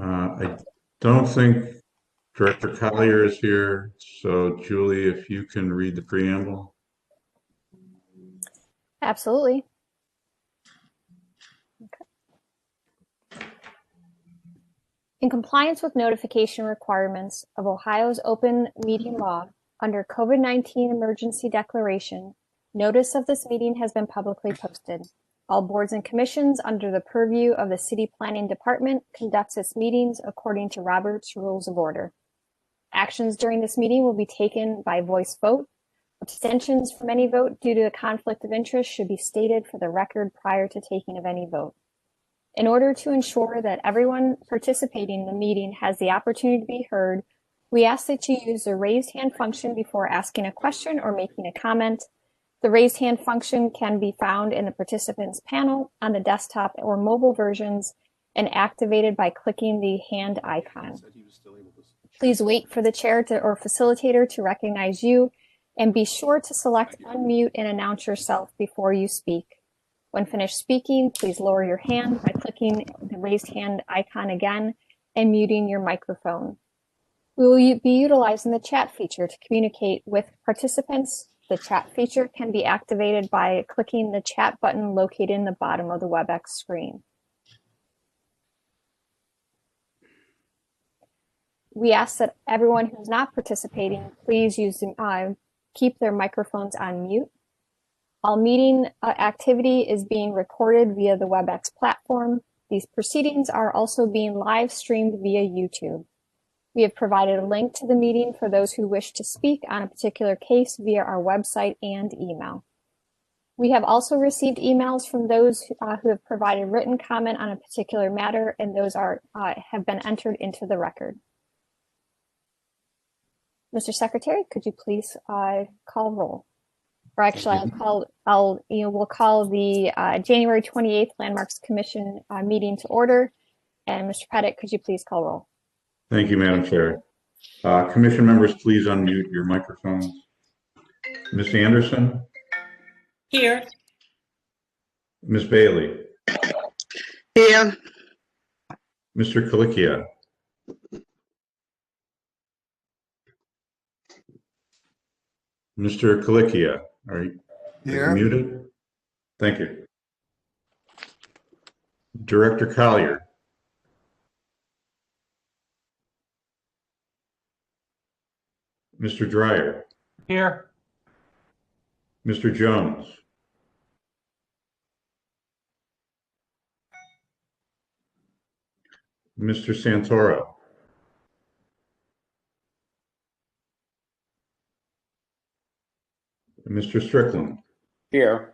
I don't think Director Collier is here, so Julie, if you can read the preamble. Absolutely. In compliance with notification requirements of Ohio's open meeting law under COVID-19 emergency declaration, notice of this meeting has been publicly posted. All boards and commissions under the purview of the City Planning Department conducts its meetings according to Robert's Rules of Order. Actions during this meeting will be taken by voice vote. Abstentions from any vote due to a conflict of interest should be stated for the record prior to taking of any vote. In order to ensure that everyone participating in the meeting has the opportunity to be heard, we ask that you use the raised hand function before asking a question or making a comment. The raised hand function can be found in the participants panel on the desktop or mobile versions and activated by clicking the hand icon. Please wait for the chair or facilitator to recognize you, and be sure to select unmute and announce yourself before you speak. When finished speaking, please lower your hand by clicking the raised hand icon again and muting your microphone. We will be utilizing the chat feature to communicate with participants. The chat feature can be activated by clicking the chat button located in the bottom of the WebEx screen. We ask that everyone who's not participating, please keep their microphones on mute. All meeting activity is being recorded via the WebEx platform. These proceedings are also being live streamed via YouTube. We have provided a link to the meeting for those who wish to speak on a particular case via our website and email. We have also received emails from those who have provided written comment on a particular matter, and those have been entered into the record. Mr. Secretary, could you please call roll? Or actually, we'll call the January 28th Landmarks Commission meeting to order. And Mr. Pettit, could you please call roll? Thank you, Madam Chair. Commission members, please unmute your microphones. Ms. Anderson? Here. Ms. Bailey? Here. Mr. Kalikia? Mr. Kalikia, are you muted? Thank you. Director Collier? Mr. Dreyer? Here. Mr. Jones? Mr. Santoro? Mr. Strickland? Here.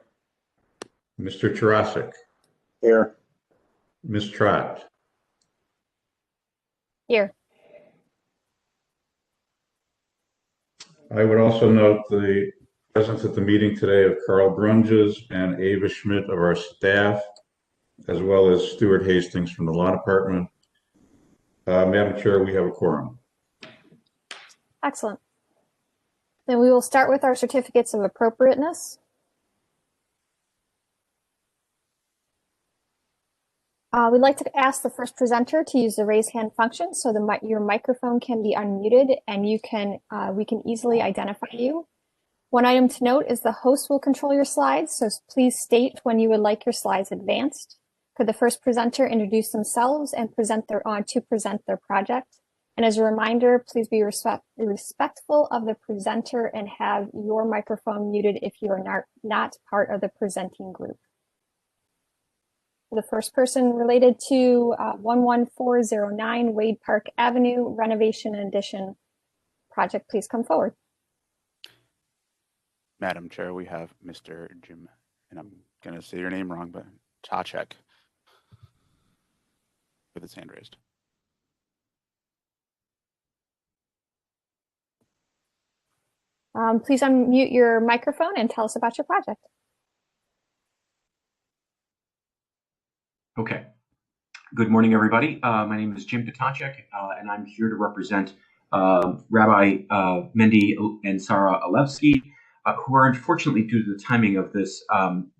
Mr. Tarasik? Here. Ms. Trott? Here. I would also note the presence at the meeting today of Carl Brunges and Ava Schmidt of our staff, as well as Stuart Hastings from the Law Department. Madam Chair, we have a quorum. Excellent. Then we will start with our certificates of appropriateness. We'd like to ask the first presenter to use the raise hand function so your microphone can be unmuted and we can easily identify you. One item to note is the host will control your slides, so please state when you would like your slides advanced. Could the first presenter introduce themselves and present their project? And as a reminder, please be respectful of the presenter and have your microphone muted if you are not part of the presenting group. The first person related to 11409 Wade Park Avenue renovation and addition project, please come forward. Madam Chair, we have Mr. Jim, and I'm going to say your name wrong, but Tachek with his hand raised. Please unmute your microphone and tell us about your project. Okay. Good morning, everybody. My name is Jim Potacek, and I'm here to represent Rabbi Mendy and Sarah Alevsky, who are unfortunately, due to the timing of this,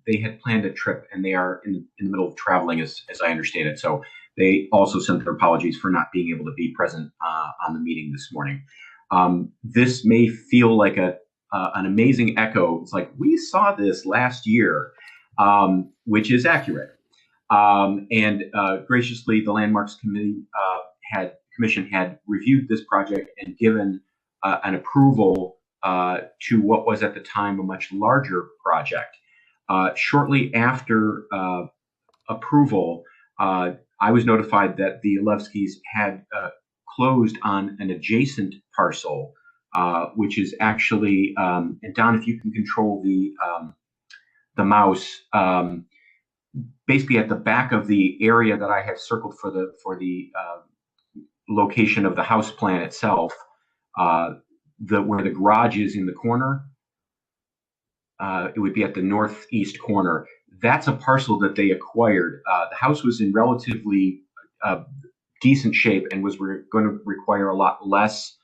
they had planned a trip and they are in the middle of traveling, as I understand it. So They also sent their apologies for not being able to be present on the meeting this morning. This may feel like an amazing echo. It's like, we saw this last year, which is accurate. And graciously, the Landmarks Commission had reviewed this project and given an approval to what was at the time a much larger project. Shortly after approval, I was notified that the Alevskis had closed on an adjacent parcel, which is actually, and Don, if you can control the mouse, basically at the back of the area that I have circled for the location of the house plan itself, where the garage is in the corner, it would be at the northeast corner. That's a parcel that they acquired. The house was in relatively decent shape and was going to require a lot less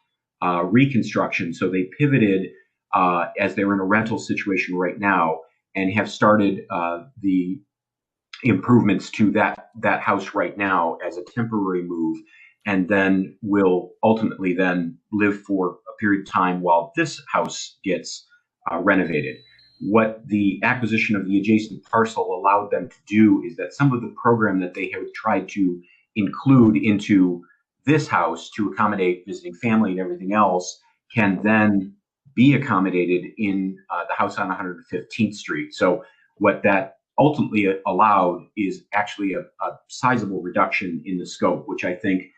reconstruction. So they pivoted as they're in a rental situation right now and have started the improvements to that house right now as a temporary move, and then will ultimately then live for a period of time while this house gets renovated. What the acquisition of the adjacent parcel allowed them to do is that some of the program that they have tried to include into this house to accommodate visiting family and everything else can then be accommodated in the house on 115th Street. So what that ultimately allowed is actually a sizable reduction in the scope, which I think,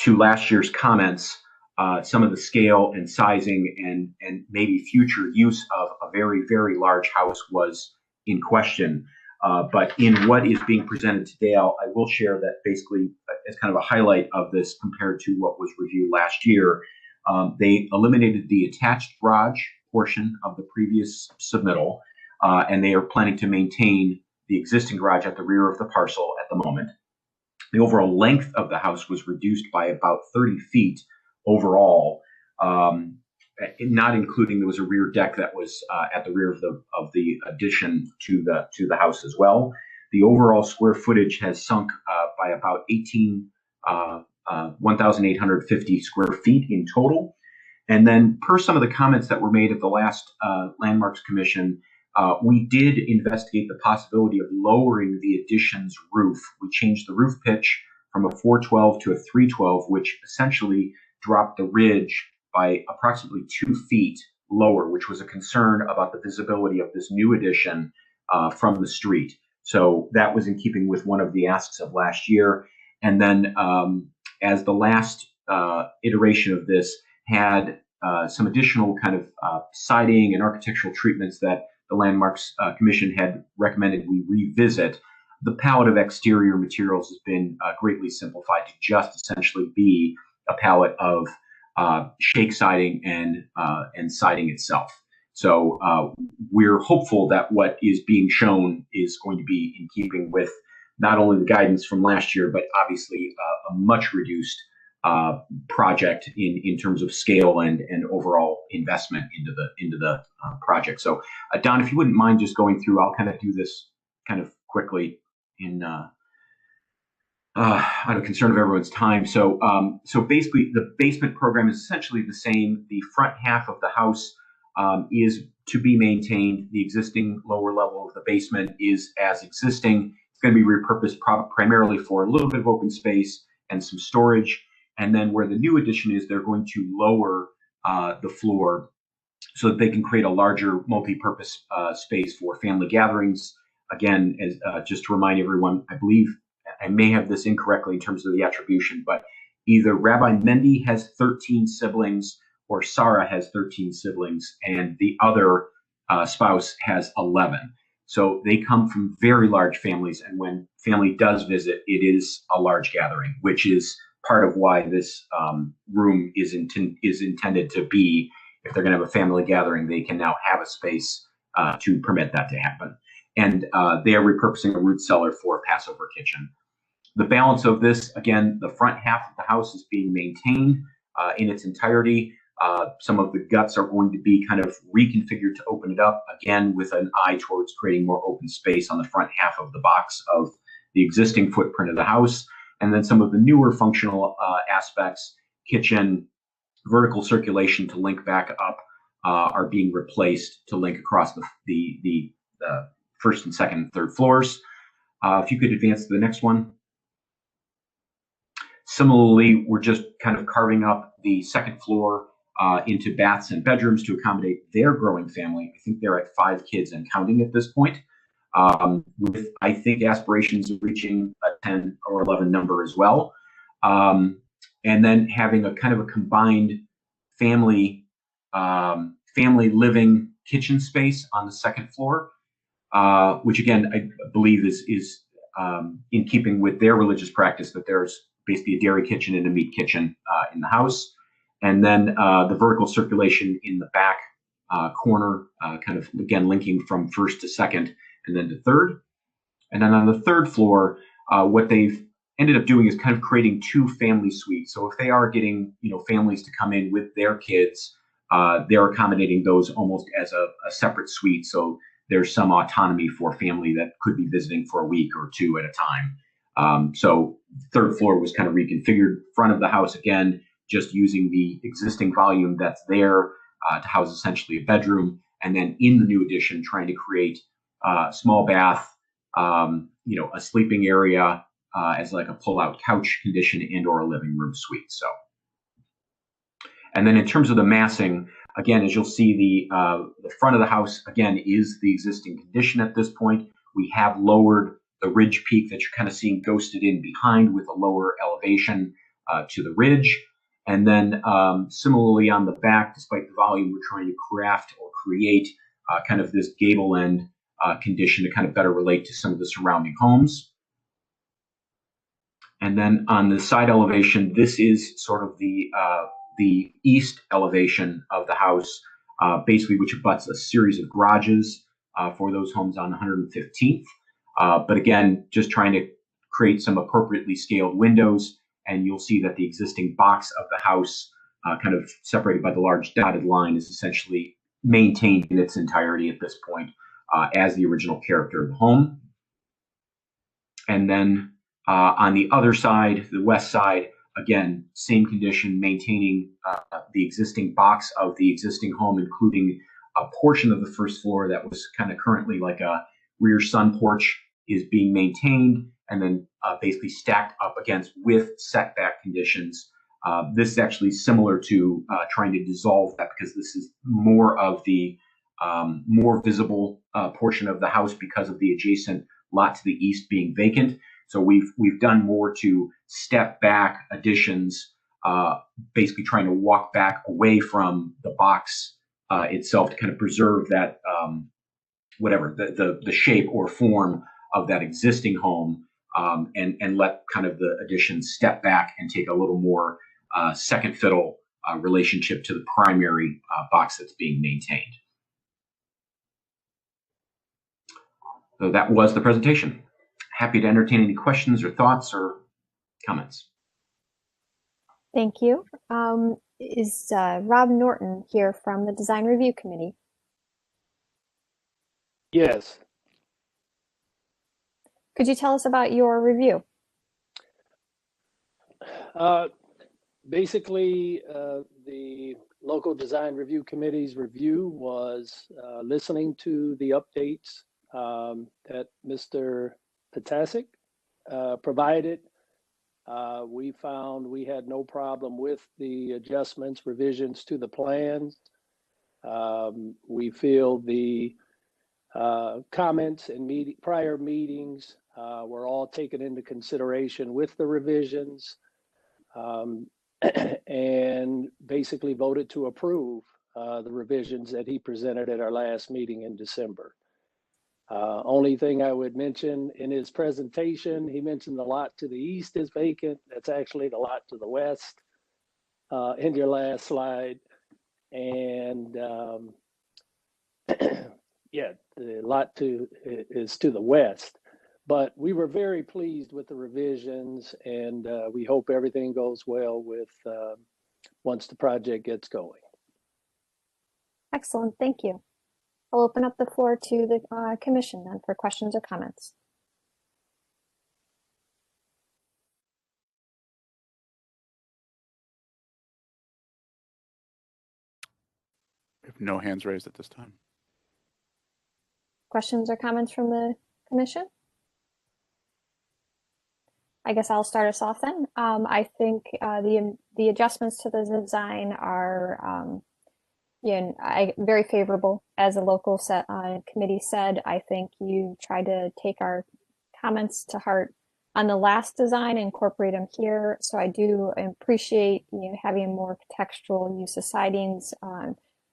to last year's comments, some of the scale and sizing and maybe future use of a very, very large house was in question. But in what is being presented today, I will share that basically as kind of a highlight of this compared to what was reviewed last year. They eliminated the attached garage portion of the previous submittal, and they are planning to maintain the existing garage at the rear of the parcel at the moment. The overall length of the house was reduced by about 30 feet overall, not including there was a rear deck that was at the rear of the addition to the house as well. The overall square footage has sunk by about 1,850 square feet in total. And then, per some of the comments that were made at the last Landmarks Commission, we did investigate the possibility of lowering the addition's roof. We changed the roof pitch from a 412 to a 312, which essentially dropped the ridge by approximately 2 feet lower, which was a concern about the visibility of this new addition from the street. So that was in keeping with one of the asks of last year. And then as the last iteration of this had some additional kind of siding and architectural treatments that the Landmarks Commission had recommended we revisit, the palette of exterior materials has been greatly simplified to just essentially be a palette of shake siding and siding itself. So we're hopeful that what is being shown is going to be in keeping with not only the guidance from last year, but obviously a much reduced project in terms of scale and overall investment into the project. So Don, if you wouldn't mind just going through, I'll kind of do this kind of quickly in out of concern of everyone's time. So basically the basement program is essentially the same. The front half of the house is to be maintained. The existing lower level of the basement is as existing. It's going to be repurposed primarily for a little bit of open space and some storage. And then where the new addition is, they're going to lower the floor so that they can create a larger multi-purpose space for family gatherings. Again, as, just to remind everyone, I believe I may have this incorrectly in terms of the attribution, but either Rabbi Mendy has 13 siblings or Sarah has 13 siblings, and the other spouse has 11. So they come from very large families, and when family does visit, it is a large gathering, which is part of why this room is intended to be, if they're going to have a family gathering, they can now have a space to permit that to happen. And they are repurposing a root cellar for a Passover kitchen. The balance of this, again, the front half of the house is being maintained in its entirety. Some of the guts are going to be kind of reconfigured to open it up, again, with an eye towards creating more open space on the front half of the box of the existing footprint of the house. And then some of the newer functional aspects, kitchen, vertical circulation to link back up, are being replaced to link across the first and second and third floors. If you could advance to the next one. Similarly, we're just kind of carving up the second floor into baths and bedrooms to accommodate their growing family. I think they're at 5 kids and counting at this point, with, I think, aspirations of reaching a 10 or 11 number as well. And then having a kind of a combined family living kitchen space on the second floor, which again, I believe is in keeping with their religious practice, that there's basically a dairy kitchen and a meat kitchen in the house. And then the vertical circulation in the back corner, kind of, again, linking from first to second and then to third. And then on the third floor, what they've ended up doing is kind of creating 2 family suites. So if they are getting, families to come in with their kids, they're accommodating those almost as a separate suite. So there's some autonomy for family that could be visiting for a week or 2 at a time. So third floor was kind of reconfigured. Front of the house, again, just using the existing volume that's there to house essentially a bedroom. And then in the new addition, trying to create a small bath, a sleeping area as like a pull-out couch condition and or a living room suite. So, and then in terms of the massing, again, as you'll see, the front of the house, again, is the existing condition at this point. We have lowered the ridge peak that you're kind of seeing ghosted in behind with a lower elevation to the ridge. And then similarly on the back, despite the volume, we're trying to craft or create kind of this gable end condition to kind of better relate to some of the surrounding homes. And then on the side elevation, this is sort of the east elevation of the house, basically which abuts a series of garages for those homes on 115th. But again, just trying to create some appropriately scaled windows. And you'll see that the existing box of the house, kind of separated by the large dotted line, is essentially maintained in its entirety at this point as the original character of the home. And then on the other side, the west side, again, same condition, maintaining the existing box of the existing home, including a portion of the first floor that was kind of currently like a rear sun porch is being maintained, and then basically stacked up against with setback conditions. This is actually similar to trying to dissolve that, because this is more of the more visible portion of the house because of the adjacent lot to the east being vacant. So we've done more to step back additions, basically trying to walk back away from the box itself to kind of preserve that whatever the shape or form of that existing home, and let kind of the additions step back and take a little more second fiddle relationship to the primary box that's being maintained. So that was the presentation. Happy to entertain any questions or thoughts or comments. Thank you. Is Rob Norton here from the Design Review Committee? Yes. Could you tell us about your review? Basically, the local design review committee's review was listening to the updates that Mr. Ptacek provided. We found we had no problem with the adjustments, revisions to the plans. We feel the comments in prior meetings were all taken into consideration with the revisions, and basically voted to approve the revisions that he presented at our last meeting in December. Only thing I would mention in his presentation, he mentioned the lot to the east is vacant. That's actually the lot to the west in your last slide. And yeah, the lot is to the west. But we were very pleased with the revisions, and we hope everything goes well with once the project gets going. Excellent, thank you. I'll open up the floor to the commission then for questions or comments. We have no hands raised at this time. Questions or comments from the commission? I guess I'll start us off then. I think the adjustments to the design are very favorable. As a local committee said, I think you tried to take our comments to heart on the last design and incorporate them here. So I do appreciate having a more contextual use of sidings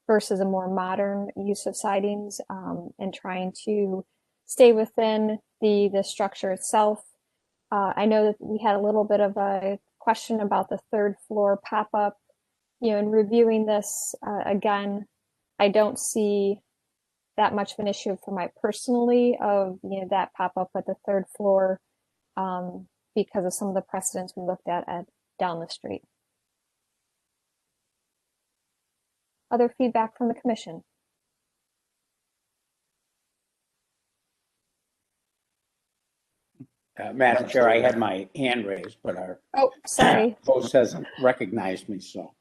versus a more modern use of sidings, and trying to stay within the structure itself. I know that we had a little bit of a question about the third floor pop-up. In reviewing this again, I don't see that much of an issue for my personally of that pop-up at the third floor because of some of the precedents we looked at down the street. Other feedback from the commission? Madam Chair, I had my hand raised, but our Oh, sorry. host hasn't recognized me, so.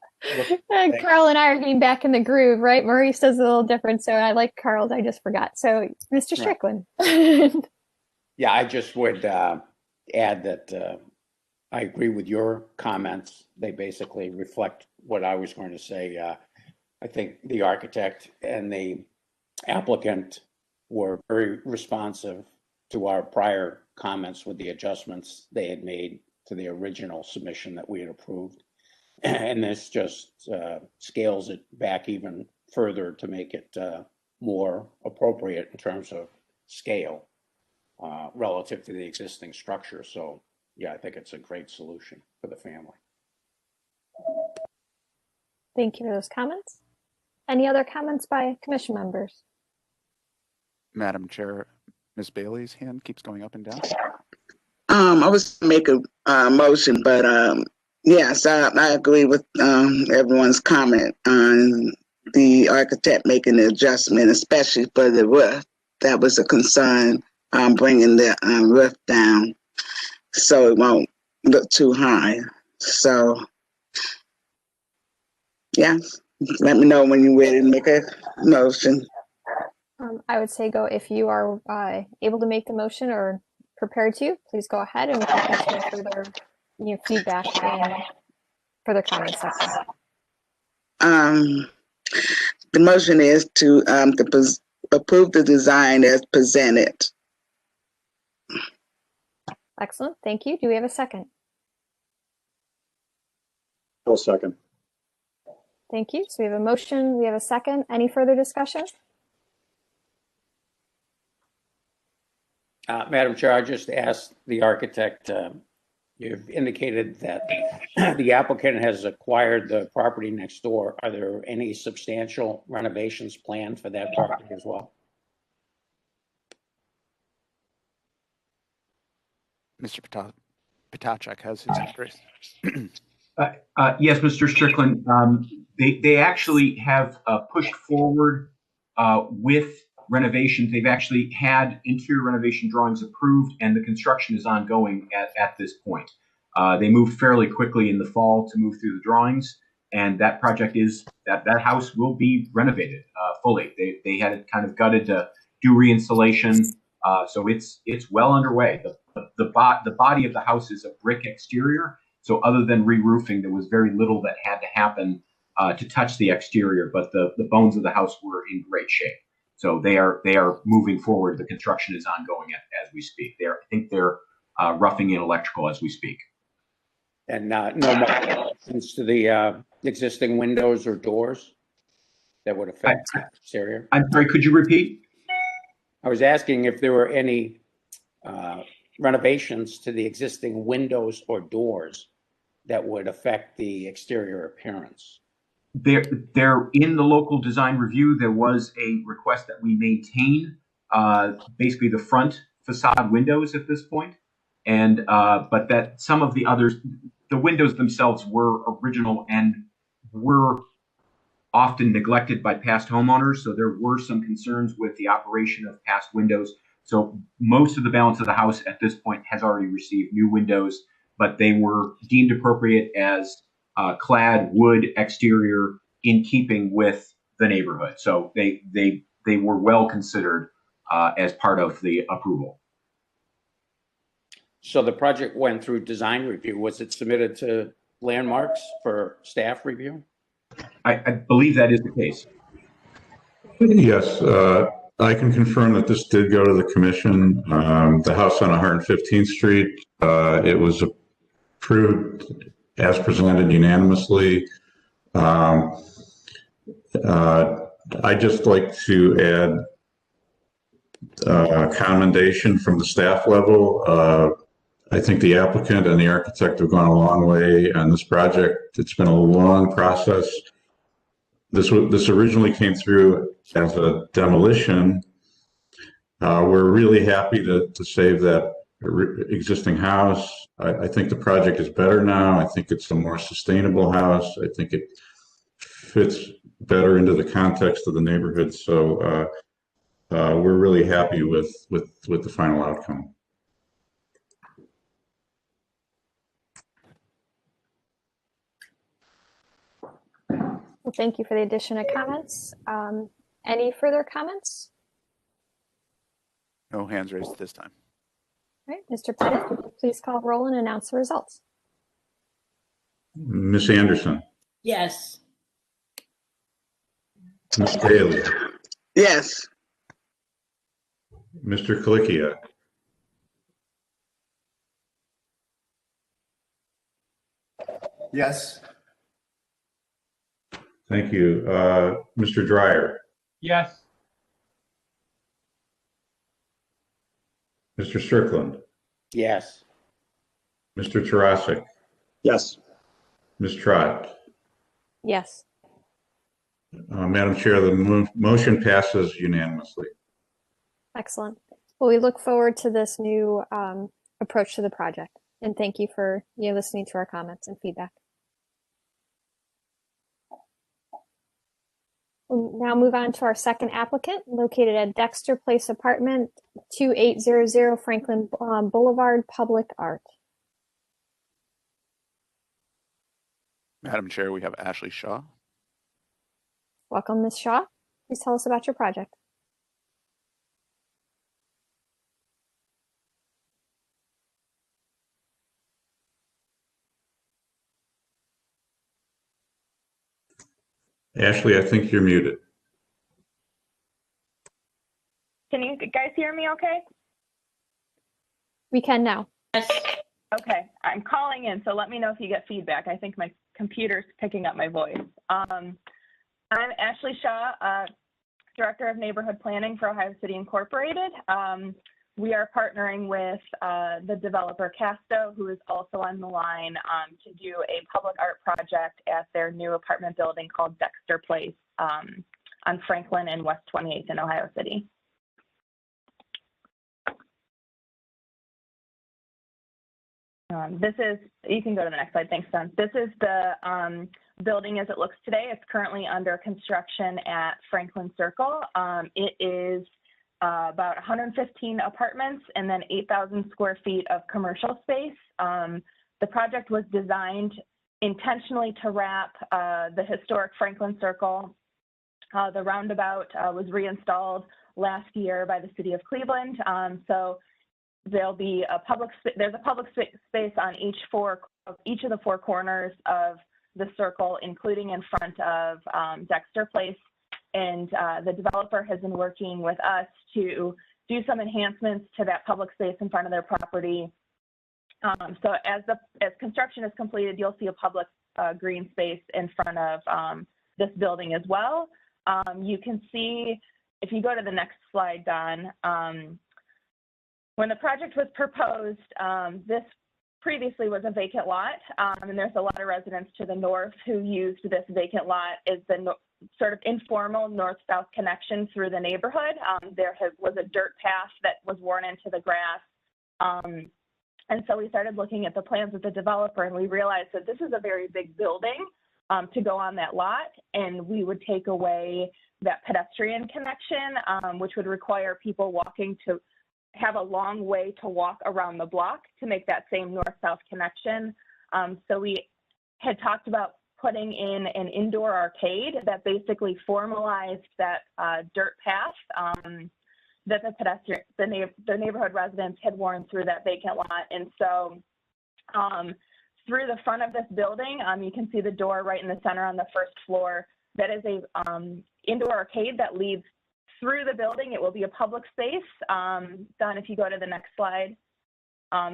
Carl and I are getting back in the groove, right? Maurice does a little different, so I like Carl's. I just forgot. So, Mr. Strickland. Yeah, I just would add that I agree with your comments. They basically reflect what I was going to say. I think the architect and the applicant were very responsive to our prior comments with the adjustments they had made to the original submission that we had approved. And this just scales it back even further to make it more appropriate in terms of scale relative to the existing structure. So yeah, I think it's a great solution for the family. Thank you for those comments. Any other comments by commission members? Madam Chair, Ms. Bailey's hand keeps going up and down. I was gonna make a motion, but yes, I agree with everyone's comment on the architect making the adjustment, especially for the roof. That was a concern, bringing the roof down so it won't look too high. So, yeah, let me know when you're ready to make a motion. I would say go if you are able to make the motion or prepared to, please go ahead and we can get some further feedback and further comments. The motion is to approve the design as presented. Excellent. Thank you. Do we have a second? I'll second. Thank you. So we have a motion. We have a second. Any further discussion? Madam Chair, I just asked the architect, you've indicated that the applicant has acquired the property next door. Are there any substantial renovations planned for that property as well? Mr. Potacek has his hand raised. Yes, Mr. Strickland. They actually have pushed forward with renovations. They've actually had interior renovation drawings approved, and the construction is ongoing at this point. They moved fairly quickly in the fall to move through the drawings, and that project is that house will be renovated fully. They had it kind of gutted to do reinstallation, so it's well underway. The body of the house is a brick exterior, so other than re-roofing, there was very little that had to happen to touch the exterior, but the bones of the house were in great shape. So they are moving forward. The construction is ongoing as we speak. I think they're roughing in electrical as we speak. And no modifications to the existing windows or doors that would affect the exterior? I'm sorry, could you repeat? I was asking if there were any renovations to the existing windows or doors that would affect the exterior appearance. They're in the local design review. There was a request that we maintain basically the front facade windows at this point, and but that some of the others, the windows themselves were original and were often neglected by past homeowners. So there were some concerns with the operation of past windows. So most of the balance of the house at this point has already received new windows, but they were deemed appropriate as clad wood exterior in keeping with the neighborhood. So they were well considered as part of the approval. So the project went through design review. Was it submitted to Landmarks for staff review? I believe that is the case. Yes, I can confirm that this did go to the commission. The house on 115th Street, it was approved as presented unanimously. I'd just like to add commendation from the staff level. I think the applicant and the architect have gone a long way on this project. It's been a long process. This originally came through as a demolition. We're really happy to save that existing house. I think the project is better now. I think it's a more sustainable house. I think it fits better into the context of the neighborhood. So we're really happy with the final outcome. Well, thank you for the addition of comments. Any further comments? No hands raised this time. All right, Mr. Pettit, please call roll and announce the results. Ms. Anderson, Yes. Ms. Daly, Yes. Mr. Kalikia, Yes. thank you. Mr. Dryer, Yes. Mr. Strickland, Yes. Mr. Tarasik, Yes. Ms. Trott. Yes. Madam Chair, the motion passes unanimously. Excellent. Well, we look forward to this new approach to the project. And thank you for listening to our comments and feedback. We'll now move on to our second applicant, located at Dexter Place Apartment, 2800 Franklin Boulevard, Public Art. Madam Chair, we have Ashley Shaw. Welcome, Ms. Shaw. Please tell us about your project. Ashley, I think you're muted. Can you guys hear me okay? We can now. Yes. Okay, I'm calling in, so let me know if you get feedback. I think my computer's picking up my voice. I'm Ashley Shaw, Director of Neighborhood Planning for Ohio City Incorporated. We are partnering with the developer Casto, who is also on the line, to do a public art project at their new apartment building called Dexter Place on Franklin and West 28th in Ohio City. You can go to the next slide. Thanks, Don. This is the building as it looks today. It's currently under construction at Franklin Circle. It is about 115 apartments and then 8,000 square feet of commercial space. The project was designed intentionally to wrap the historic Franklin Circle. The roundabout was reinstalled last year by the city of Cleveland. So there'll be there's a public space on each of the four corners of the circle, including in front of Dexter Place. And the developer has been working with us to do some enhancements to that public space in front of their property. So as construction is completed, you'll see a public green space in front of this building as well. You can see, if you go to the next slide, Don, when the project was proposed, this previously was a vacant lot, and there's a lot of residents to the north who used this vacant lot as the sort of informal north-south connection through the neighborhood. There was a dirt path that was worn into the grass. And so we started looking at the plans with the developer, and we realized that this is a very big building to go on that lot, and we would take away that pedestrian connection, which would require people walking to have a long way to walk around the block to make that same north-south connection. So we had talked about putting in an indoor arcade that basically formalized that dirt path that the neighborhood residents had worn through that vacant lot. And so through the front of this building, you can see the door right in the center on the first floor. That is a indoor arcade that leads through the building. It will be a public space. Don, if you go to the next slide.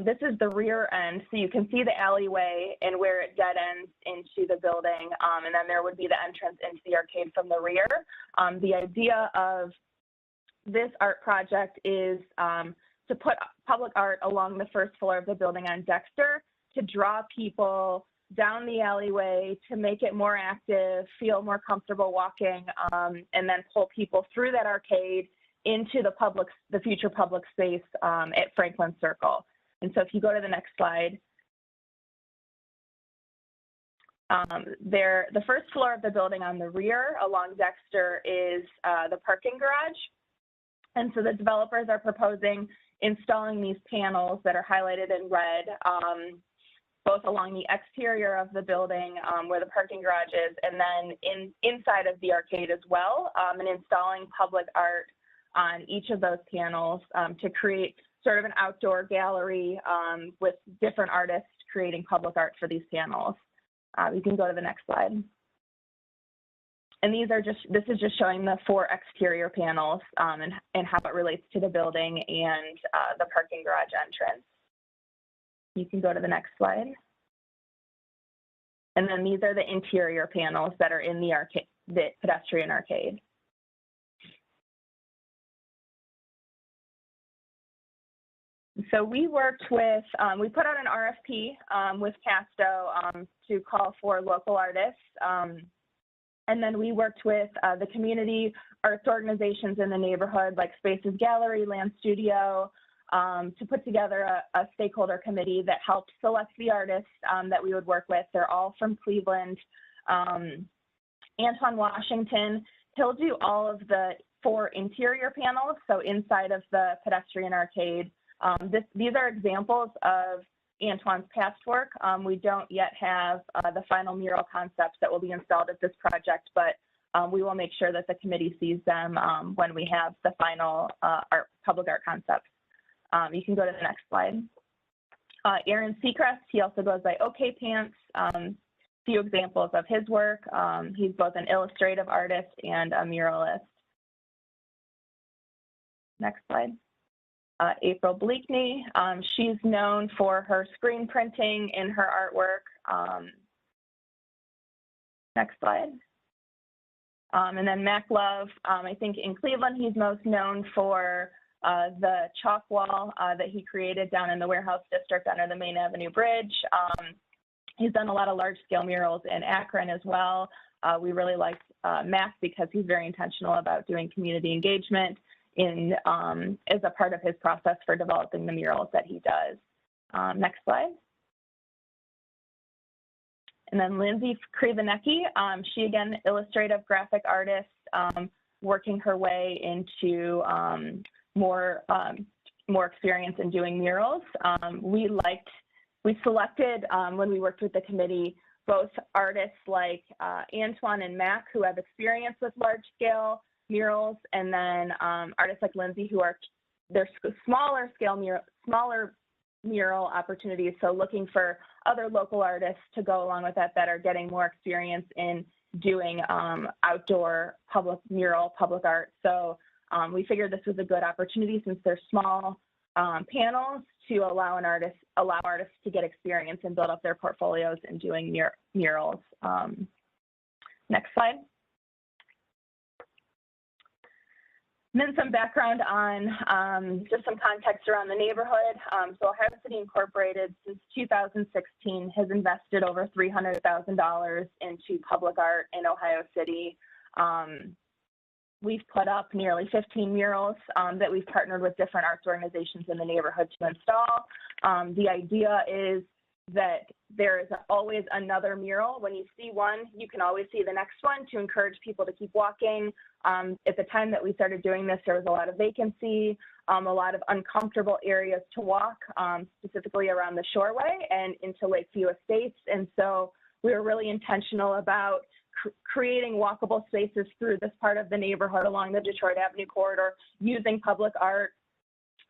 This is the rear end, so you can see the alleyway and where it dead ends into the building, and then there would be the entrance into the arcade from the rear. The idea of this art project is to put public art along the first floor of the building on Dexter to draw people down the alleyway, to make it more active, feel more comfortable walking, and then pull people through that arcade into the future public space at Franklin Circle. And so if you go to the next slide, the first floor of the building on the rear along Dexter is the parking garage. And so the developers are proposing installing these panels that are highlighted in red, both along the exterior of the building where the parking garage is, and then inside of the arcade as well, and installing public art on each of those panels to create sort of an outdoor gallery with different artists creating public art for these panels. You can go to the next slide. And this is just showing the 4 exterior panels and how it relates to the building and the parking garage entrance. You can go to the next slide. And then these are the interior panels that are in the arcade, the pedestrian arcade. So we worked with, we put out an RFP with Casto to call for local artists. And then we worked with the community arts organizations in the neighborhood, like Spaces Gallery, Land Studio, to put together a stakeholder committee that helped select the artists that we would work with. They're all from Cleveland. Antoine Washington, he'll do all of the 4 interior panels, so inside of the pedestrian arcade. These are examples of Antoine's past work. We don't yet have the final mural concepts that will be installed at this project, but we will make sure that the committee sees them when we have the final public art concepts. You can go to the next slide. Aaron Seacrest, he also goes by OK Pants. Few examples of his work. He's both an illustrative artist and a muralist. Next slide. April Bleakney, she's known for her screen printing in her artwork. Next slide. And then Mac Love, I think in Cleveland, he's most known for the chalk wall that he created down in the warehouse district under the Main Avenue Bridge. He's done a lot of large scale murals in Akron as well. We really liked Mac because he's very intentional about doing community engagement as a part of his process for developing the murals that he does. Next slide. And then Lindsay Krivanecki, she again, illustrative graphic artist, working her way into more experience in doing murals. We selected, when we worked with the committee, both artists like Antoine and Mac, who have experience with large scale murals, and then artists like Lindsay, who are their smaller mural opportunities. So looking for other local artists to go along with that are getting more experience in doing outdoor public art. So we figured this was a good opportunity, since they're small panels, to allow artists to get experience and build up their portfolios in doing murals. Next slide. And then some background on just some context around the neighborhood. So Ohio City Incorporated, since 2016, has invested over $300,000 into public art in Ohio City. We've put up nearly 15 murals that we've partnered with different arts organizations in the neighborhood to install. The idea is that there is always another mural. When you see one, you can always see the next one, to encourage people to keep walking. At the time that we started doing this, there was a lot of vacancy, a lot of uncomfortable areas to walk, specifically around the Shoreway and into Lakeview Estates. And so we were really intentional about creating walkable spaces through this part of the neighborhood along the Detroit Avenue corridor using public art.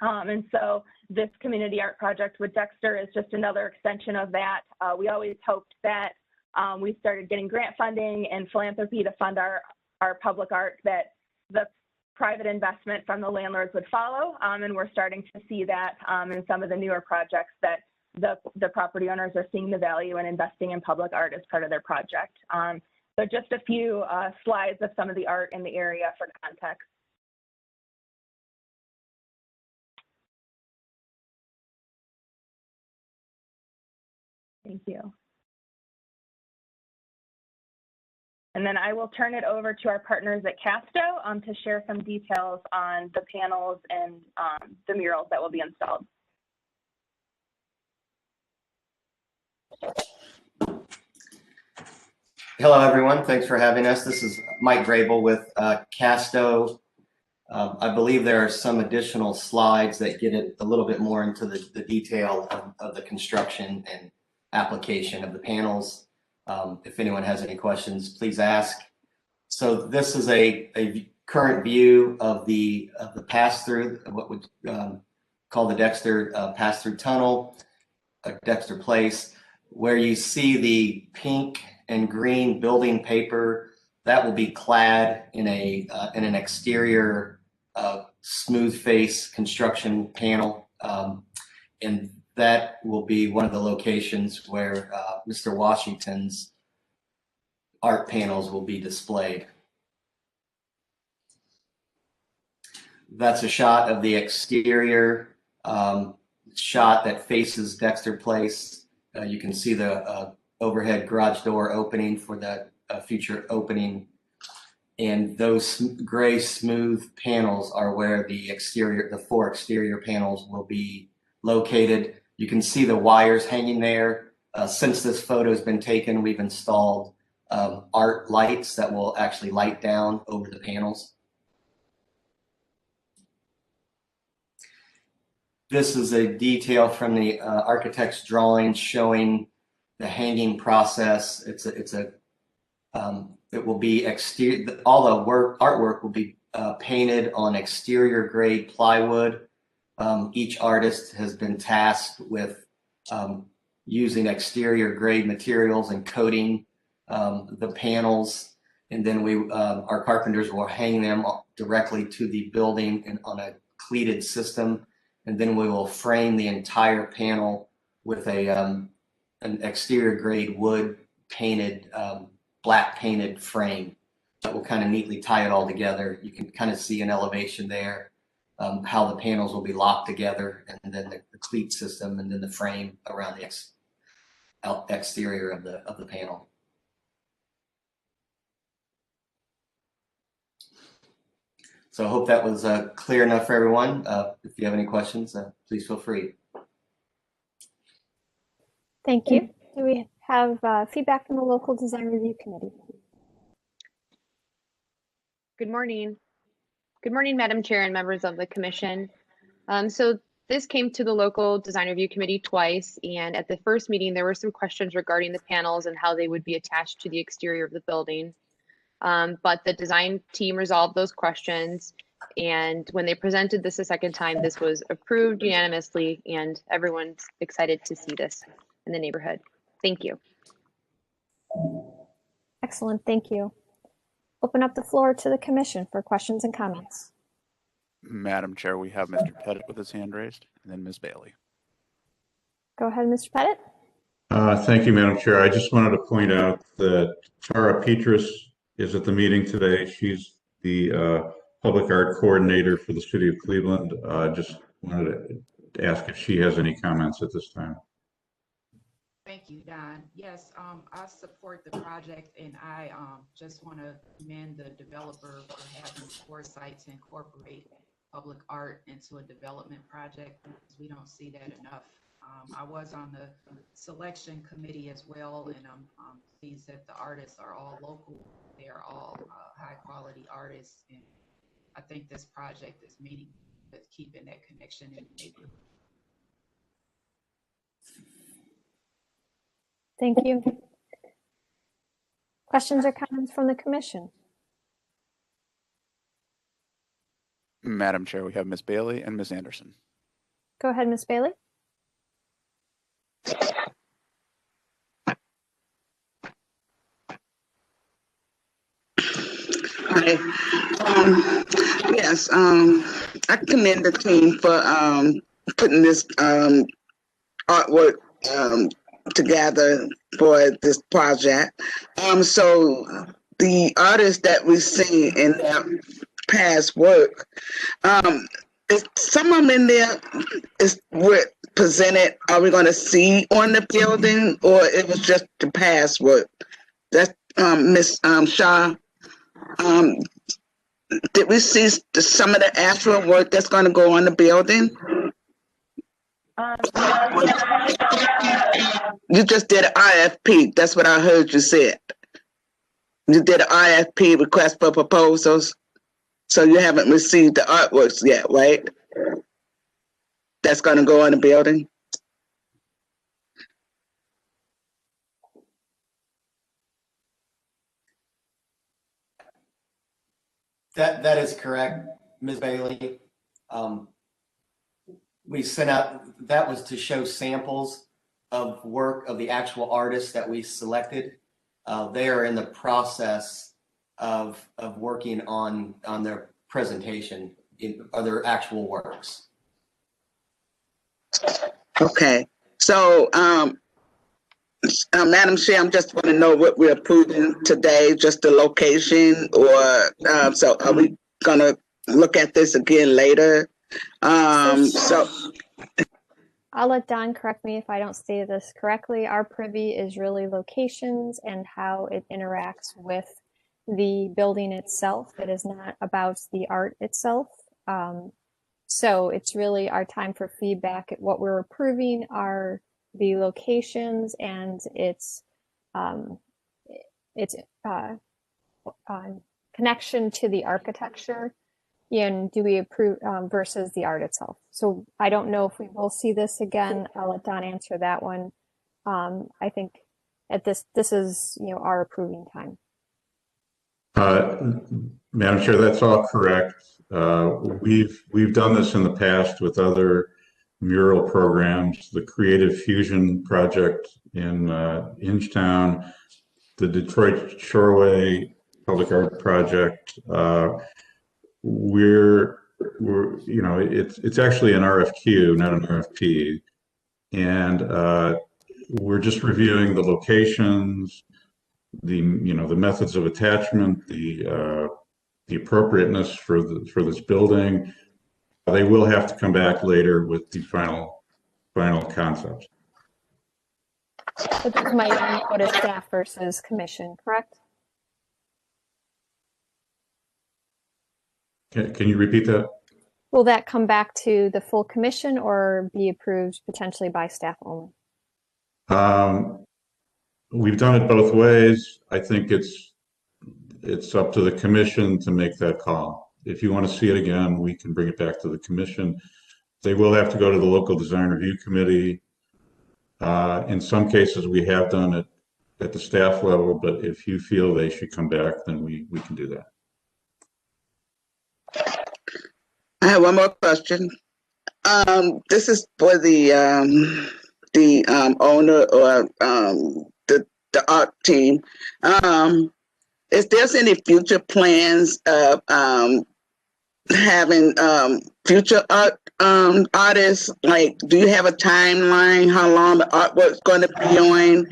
And so this community art project with Dexter is just another extension of that. We always hoped that we started getting grant funding and philanthropy to fund our public art, that the private investment from the landlords would follow. And we're starting to see that in some of the newer projects, that the property owners are seeing the value in investing in public art as part of their project. So just a few slides of some of the art in the area for context. Thank you. And then I will turn it over to our partners at Casto to share some details on the panels and the murals that will be installed. Hello, everyone. Thanks for having us. This is Mike Grable with Casto. I believe there are some additional slides that get it a little bit more into the detail of the construction and application of the panels. If anyone has any questions, please ask. So this is a current view of the pass-through, what we call the Dexter pass-through tunnel, Dexter Place, where you see the pink and green building paper that will be clad in an exterior smooth face construction panel, and that will be one of the locations where Mr. Washington's art panels will be displayed. That's a shot of the exterior shot that faces Dexter Place. You can see the overhead garage door opening for the future opening. And those gray smooth panels are where the 4 exterior panels will be located. You can see the wires hanging there. Since this photo has been taken, we've installed art lights that will actually light down over the panels. This is a detail from the architect's drawing showing the hanging process. It will be exterior. All the artwork will be painted on exterior grade plywood. Each artist has been tasked with using exterior grade materials and coating the panels, and then our carpenters will hang them directly to the building and on a cleated system, and then we will frame the entire panel with an exterior grade wood painted black painted frame that will kind of neatly tie it all together. You can kind of see an elevation there, how the panels will be locked together, and then the cleat system, and then the frame around the exterior of the panel. So I hope that was clear enough for everyone. If you have any questions, please feel free. Thank you. Do we have feedback from the local design review committee? Good morning. Good morning, Madam Chair and members of the commission. So this came to the local design review committee twice, and at the first meeting, there were some questions regarding the panels and how they would be attached to the exterior of the building. But the design team resolved those questions, and when they presented this a second time, this was approved unanimously, and everyone's excited to see this in the neighborhood. Thank you. Excellent, thank you. Open up the floor to the commission for questions and comments. Madam Chair, we have Mr. Pettit with his hand raised, and then Ms. Bailey. Go ahead, Mr. Pettit. Thank you, Madam Chair. I just wanted to point out that Tara Petrus is at the meeting today. She's the public art coordinator for the city of Cleveland. Just wanted to ask if she has any comments at this time. Thank you, Don. Yes, I support the project, and I just want to commend the developer for having foresight to incorporate public art into a development project, because we don't see that enough. I was on the selection committee as well, and I'm pleased that the artists are all local. They are all high quality artists, and I think this project is meeting with keeping that connection in the neighborhood. Thank you. Questions or comments from the commission? Madam Chair, we have Ms. Bailey and Ms. Anderson. Go ahead, Ms. Bailey. Hi. Yes, I commend the team for putting this artwork together for this project. So the artists that we see in their past work, is some of them in there is what presented, are we going to see on the building, or it was just the past work? That's Ms. Shaw. Did we see some of the actual work that's going to go on the building? You just did an RFP. That's what I heard you said. You did an RFP, request for proposals. So you haven't received the artworks yet, right? That's going to go on the building? That is correct, Ms. Bailey. We sent out, that was to show samples of work of the actual artists that we selected. They are in the process of working on their presentation in other actual works. Okay. So, Madam Chair, I'm just want to know what we're approving today, just the location, or so are we going to look at this again later? So I'll let Don correct me if I don't say this correctly. Our privy is really locations and how it interacts with the building itself. It is not about the art itself. So it's really our time for feedback. What we're approving are the locations and its connection to the architecture, and do we approve versus the art itself. So I don't know if we will see this again. I'll let Don answer that one. I think at this is our approving time. Madam Chair, that's all correct. We've done this in the past with other mural programs, the Creative Fusion project in Ingetown, the Detroit Shoreway Public Art Project. It's actually an RFQ, not an RFP, and we're just reviewing the locations, the methods of attachment, the appropriateness for this building. They will have to come back later with the final concepts. But this might go to staff versus commission, correct? Can you repeat that? Will that come back to the full commission or be approved potentially by staff only? We've done it both ways. I think it's up to the commission to make that call. If you want to see it again, we can bring it back to the commission. They will have to go to the local design review committee. In some cases, we have done it at the staff level, but if you feel they should come back, then we can do that. I have one more question. This is for the owner or the art team. Is there any future plans of having future artists? Like, do you have a timeline how long the artwork's going to be on,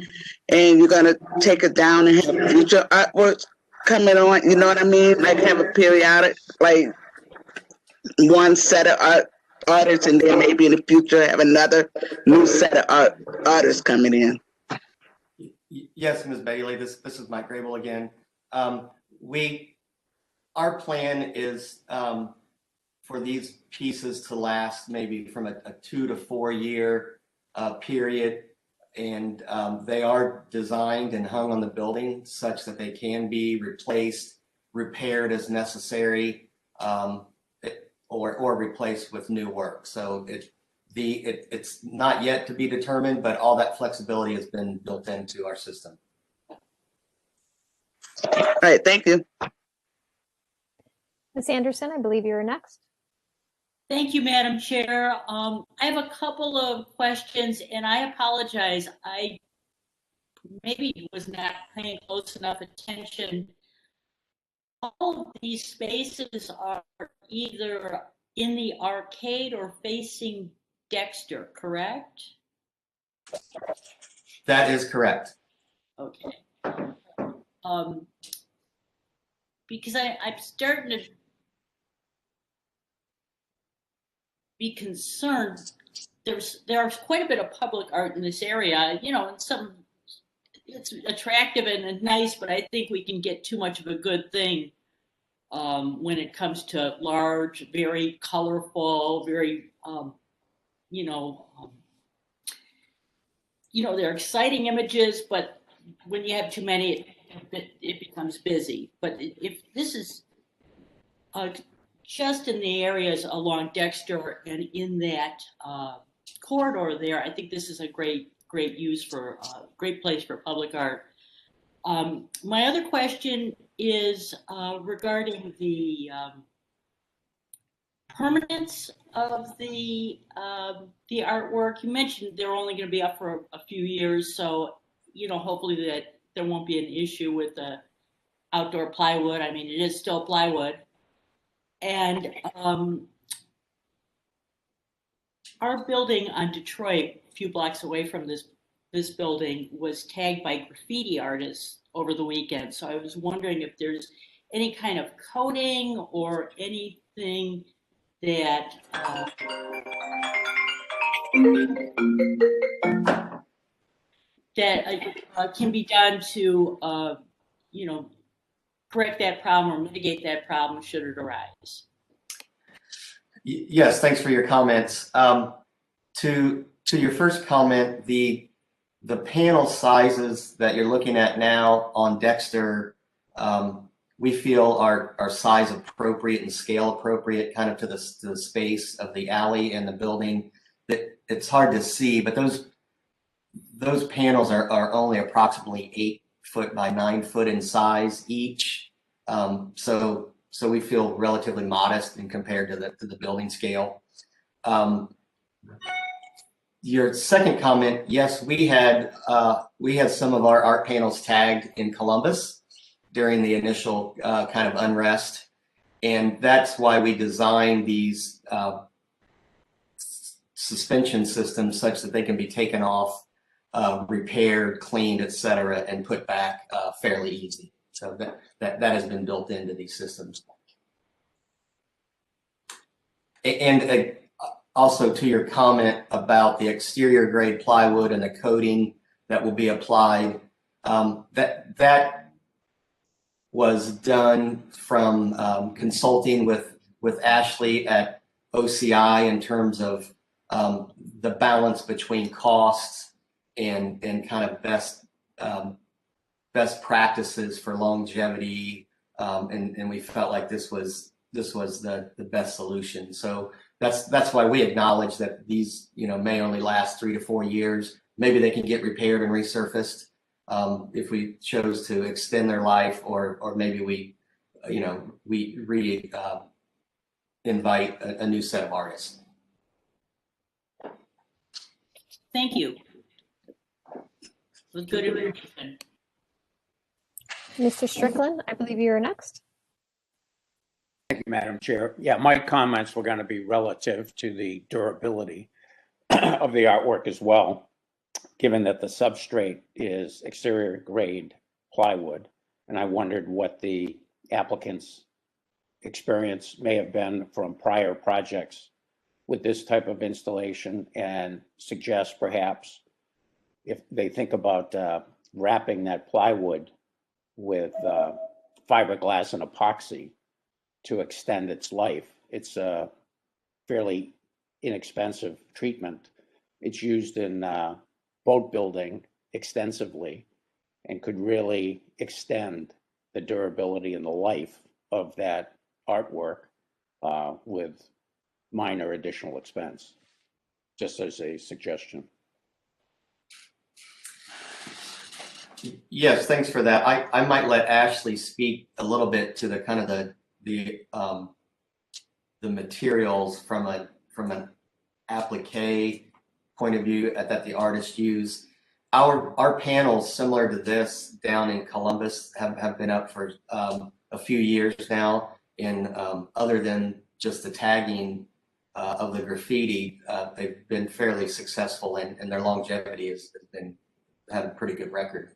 and you're going to take it down and have future artworks coming on? You know what I mean? Like have a periodic, like one set of artists, and then maybe in the future have another new set of artists coming in. Yes, Ms. Bailey, this is Mike Grable again. Our plan is for these pieces to last maybe from a 2 to 4 year period, and they are designed and hung on the building such that they can be replaced, repaired as necessary, or replaced with new work. So it's not yet to be determined, but all that flexibility has been built into our system. All right, thank you. Ms. Anderson, I believe you're next. Thank you, Madam Chair. I have a couple of questions, and I apologize. I maybe was not paying close enough attention. All of these spaces are either in the arcade or facing Dexter, correct? That is correct. Okay. Because I'm starting to be concerned. There's quite a bit of public art in this area, you know, and it's attractive and nice, but I think we can get too much of a good thing when it comes to large, very colorful, very, they're exciting images, but when you have too many, it becomes busy. But if this is just in the areas along Dexter and in that corridor there, I think this is a great use for great place for public art. My other question is regarding the permanence of the artwork. You mentioned they're only going to be up for a few years, so hopefully that there won't be an issue with the outdoor plywood. I mean, it is still plywood. And our building on Detroit, a few blocks away from this building, was tagged by graffiti artists over the weekend. So I was wondering if there's any kind of coating or anything that can be done to correct that problem or mitigate that problem should it arise. Yes, thanks for your comments. To your first comment, the panel sizes that you're looking at now on Dexter, we feel are size appropriate and scale appropriate, kind of to the space of the alley and the building. That it's hard to see, but those panels are only approximately 8 foot by 9 foot in size each. So we feel relatively modest in compared to the building scale. Your second comment, yes, we had some of our art panels tagged in Columbus during the initial kind of unrest, and that's why we designed these suspension systems such that they can be taken off, repaired, cleaned, etc., and put back fairly easy. So that has been built into these systems. And also to your comment about the exterior grade plywood and the coating that will be applied, that was done from consulting with Ashley at OCI in terms of the balance between costs and kind of best practices for longevity, and we felt like this was the best solution. So that's why we acknowledge that these may only last 3 to 4 years. Maybe they can get repaired and resurfaced if we chose to extend their life, or maybe we invite a new set of artists. Thank you. With good information. Mr. Strickland, I believe you're next. Thank you, Madam Chair. Yeah, my comments were going to be relative to the durability of the artwork as well, given that the substrate is exterior grade plywood. And I wondered what the applicant's experience may have been from prior projects with this type of installation, and suggest perhaps if they think about wrapping that plywood with fiberglass and epoxy to extend its life. It's a fairly inexpensive treatment. It's used in boat building extensively and could really extend the durability and the life of that artwork with minor additional expense, just as a suggestion. Yes, thanks for that. I might let Ashley speak a little bit to the kind of the materials from an applique point of view that the artists use. Our panels similar to this down in Columbus have been up for a few years now, and other than just the tagging of the graffiti, they've been fairly successful, and their longevity has had a pretty good record.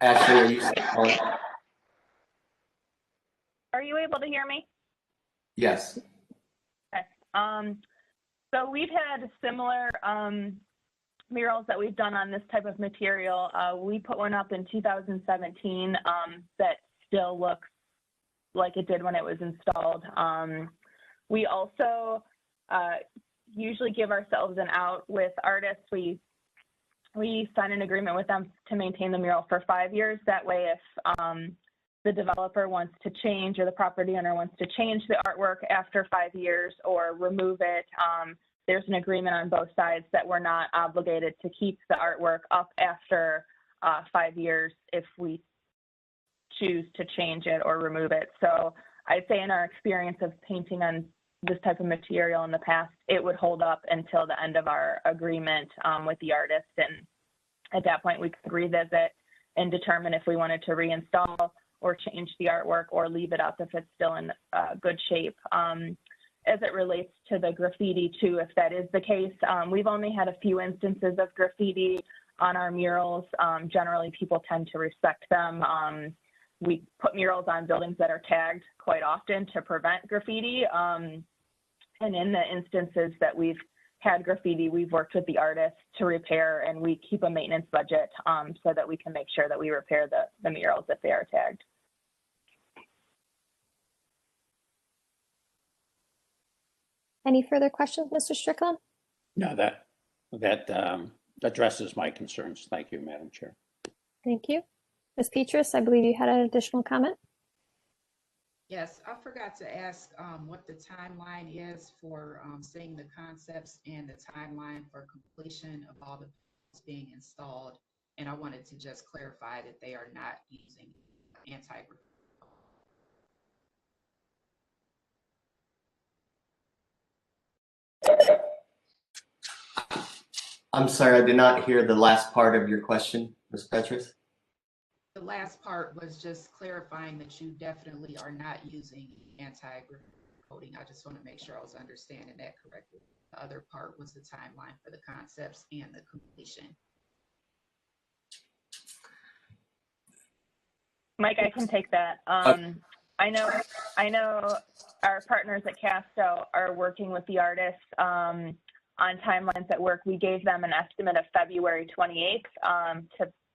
Ashley, are you on? Are you able to hear me? Yes. Okay. So we've had similar murals that we've done on this type of material. We put one up in 2017 that still looks like it did when it was installed. We also usually give ourselves an out with artists. We sign an agreement with them to maintain the mural for 5 years. That way, if the developer wants to change or the property owner wants to change the artwork after 5 years or remove it, there's an agreement on both sides that we're not obligated to keep the artwork up after 5 years if we choose to change it or remove it. So I'd say in our experience of painting on this type of material in the past, it would hold up until the end of our agreement with the artist. And at that point, we could revisit and determine if we wanted to reinstall or change the artwork or leave it up if it's still in good shape. As it relates to the graffiti too, if that is the case, we've only had a few instances of graffiti on our murals. Generally, people tend to respect them. We put murals on buildings that are tagged quite often to prevent graffiti. And in the instances that we've had graffiti, we've worked with the artists to repair, and we keep a maintenance budget so that we can make sure that we repair the murals if they are tagged. Any further questions, Mr. Strickland? No, that addresses my concerns. Thank you, Madam Chair. Thank you. Ms. Petrus, I believe you had an additional comment. Yes, I forgot to ask what the timeline is for seeing the concepts and the timeline for completion of all the being installed. And I wanted to just clarify that they are not using anti-graffiti. I'm sorry, I did not hear the last part of your question, Ms. Petrus. The last part was just clarifying that you definitely are not using anti-graffiti coating. I just want to make sure I was understanding that correctly. The other part was the timeline for the concepts and the completion. Mike, I can take that. I know our partners at Casto are working with the artists on timelines at work. We gave them an estimate of February 28th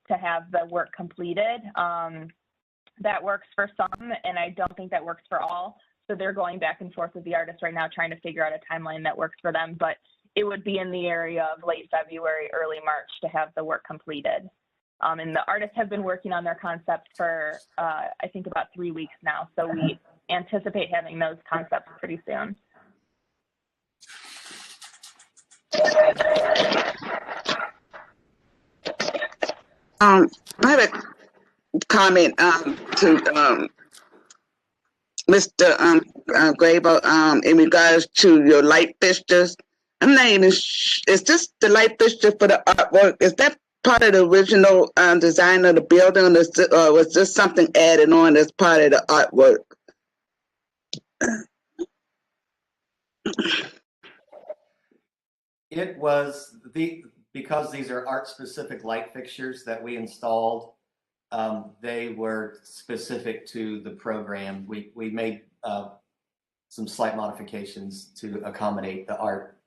to have the work completed. That works for some, and I don't think that works for all. So they're going back and forth with the artists right now, trying to figure out a timeline that works for them. But it would be in the area of late February, early March to have the work completed. And the artists have been working on their concepts for, I think, about 3 weeks now. So we anticipate having those concepts pretty soon. I have a comment to Mr. Grable in regards to your light fixtures. I'm not even is this the light fixture for the artwork? Is that part of the original design of the building, or was this something added on as part of the artwork? It was because these are art-specific light fixtures that we installed. They were specific to the program. We made some slight modifications to accommodate the art.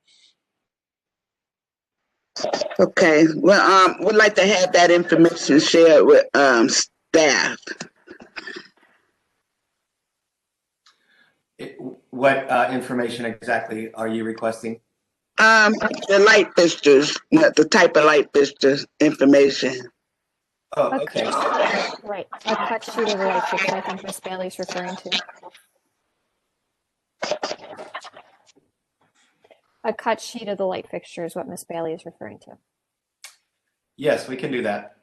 Okay, well, would like to have that information shared with staff. What information exactly are you requesting? The light fixtures, the type of light fixtures information. Oh, okay. Right, a cut sheet of the light fixture I think Ms. Bailey's referring to. a cut sheet of the light fixture is what Ms. Bailey is referring to. Yes, we can do that.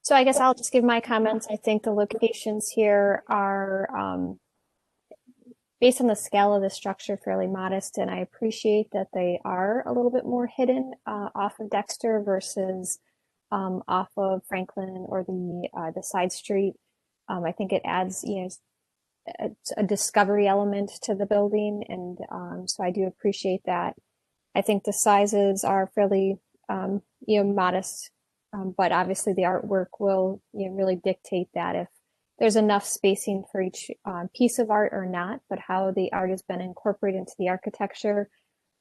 So I guess I'll just give my comments. I think the locations here are, based on the scale of the structure, fairly modest, and I appreciate that they are a little bit more hidden off of Dexter versus off of Franklin or the side street. I think it adds, a discovery element to the building, and so I do appreciate that. I think the sizes are fairly, modest, but obviously the artwork will, really dictate that if there's enough spacing for each piece of art or not. But how the art has been incorporated into the architecture,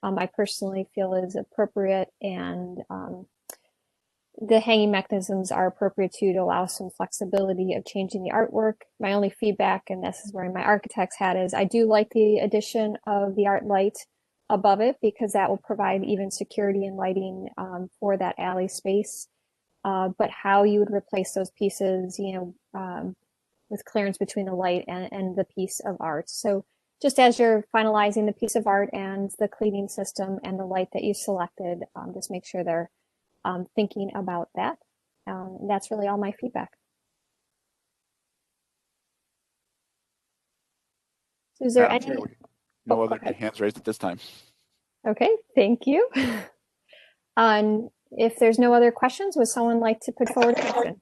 I personally feel is appropriate, and the hanging mechanisms are appropriate too, to allow some flexibility of changing the artwork. My only feedback, and this is where my architect's hat is, I do like the addition of the art light above it, because that will provide even security and lighting for that alley space. But how you would replace those pieces, with clearance between the light and the piece of art. So just as you're finalizing the piece of art and the cleaning system and the light that you selected, just make sure they're thinking about that. That's really all my feedback. So is there Madam any? Chair, no Oh, other hands raised at this time. Okay, thank you. If there's no other questions, would someone like to put forward a motion?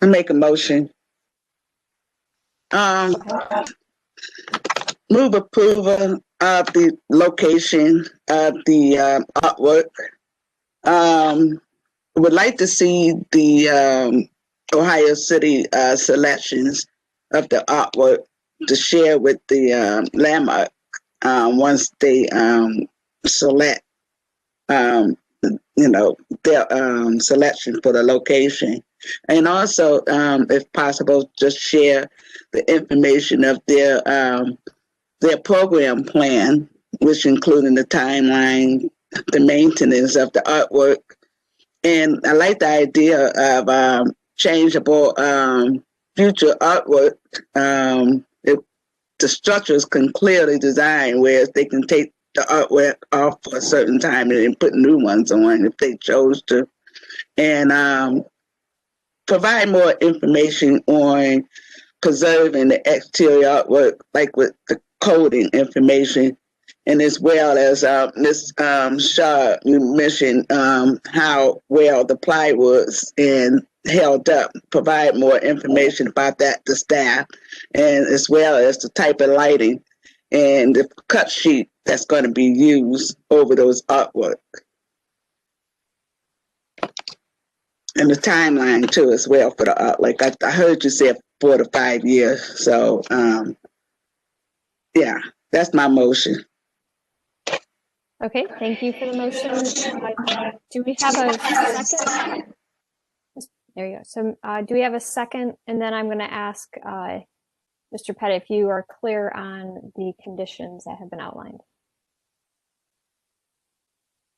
I make a motion. Move approval of the location of the artwork. Would like to see the Ohio City selections of the artwork to share with the landmark once they select their selection for the location. And also, if possible, just share the information of their program plan, which including the timeline, the maintenance of the artwork. And I like the idea of changeable future artwork. If the structures can clearly design, whereas they can take the artwork off for a certain time and then put new ones on if they chose to. And provide more information on preserving the exterior artwork, like with the coding information. And as well as Ms. Shaw, you mentioned how well the plywoods and held up. Provide more information about that to staff, and as well as the type of lighting and the cut sheet that's going to be used over those artwork. And the timeline too, as well, for the art. Like I heard you say 4 to 5 years. So yeah, that's my motion. Okay, thank you for the motion. Do we have a second? There you go. So do we have a second? And then I'm going to ask Mr. Pettit if you are clear on the conditions that have been outlined.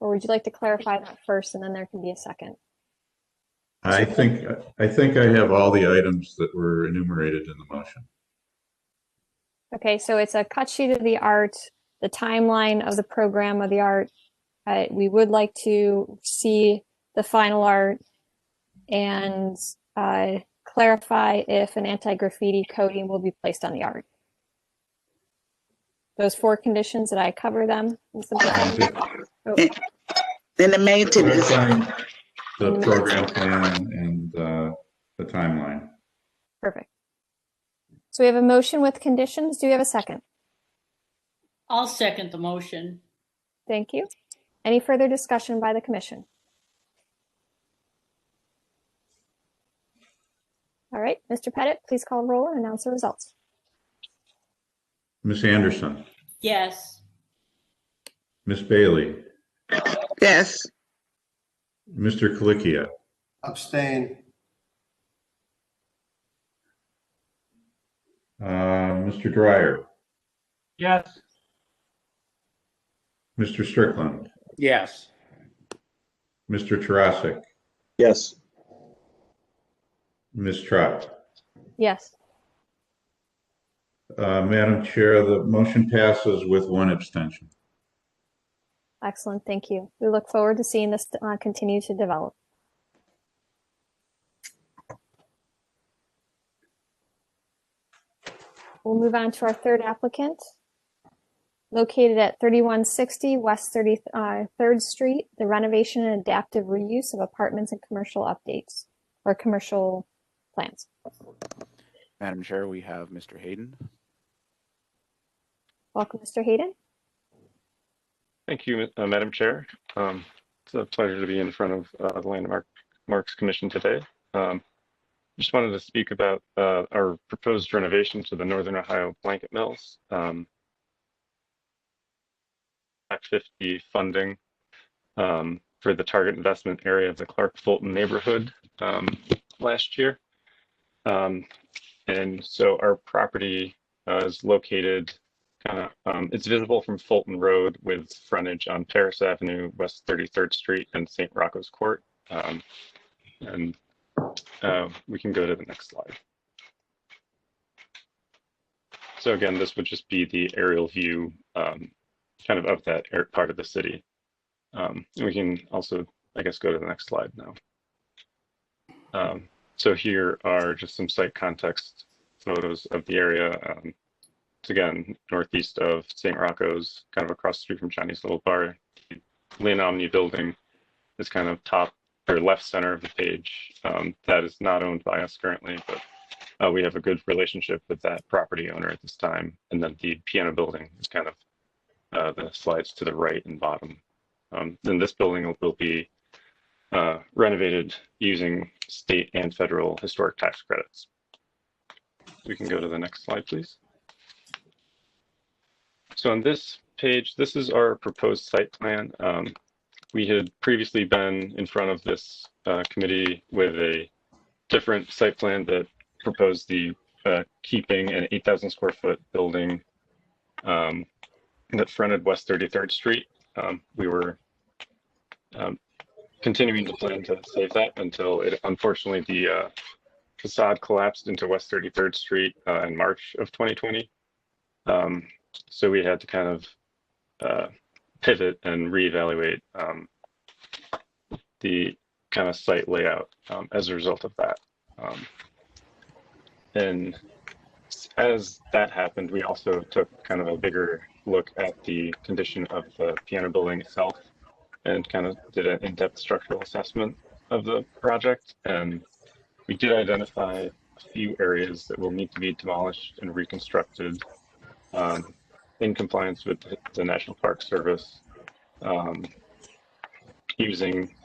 Or would you like to clarify that first and then there can be a second? I think I have all the items that were enumerated in the motion. Okay, so it's a cut sheet of the art, the timeline of the program of the art. We would like to see the final art and clarify if an anti-graffiti coating will be placed on the art. Those 4 conditions, did I cover them? And the maintenance. The program plan and the timeline. Perfect. So we have a motion with conditions. Do we have a second? I'll second the motion. Thank you. Any further discussion by the commission? All right, Mr. Pettit, please call roll and announce the results. Ms. Anderson, Yes. Ms. Bailey, Yes. Mr. Kalikia, Abstain. Mr. Dryer, Yes. Mr. Strickland, Yes. Mr. Tarasik, Yes. Ms. Trott. Yes. Madam Chair, the motion passes with one abstention. Excellent, thank you. We look forward to seeing this continue to develop. We'll move on to our third applicant. Located at 3160 West 33rd Street, the renovation and adaptive reuse of apartments and commercial updates or commercial plans. Madam Chair, we have Mr. Hayden. Welcome, Mr. Hayden. Thank you, Madam Chair. It's a pleasure to be in front of the Landmarks Commission today. Just wanted to speak about our proposed renovation to the Northern Ohio Blanket Mills. Act 50 funding for the target investment area of the Clark Fulton neighborhood last year. And so our property is located it's visible from Fulton Road with frontage on Paris Avenue, West 33rd Street, and St. Rocco's Court. And we can go to the next slide. So again, this would just be the aerial view kind of that part of the city. And we can also, I guess, go to the next slide now. So here are just some site context photos of the area. It's again, northeast of St. Rocco's, kind of across the street from Chinese Little Bar. The Lynn Omni building is kind of top or left center of the page. That is not owned by us currently, but we have a good relationship with that property owner at this time. And then the piano building is kind of the slides to the right and bottom. Then this building will be renovated using state and federal historic tax credits. We can go to the next slide, please. So on this page, this is our proposed site plan. We had previously been in front of this committee with a different site plan that proposed the keeping an 8,000 square foot building that fronted West 33rd Street. We were continuing to plan to save that until unfortunately the facade collapsed into West 33rd Street in March of 2020. So we had to kind of pivot and reevaluate the kind of site layout as a result of that. And as that happened, we also took kind of a bigger look at the condition of the piano building itself and kind of did an in-depth structural assessment of the project. And we did identify a few areas that will need to be demolished and reconstructed in compliance with the National Park Service.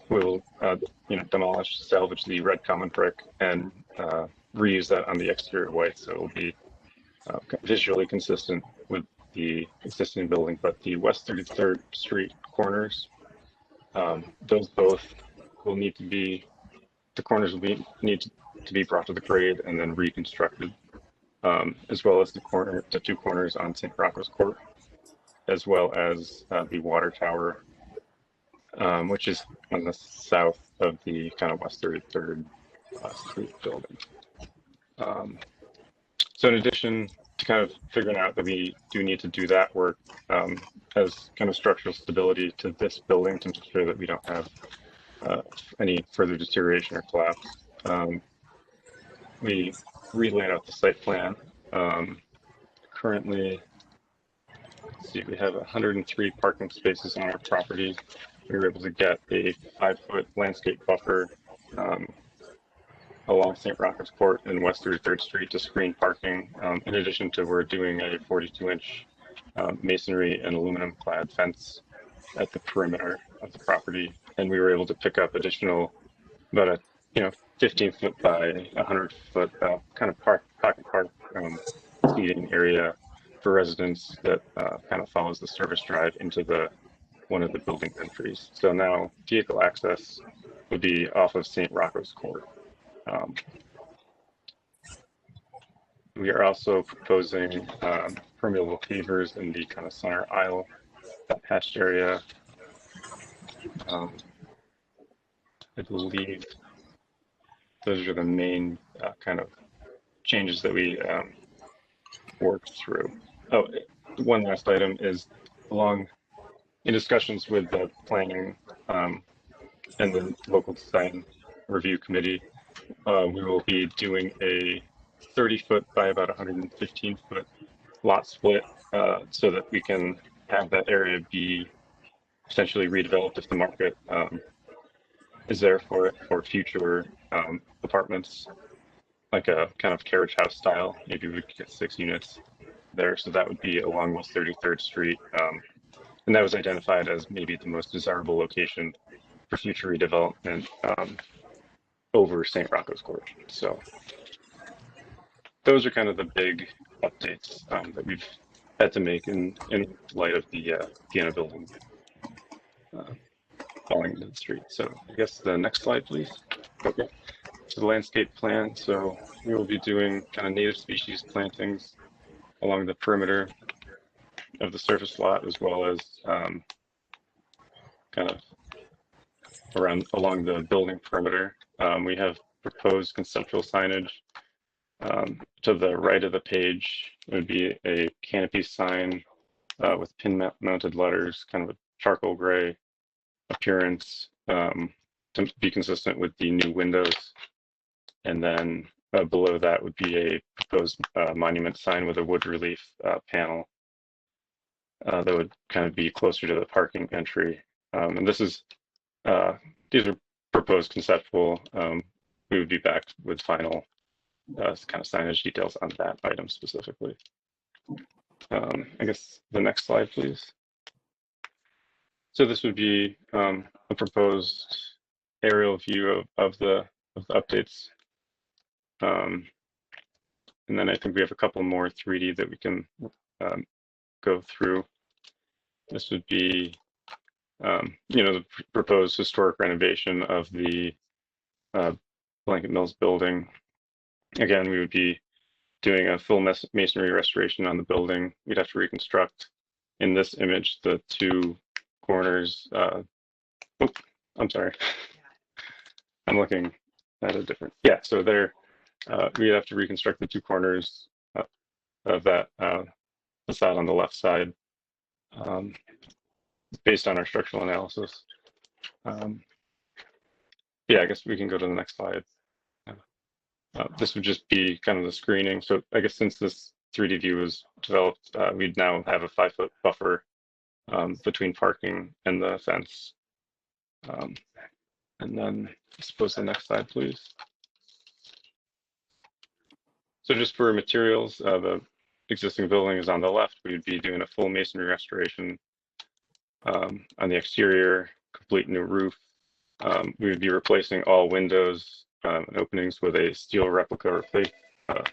We'll demolish, salvage the red common brick and reuse that on the exterior white, so it will be visually consistent with the existing building. But the West 33rd Street corners, those both will need to be, the corners will need to be brought to the grade and then reconstructed, as well as the two corners on St. Rocco's Court, as well as the water tower, which is on the south of the kind of West 33rd Street building. So in addition to kind of figuring out that we do need to do that work as kind of structural stability to this building to make sure that we don't have any further deterioration or collapse, we relaid out the site plan. Currently, let's see, we have 103 parking spaces on our property. We were able to get a 5-foot landscape buffer along St. Rocco's Court and West 33rd Street to screen parking. In addition to, we're doing a 42-inch masonry and aluminum clad fence at the perimeter of the property. And we were able to pick up additional, about a 15-foot by 100-foot kind of pocket park seating area for residents that kind of follows the service drive into one of the building entries. So now vehicle access would be off of St. Rocco's Court. We are also proposing permeable pavers in the kind of center aisle, that hatched area. I believe those are the main kind of changes that we worked through. Oh, one last item is in discussions with the planning and the local design review committee, we will be doing a 30-foot by about 115-foot lot split so that we can have that area be potentially redeveloped if the market is there for it for future apartments, like a kind of carriage house style. Maybe we could get 6 units there. So that would be along West 33rd Street. And that was identified as maybe the most desirable location for future redevelopment over St. Rocco's Court. So those are kind of the big updates that we've had to make in light of the piano building falling into the street. So I guess the next slide, please. Okay. So the landscape plan. So we will be doing kind of native species plantings along the perimeter of the surface lot, as well as kind of along the building perimeter. We have proposed conceptual signage. To the right of the page would be a canopy sign with pin-mounted letters, kind of a charcoal gray appearance to be consistent with the new windows. And then below that would be a proposed monument sign with a wood relief panel that would kind of be closer to the parking entry. And this is, these are proposed conceptual. We would be back with final kind of signage details on that item specifically. I guess the next slide, please. So this would be a proposed aerial view of the updates. And then I think we have a couple more 3D that we can go through. This would be, the proposed historic renovation of the Blanket Mills building. Again, we would be doing a full masonry restoration on the building. We'd have to reconstruct in this image the 2 corners. I'm sorry. I'm looking at a different. Yeah, so there we'd have to reconstruct the 2 corners of that facade on the left side based on our structural analysis. Yeah, I guess we can go to the next slide. This would just be kind of the screening. So I guess since this 3D view was developed, we'd now have a 5-foot buffer between parking and the fence. And then I suppose the next slide, please. So just for materials, the existing building is on the left. We'd be doing a full masonry restoration on the exterior, complete new roof. We would be replacing all windows and openings with a steel replica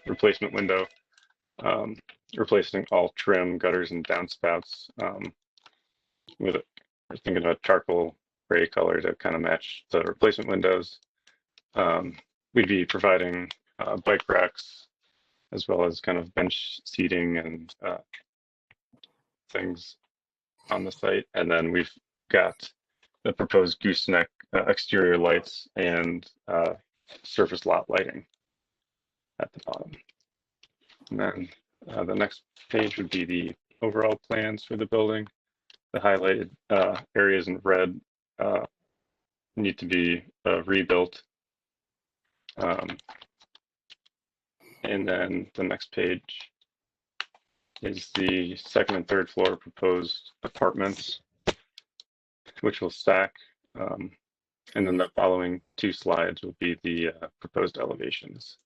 replacement window, replacing all trim, gutters, and downspouts with we're thinking of a charcoal gray color to kind of match the replacement windows. We'd be providing bike racks as well as kind of bench seating and things on the site. And then we've got the proposed gooseneck exterior lights and surface lot lighting at the bottom. And then the next page would be the overall plans for the building. The highlighted areas in red need to be rebuilt. And then the next page is the 2nd and 3rd floor proposed apartments, which will stack. And then the following 2 slides will be the proposed elevations.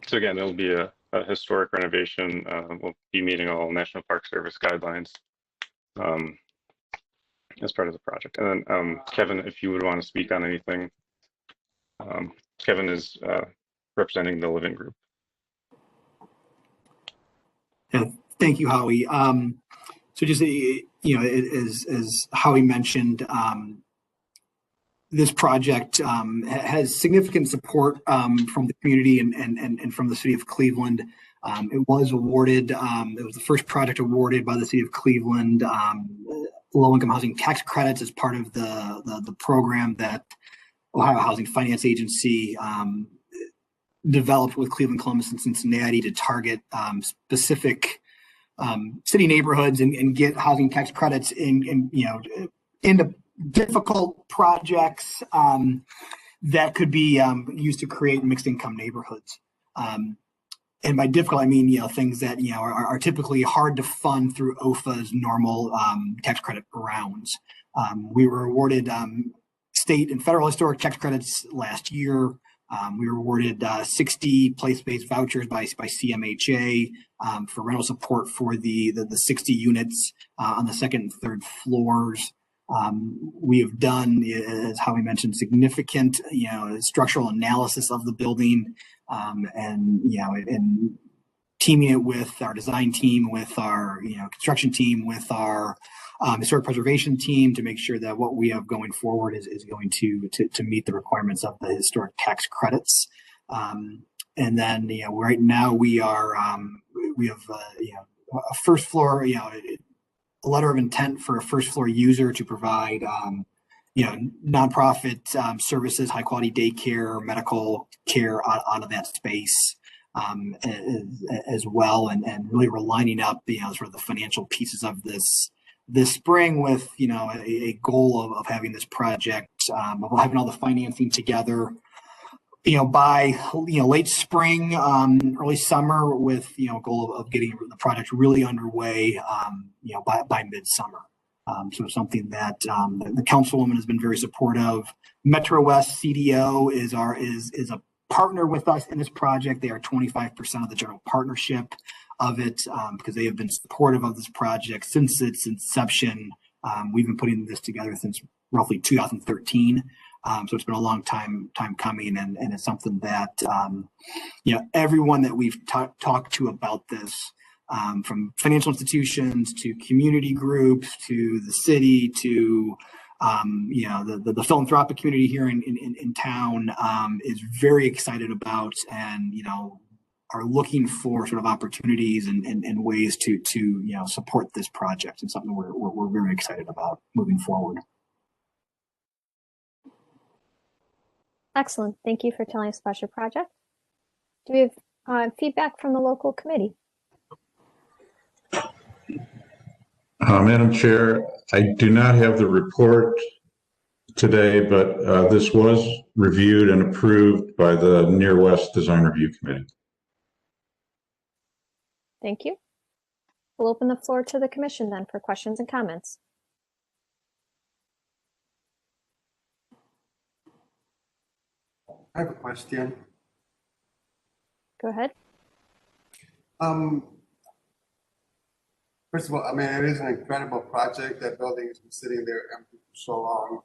So again, it'll be a historic renovation. We'll be meeting all National Park Service guidelines as part of the project. And then Kevin, if you would want to speak on anything, Kevin is representing the Living Group. Yeah, thank you, Howie. So just as Howie mentioned, this project has significant support from the community and from the city of Cleveland. It was awarded, it was the first project awarded by the city of Cleveland, low-income housing tax credits as part of the program that Ohio Housing Finance Agency developed with Cleveland, Columbus, and Cincinnati to target specific city neighborhoods and get housing tax credits into difficult projects that could be used to create mixed income neighborhoods. And by difficult, I mean, things that, are typically hard to fund through OFA's normal tax credit rounds. We were awarded state and federal historic tax credits last year. We were awarded 60 place-based vouchers by CMHA for rental support for the 60 units on the second and third floors. We have done, as Howie mentioned, significant, structural analysis of the building, and teaming it with our design team, with our, construction team, with our historic preservation team to make sure that what we have going forward is going to meet the requirements of the historic tax credits. And then, right now we have a first floor, a letter of intent for a first floor user to provide, nonprofit services, high quality daycare, medical care out of that space as well. And really we're lining up, sort of the financial pieces of this spring with, a goal of having this project, of having all the financing together, by, late spring, early summer with, a goal of getting the project really underway, by midsummer. So something that the councilwoman has been very supportive. Metro West CDO is a partner with us in this project. They are 25% of the general partnership of it, because they have been supportive of this project since its inception. We've been putting this together since roughly 2013. So it's been a long time coming, and it's something that, everyone that we've talked to about this, from financial institutions to community groups to the city to, the philanthropic community here in town, is very excited about, and, are looking for sort of opportunities and ways to support this project, and something we're very excited about moving forward. Excellent. Thank you for telling us about your project. Do we have feedback from the local committee? Madam Chair, I do not have the report today, but this was reviewed and approved by the Near West Design Review Committee. Thank you. We'll open the floor to the commission then for questions and comments. I have a question. Go ahead. First of all, it is an incredible project. That building has been sitting there empty for so long.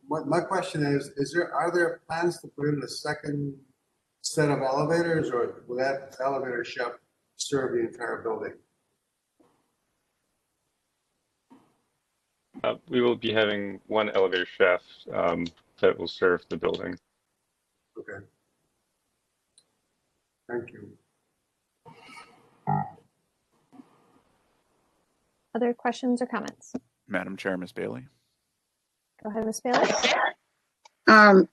But my question is are there plans to put in a second set of elevators, or will that elevator shaft serve the entire building? We will be having one elevator shaft that will serve the building. Okay. Thank you. Other questions or comments? Madam Chair, Ms. Bailey. Go ahead, Ms. Bailey. I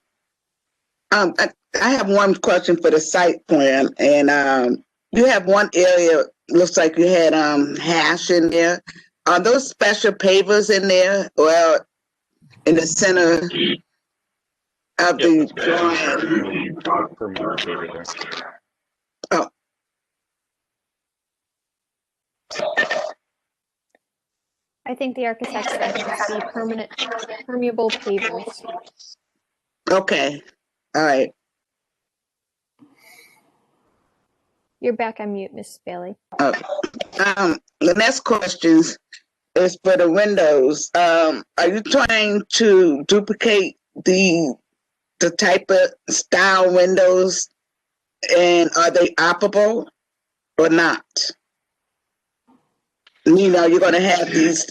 have one question for the site plan, and you have one area, looks like you had hash in there. Are those special pavers in there? Well, in the center of the drawing. Oh. I think the architect said it should be permanent permeable pavers. Okay. All right. You're back on mute, Ms. Bailey. The next question is for the windows. Are you trying to duplicate the type of style windows, and are they operable or not? You're going to have these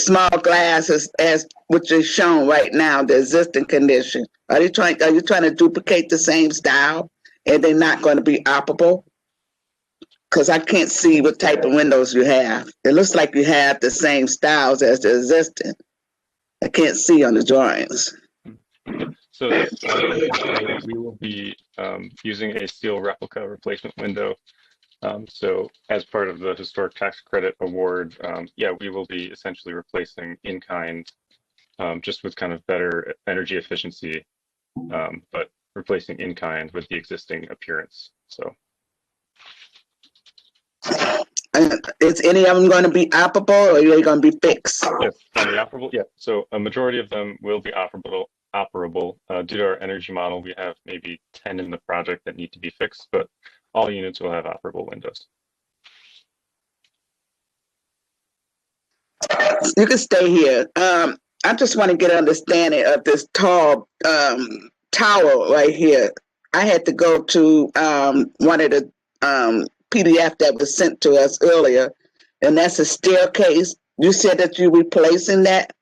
small glasses as which is shown right now, the existing condition. Are you trying to duplicate the same style, and they're not going to be operable? Because I can't see what type of windows you have. It looks like you have the same styles as the existing. I can't see on the drawings. So we will be using a steel replica replacement window. So as part of the historic tax credit award, yeah, we will be essentially replacing in kind, just with kind of better energy efficiency, but replacing in kind with the existing appearance. So. Is any of them going to be operable, or are they going to be fixed? Yes, operable. Yeah, so a majority of them will be operable. Due to our energy model, we have maybe 10 in the project that need to be fixed, but all units will have operable windows. You can stay here. I just want to get an understanding of this tall tower right here. I had to go to one of the PDF that was sent to us earlier, and that's a staircase. You said that you're replacing that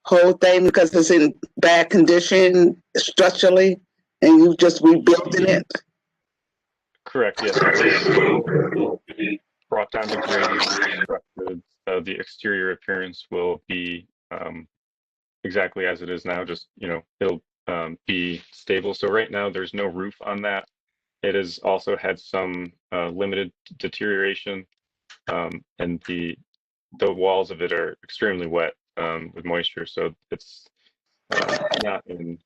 whole thing because it's in bad condition structurally, and you just rebuilding it? Correct, yes. Brought down to grade, reconstructed. The exterior appearance will be exactly as it is now, just, it'll be stable. So right now there's no roof on that. It has also had some limited deterioration, and the walls of it are extremely wet with moisture. So it's not in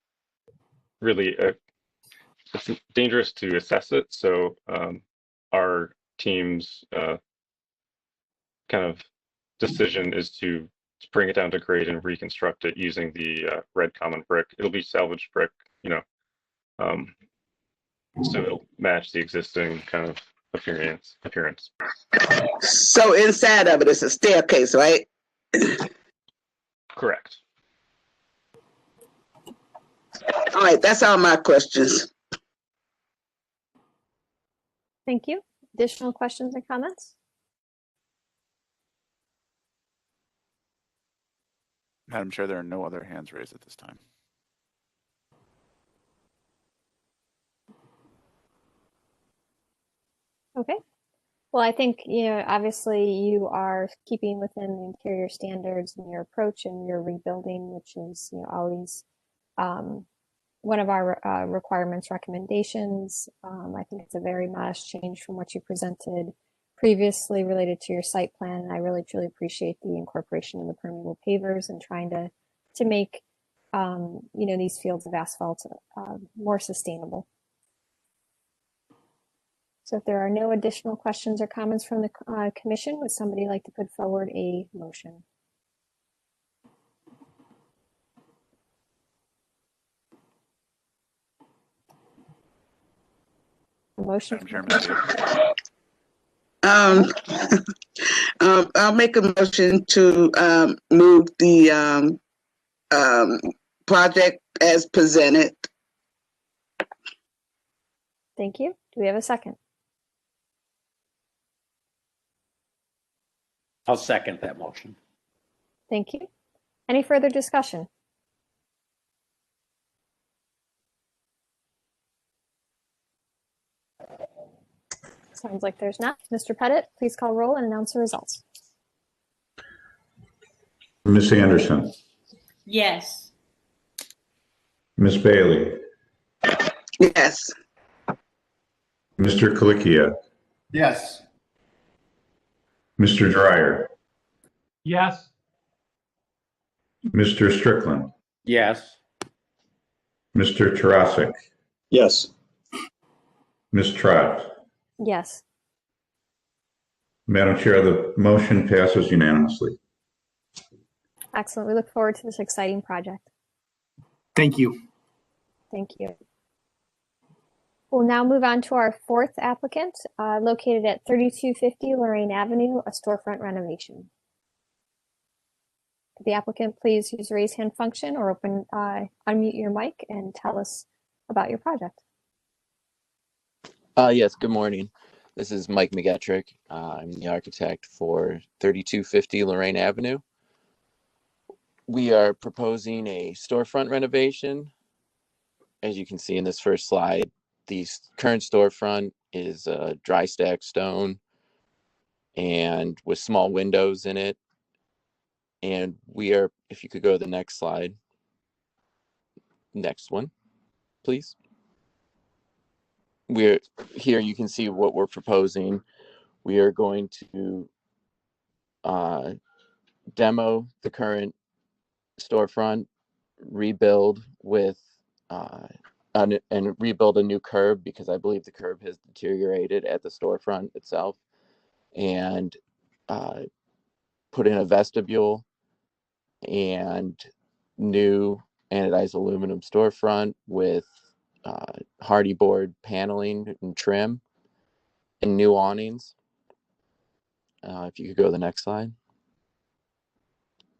really it's dangerous to assess it. So our team's kind of decision is to bring it down to grade and reconstruct it using the red common brick. It'll be salvaged brick, so it'll match the existing kind of appearance. So inside of it is a staircase, right? Correct. All right, that's all my questions. Thank you. Additional questions and comments? Madam Chair, there are no other hands raised at this time. Okay. Well, I think, obviously you are keeping within the interior standards in your approach and your rebuilding, which is, always one of our requirements recommendations. I think it's a very modest change from what you presented previously related to your site plan. And I really, truly appreciate the incorporation of the permeable pavers and trying to make, these fields of asphalt more sustainable. So if there are no additional questions or comments from the commission, would somebody like to put forward a motion? A motion. I'll make a motion to move the project as presented. Thank you. Do we have a second? I'll second that motion. Thank you. Any further discussion? Sounds like there's not. Mr. Pettit, please call roll and announce the results. Ms. Anderson, Yes. Ms. Bailey, Yes. Mr. Kalikia, Yes. Mr. Dryer, Yes. Mr. Strickland, Yes. Mr. Tarasik, Yes. Ms. Trott. Yes. Madam Chair, the motion passes unanimously. Excellent. We look forward to this exciting project. Thank you. Thank you. We'll now move on to our fourth applicant, located at 3250 Lorraine Avenue, a storefront renovation. Could the applicant please use the raise hand function or unmute your mic and tell us about your project? Yes, good morning. This is Mike McGettrick. I'm the architect for 3250 Lorraine Avenue. We are proposing a storefront renovation. As you can see in this first slide, the current storefront is a dry stack stone and with small windows in it. And we are, if you could go to the next slide, next one. please. We're here. You can see what we're proposing. We are going to demo the current storefront, rebuild with and rebuild a new curb because I believe the curb has deteriorated at the storefront itself, and put in a vestibule and new anodized aluminum storefront with hardy board paneling and trim and new awnings. If you could go to the next slide.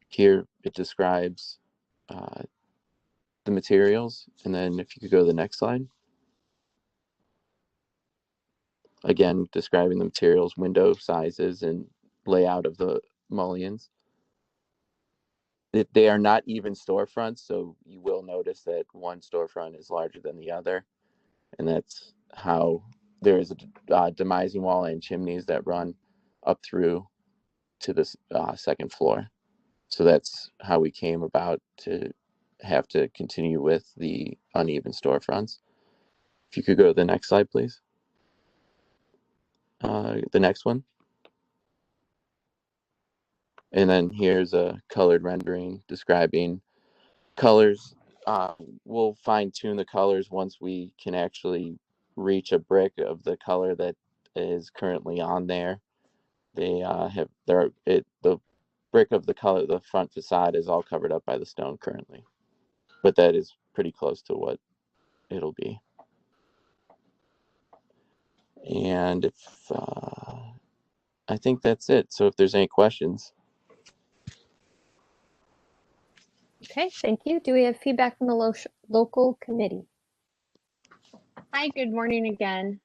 Here it describes the materials, and then if you could go to the next slide. Again, describing the materials, window sizes, and layout of the mullions. They are not even storefronts, so you will notice that one storefront is larger than the other, and that's how there is a demising wall and chimneys that run up through to this second floor. So that's how we came about to have to continue with the uneven storefronts. If you could go to the next slide, please. The next one. And then here's a colored rendering describing colors. We'll fine tune the colors once we can actually reach a brick of the color that is currently on there. They the brick of the color, the front facade is all covered up by the stone currently, but that is pretty close to what it'll be. And if I think that's it. So if there's any questions. Okay, thank you. Do we have feedback from the local committee? Hi, good morning again,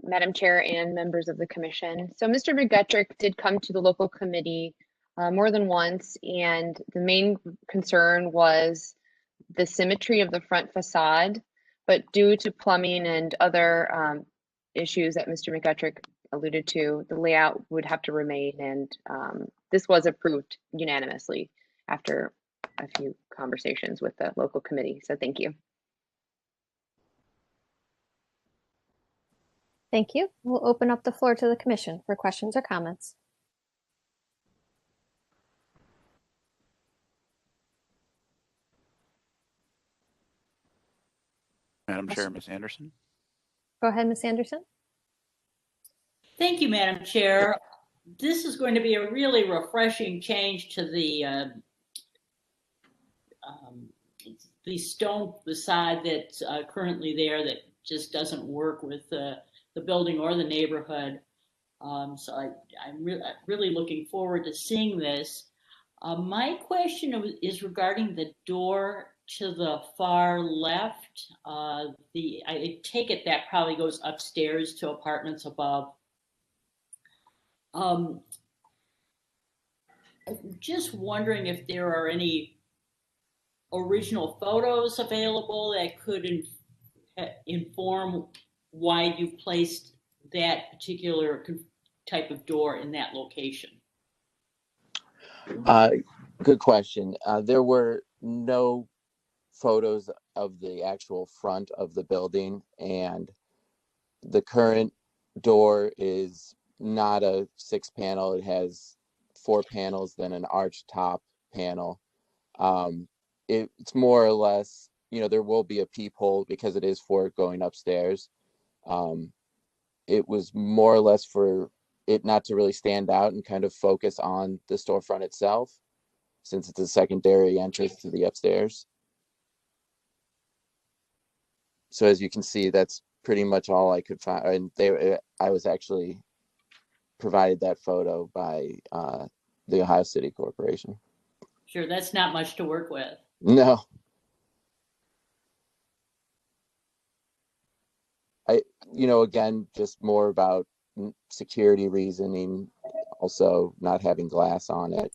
Madam Chair and members of the commission. So Mr. McGettrick did come to the local committee more than once, and the main concern was the symmetry of the front facade, but due to plumbing and other issues that Mr. McGettrick alluded to, the layout would have to remain, and this was approved unanimously after a few conversations with the local committee. So thank you. Thank you. We'll open up the floor to the commission for questions or comments. Madam Chair, Ms. Anderson. Go ahead, Ms. Anderson. Thank you, Madam Chair. This is going to be a really refreshing change to the stone facade that's currently there that just doesn't work with the building or the neighborhood. So I'm really looking forward to seeing this. My question is regarding the door to the far left. I take it that probably goes upstairs to apartments above. I'm just wondering if there are any original photos available that could inform why you placed that particular type of door in that location. Good question. There were no photos of the actual front of the building, and the current door is not a 6-panel. It has 4 panels, then an arched top panel. It's more or less, there will be a peephole because it is for going upstairs. It was more or less for it not to really stand out and kind of focus on the storefront itself, since it's a secondary entrance to the upstairs. So as you can see, that's pretty much all I could find. And I was actually provided that photo by the Ohio City Corporation. Sure, that's not much to work with. No. Again, just more about security reasoning, also not having glass on it.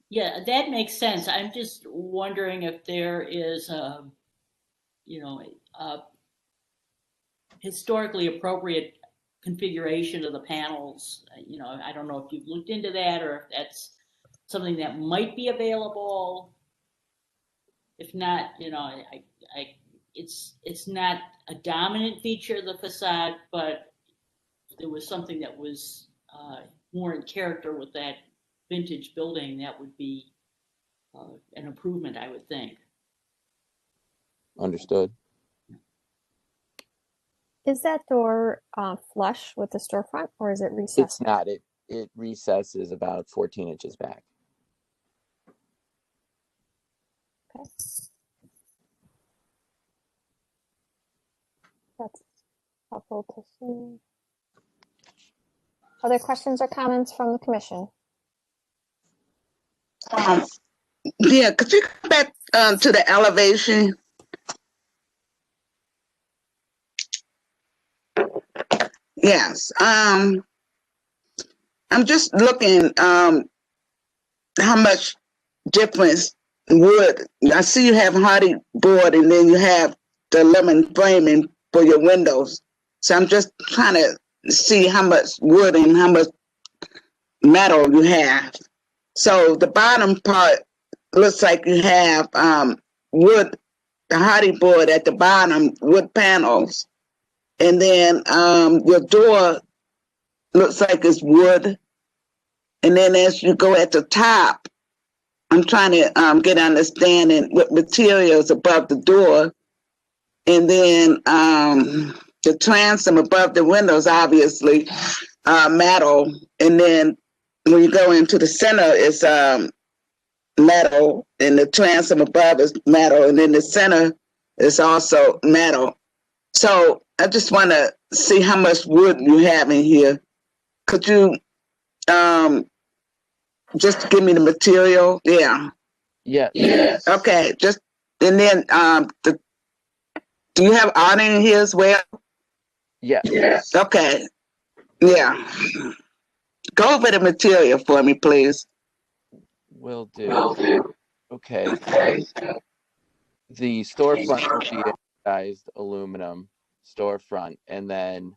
Yeah, that makes sense. I'm just wondering if there is a historically appropriate configuration of the panels. I don't know if you've looked into that or if that's something that might be available. If not, it's not a dominant feature of the facade, but there was something that was more in character with that vintage building, that would be an improvement, I would think. Understood. Is that door flush with the storefront, or is it recessed? It's not. It recesses about 14 inches back. Okay. That's helpful to see. Other questions or comments from the commission? Yeah, could you come back to the elevation? Yes. I'm just looking how much difference wood. I see you have hardy board and then you have the aluminum framing for your windows. So I'm just trying to see how much wood and how much metal you have. So the bottom part looks like you have wood, the hardy board at the bottom, wood panels. And then your door looks like it's wood. And then as you go at the top, I'm trying to get understanding what materials above the door. And then the transom above the windows, obviously, metal. And then when you go into the center, it's metal. And the transom above is metal. And then the center is also metal. So I just want to see how much wood you have in here. Could you just give me the material? Yeah. Yeah. Yes. Okay. Just and then do you have awning in here as well? Yeah. Yes. Okay. Yeah. Go over the material for me, please. Will do. Okay. The storefront will be anodized aluminum storefront, and then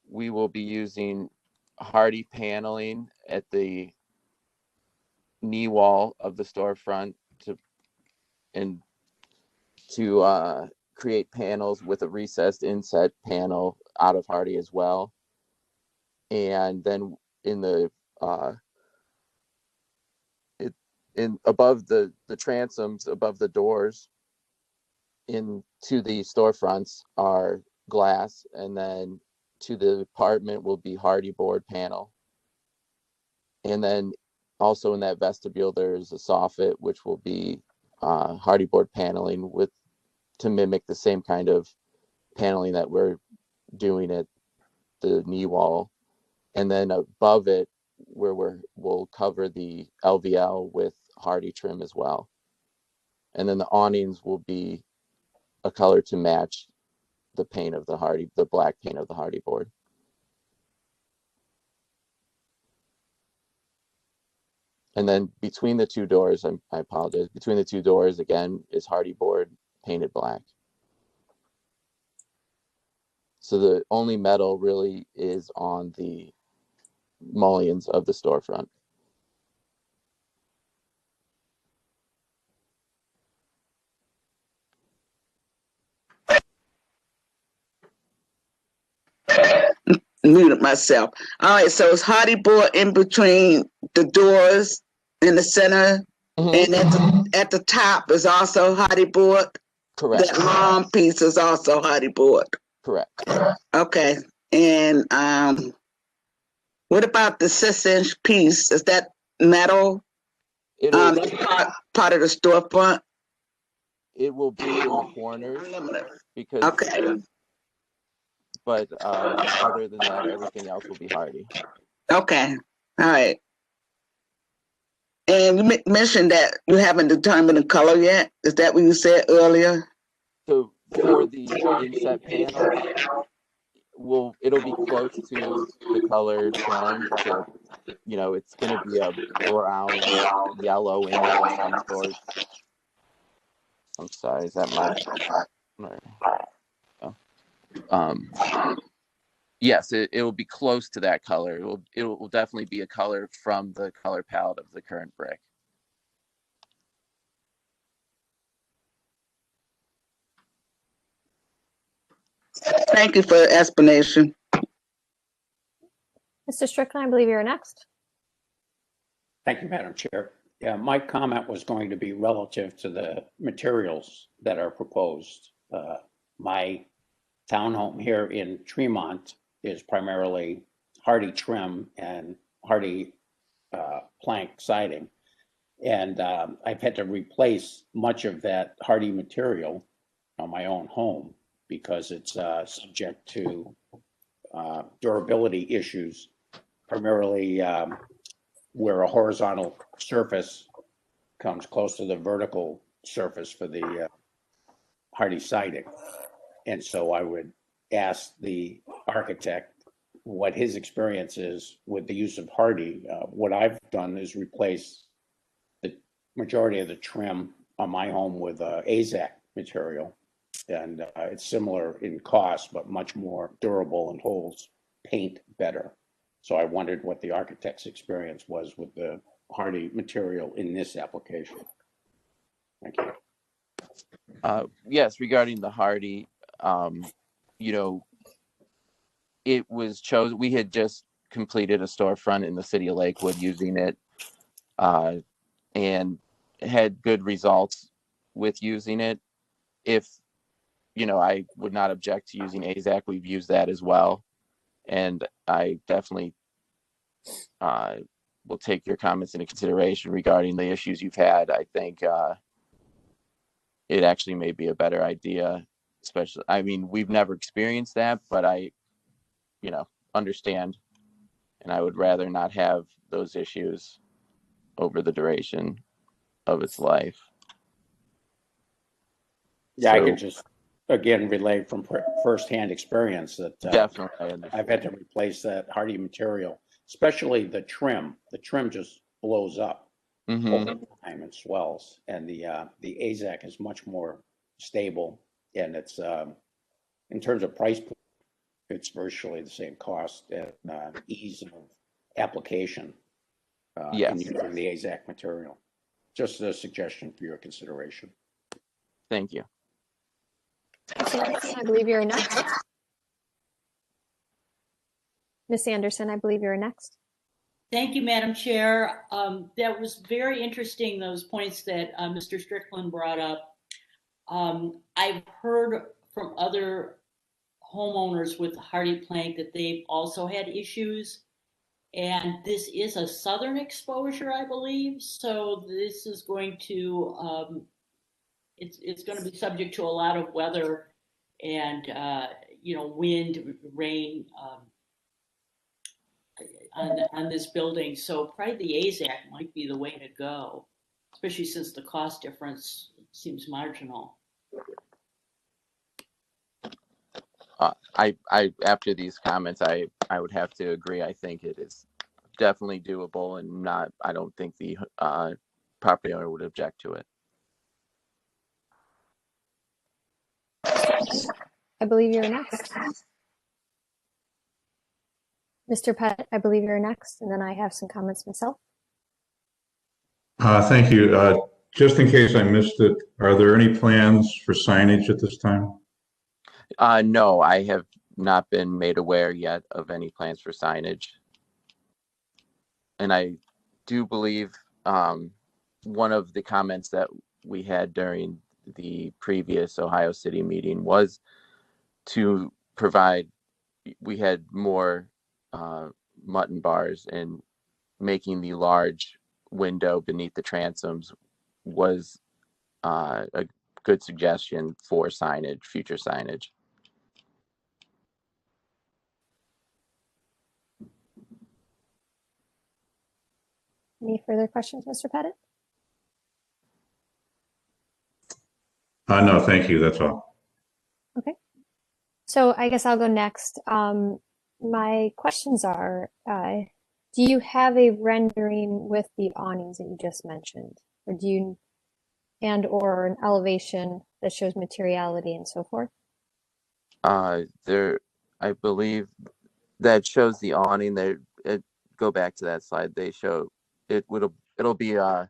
we will be using hardy paneling at the knee wall of the storefront to create panels with a recessed inset panel out of hardy as well. And then in the above the transoms, above the doors into the storefronts are glass, and then to the apartment will be hardy board panel. And then also in that vestibule, there's a soffit, which will be hardy board paneling to mimic the same kind of paneling that we're doing at the knee wall. And then above it, where we'll cover the LVL with hardy trim as well. And then the awnings will be a color to match the paint of the black paint of the hardy board. And then between the two doors, I apologize, between the two doors, again, is hardy board painted black. So the only metal really is on the mullions of the storefront. Muted myself. All right, so it's hardy board in between the doors in the center, and at the top is also hardy board. Correct. That long piece is also hardy board. Correct. Okay, and what about the 6-inch piece? Is that metal? That's part of the storefront. It will be in the corners because. Okay. But other than that, everything else will be hardy. Okay. All right. And you mentioned that you haven't determined the color yet. Is that what you said earlier? So for the inset panel, it'll be close to the color shown. So, it's going to be a brown, yellow in there of some sort. I'm sorry, is that much? Yes, it will be close to that color. It will definitely be a color from the color palette of the current brick. Thank you for the explanation. Mr. Strickland, I believe you're next. Thank you, Madam Chair. Yeah, my comment was going to be relative to the materials that are proposed. My townhome here in Tremont is primarily hardy trim and hardy plank siding. And I've had to replace much of that hardy material on my own home because it's subject to durability issues, primarily where a horizontal surface comes close to the vertical surface for the hardy siding. And so I would ask the architect what his experience is with the use of hardy. What I've done is replace the majority of the trim on my home with AZEK material. And it's similar in cost, but much more durable and holds paint better. So I wondered what the architect's experience was with the hardy material in this application. Thank you. Yes, regarding the hardy, you know, it was chosen. We had just completed a storefront in the city of Lakewood using it, and had good results with using it. If, you know, I would not object to using AZEK. We've used that as well. And I definitely will take your comments into consideration regarding the issues you've had. I think it actually may be a better idea, especially, I mean, we've never experienced that, but I, you know, understand, and I would rather not have those issues over the duration of its life. Yeah, I can just, again, relay from firsthand experience that definitely I've had to replace that hardy material, especially the trim. The trim just blows up over time and swells, and the AZEK is much more stable, and it's in terms of price point, it's virtually the same cost and ease of application in using the AZEK material. Just a suggestion for your consideration. Thank you. Ms. Anderson, I believe you're next. Ms. Anderson, I believe you're next. Thank you, Madam Chair. That was very interesting, those points that Mr. Strickland brought up. I've heard from other homeowners with hardy plank that they've also had issues. And this is a southern exposure, I believe. So this is going to, it's going to be subject to a lot of weather and, you know, wind, rain, on this building. So probably the AZEK might be the way to go, especially since the cost difference seems marginal. I after these comments, I would have to agree. I think it is definitely doable, and not, I don't think the property owner would object to it. I believe you're next. Mr. Pettit, I believe you're next, and then I have some comments myself. Thank you. Just in case I missed it, are there any plans for signage at this time? No, I have not been made aware yet of any plans for signage. And I do believe one of the comments that we had during the previous Ohio City meeting was to provide, we had more mutton bars, and making the large window beneath the transoms was a good suggestion for signage, future signage. Any further questions, Mr. Pettit? No, thank you. That's all. Okay. So I guess I'll go next. My questions are, do you have a rendering with the awnings that you just mentioned? Or do you, and or an elevation that shows materiality and so forth? There, I believe that shows the awning there. Go back to that slide. They show it it'll be a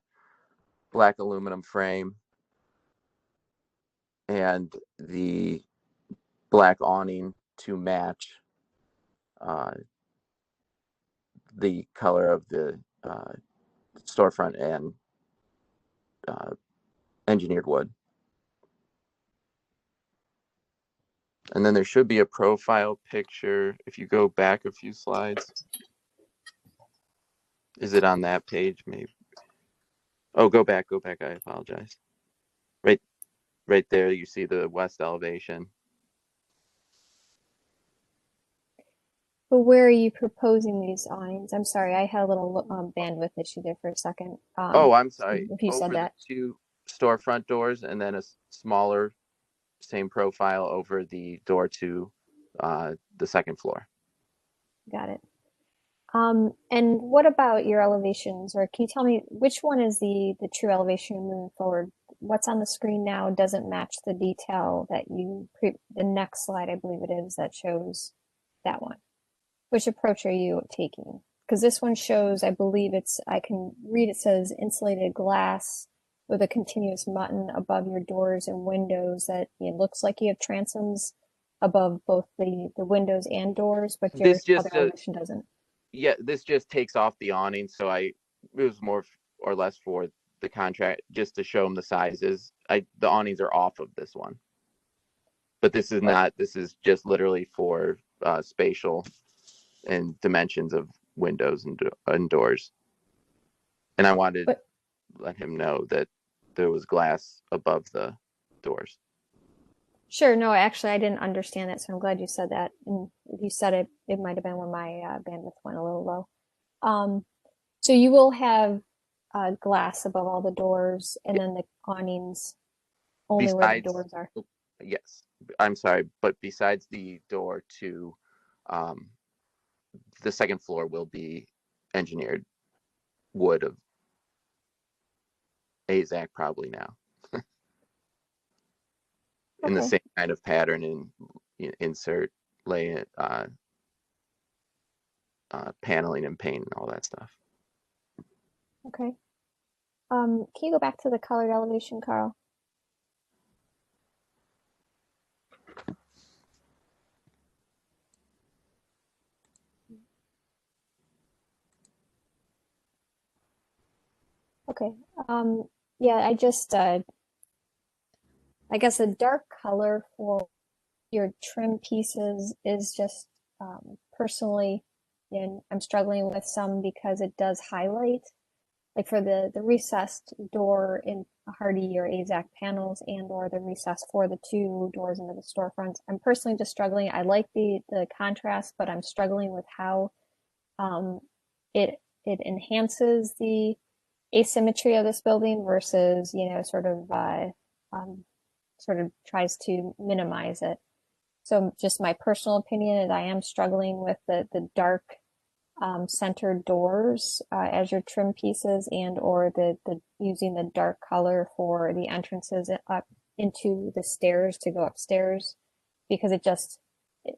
black aluminum frame, and the black awning to match the color of the storefront and engineered wood. And then there should be a profile picture. If you go back a few slides, is it on that page? Maybe. Oh, go back. I apologize. Right there, you see the west elevation. But where are you proposing these awnings? I'm sorry, I had a little bandwidth issue there for a second. Oh, I'm sorry. If you said Over that. the 2 storefront doors, and then a smaller, same profile over the door to the second floor. Got it. And what about your elevations, or can you tell me which one is the true elevation you're moving forward? What's on the screen now doesn't match the detail that the next slide, I believe it is, that shows that one. Which approach are you taking? Because this one shows, I believe I can read, it says insulated glass with a continuous button above your doors and windows that it looks like you have transoms above both the windows and doors, but your other elevation doesn't. Yeah, this just takes off the awning, so it was more or less for the contract, just to show them the sizes. The awnings are off of this one. But this is not, this is just literally for spatial and dimensions of windows and doors. And I wanted to let him know that there was glass above the doors. Sure. No, actually, I didn't understand that, so I'm glad you said that. And if you said it, it might have been when my bandwidth went a little low. So you will have glass above all the doors, and then the awnings only where the doors are. Yes, I'm sorry, but besides the door to the second floor will be engineered wood of AZAC probably now. In the same kind of pattern and insert, lay it, paneling and paint and all that stuff. Okay. Can you go back to the colored elevation, Carl? Okay. Yeah, I guess a dark color for your trim pieces is just personally, and I'm struggling with some because it does highlight, like for the recessed door in Hardie or AZAC panels and or the recess for the 2 doors into the storefronts. I'm personally just struggling. I like the contrast, but I'm struggling with how it enhances the asymmetry of this building versus, sort of tries to minimize it. So just my personal opinion is I am struggling with the dark centered doors as your trim pieces, and or the using the dark color for the entrances up into the stairs to go upstairs, because it just,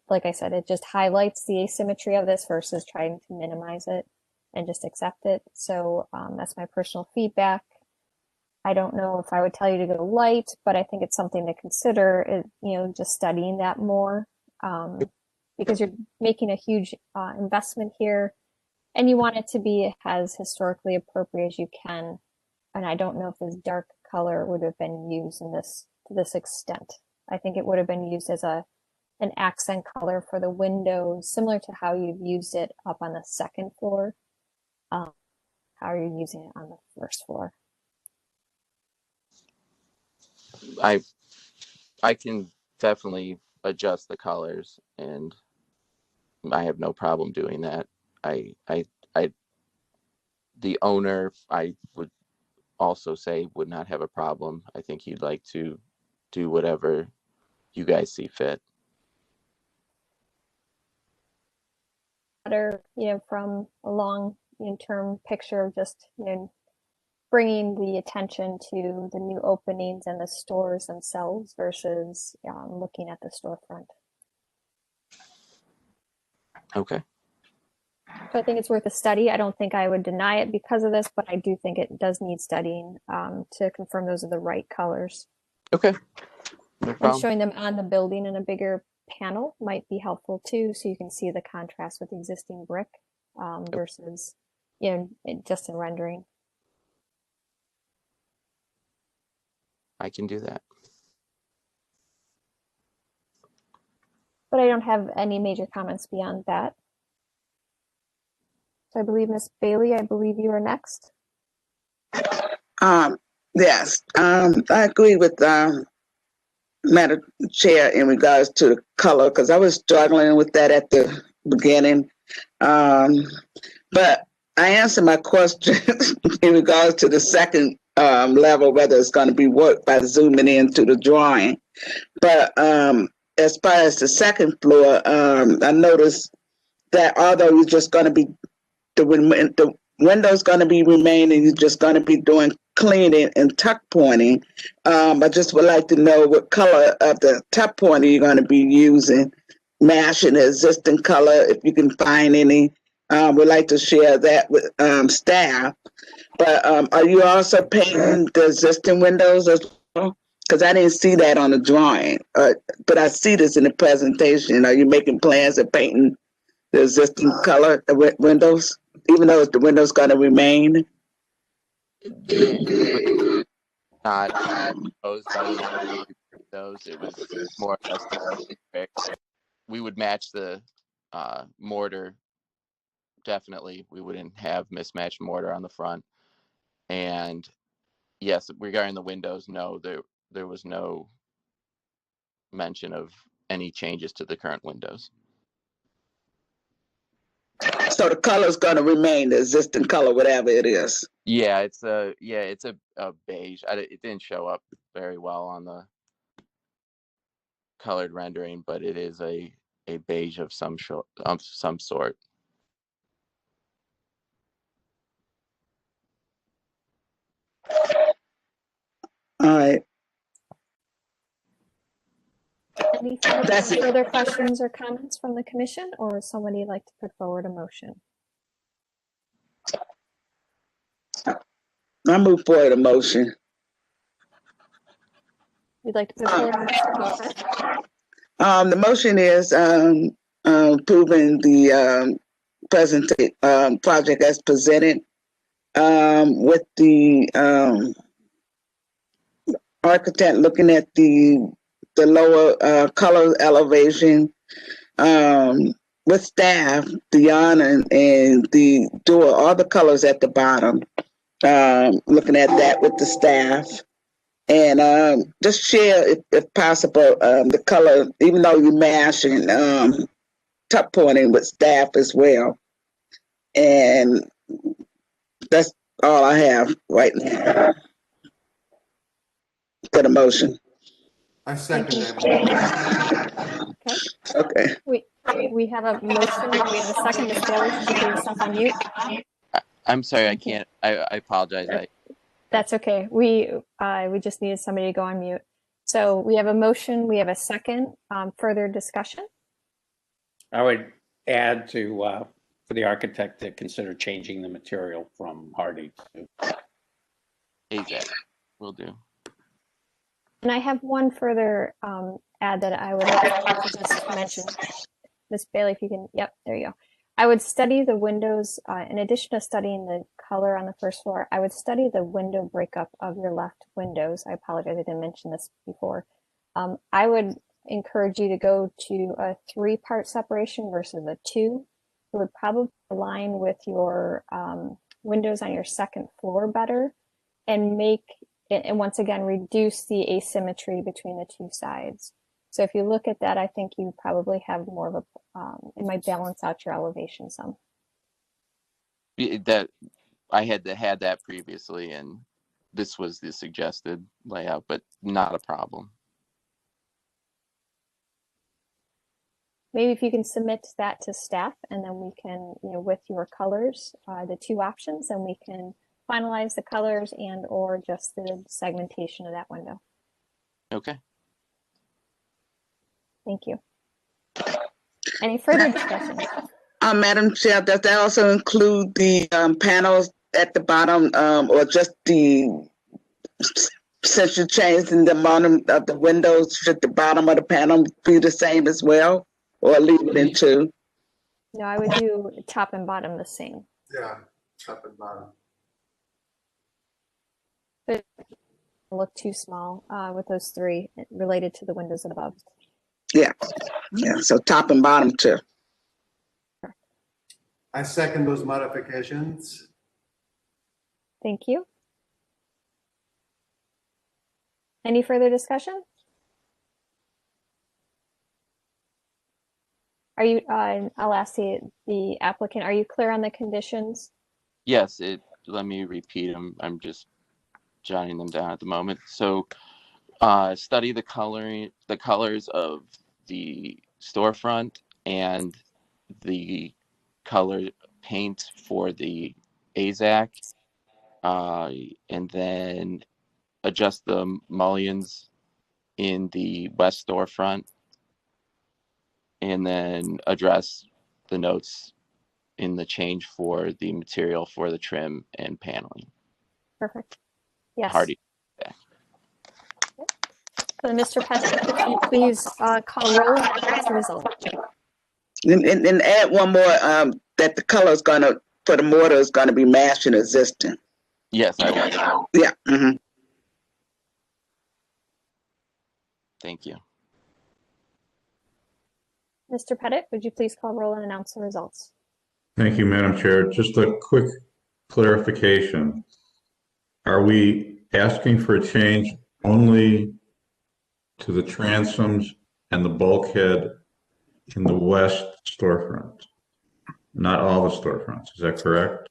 like I said, it just highlights the asymmetry of this versus trying to minimize it and just accept it. So that's my personal feedback. I don't know if I would tell you to go light, but I think it's something to consider, just studying that more, because you're making a huge investment here and you want it to be as historically appropriate as you can. And I don't know if this dark color would have been used in this to this extent. I think it would have been used as an accent color for the windows, similar to how you've used it up on the second floor. How are you using it on the first floor? I can definitely adjust the colors, and I have no problem doing that. The owner, I would also say, would not have a problem. I think he'd like to do whatever you guys see fit. Better, from a long-term picture of just, bringing the attention to the new openings and the stores themselves versus looking at the storefront. Okay. So I think it's worth a study. I don't think I would deny it because of this, but I do think it does need studying to confirm those are the right colors. Okay. No problem. And showing them on the building in a bigger panel might be helpful too, so you can see the contrast with the existing brick versus, just in rendering. I can do that. But I don't have any major comments beyond that. So I believe Ms. Bailey, I believe you are next. Yes, I agree with Madam Chair in regards to the color, because I was struggling with that at the beginning. But I answered my question in regards to the second level, whether it's going to be worked by zooming into the drawing. But as far as the second floor, I noticed that although you're just going to be, the window's going to be remaining, you're just going to be doing cleaning and tuck pointing. I just would like to know what color of the tuck pointing you're going to be using, matching the existing color, if you can find any. We'd like to share that with staff. But are you also painting the existing windows as well? Because I didn't see that on the drawing, but I see this in the presentation. Are you making plans of painting the existing color windows, even though the window's going to remain? Not proposed by those. It was more or less we would match the mortar. Definitely, we wouldn't have mismatched mortar on the front. And yes, regarding the windows, no, there was no mention of any changes to the current windows. So the color's going to remain the existing color, whatever it is. Yeah, it's a beige. It didn't show up very well on the colored rendering, but it is a beige of some sort. All right. Any further questions or comments from the commission, or would somebody like to put forward a motion? I move forward a motion. You'd like to put forward a motion? Go ahead. The motion is approving the present project as presented with the architect looking at the lower color elevation with staff, Dion and the door, all the colors at the bottom, looking at that with the staff. And just share, if possible, the color, even though you're mashing, tuck pointing with staff as well. And that's all I have right now for the motion. I second that. Okay. We have a motion. We have a second. Ms. Bailey, should you put yourself on mute? I'm sorry, I can't. I apologize. That's okay. We just needed somebody to go on mute. So we have a motion. We have a second. Further discussion? I would add to for the architect to consider changing the material from hardy to AZAC. Will do. And I have one further add that I would like to just mention. Ms. Bailey, if you can, yep, there you go. I would study the windows, in addition to studying the color on the first floor, I would study the window breakup of your left windows. I apologize, I didn't mention this before. I would encourage you to go to a 3-part separation versus a 2. It would probably align with your windows on your second floor better and once again, reduce the asymmetry between the two sides. So if you look at that, I think you probably have more of a, it might balance out your elevation some. That I had that previously, and this was the suggested layout, but not a problem. Maybe if you can submit that to staff, and then we can, with your colors, the 2 options, then we can finalize the colors and or just the segmentation of that window. Okay. Thank you. Any further discussion? Madam Chair, does that also include the panels at the bottom, or just the since you're changing the bottom of the windows, should the bottom of the panel be the same as well, or leave it in two? No, I would do top and bottom the same. Yeah, top and bottom. But look too small with those three related to the windows above. Yeah, yeah. So top and bottom too. I second those modifications. Thank you. Any further discussion? Are you, I'll ask the applicant, are you clear on the conditions? Yes, let me repeat them. I'm just jotting them down at the moment. So study the colors of the storefront and the color paint for the AZAC, and then adjust the mullions in the west storefront, and then address the notes in the change for the material for the trim and paneling. Perfect. Yes. Hardy. So Mr. Pesci, could you please call roll and announce the result? And add one more, that the color is gonna, for the mortar is gonna be matching existing. Yes, I will. Yeah. Mm-hmm. Thank you. Mr. Pettit, would you please call roll and announce the results? Thank you, Madam Chair. Just a quick clarification. Are we asking for a change only to the transoms and the bulkhead in the west storefront? Not all the storefronts, is that correct?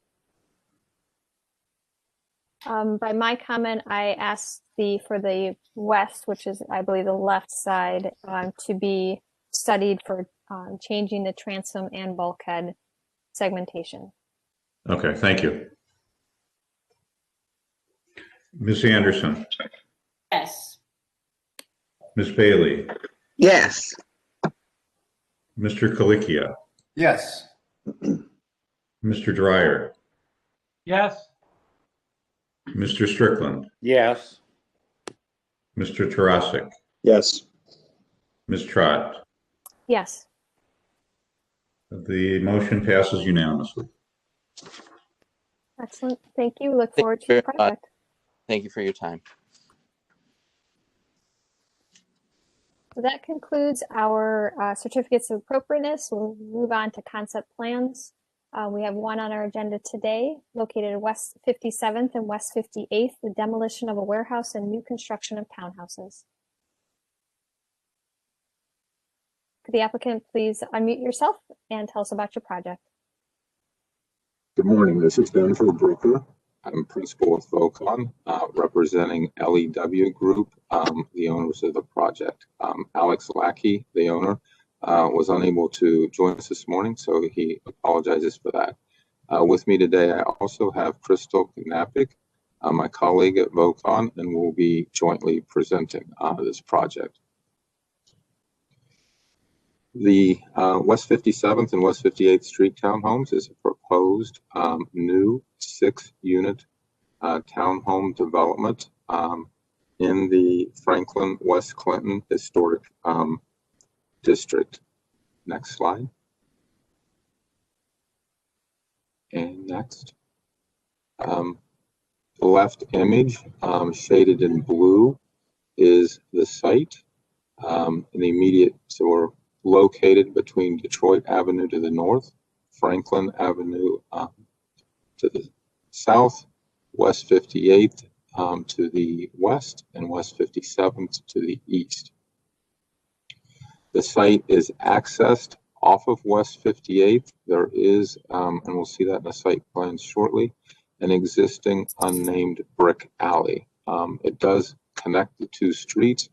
By my comment, I asked for the west, which is, I believe, the left side, to be studied for changing the transom and bulkhead segmentation. Okay, thank you. Ms. Anderson, Yes. Ms. Bailey, Yes. Mr. Colicchio, Yes. Mr. Dryer, Yes. Mr. Strickland, Yes. Mr. Tarasic, Yes. Ms. Trott. Yes. The motion passes unanimously. Excellent. Thank you. Look forward to your project. Thank you for your time. So that concludes our certificates of appropriateness. We'll move on to concept plans. We have one on our agenda today, located at West 57th and West 58th, the demolition of a warehouse and new construction of townhouses. Could the applicant please unmute yourself and tell us about your project? Good morning. This is Denver Brooker. I'm principal with Vocon, representing LEW Group, the owners of the project. Alex Lackey, the owner, was unable to join us this morning, so he apologizes for that. With me today, I also have Crystal Knapik, my colleague at Vocon, and we'll be jointly presenting this project. The West 57th and West 58th Street townhomes is a proposed new 6-unit townhome development in the Franklin West Clinton Historic District. Next slide. And next. The left image, shaded in blue, is the site. In the immediate, so we're located between Detroit Avenue to the north, Franklin Avenue to the south, West 58th to the west, and West 57th to the east. The site is accessed off of West 58th. There is, and we'll see that in the site plans shortly, an existing unnamed brick alley. It does connect the two streets.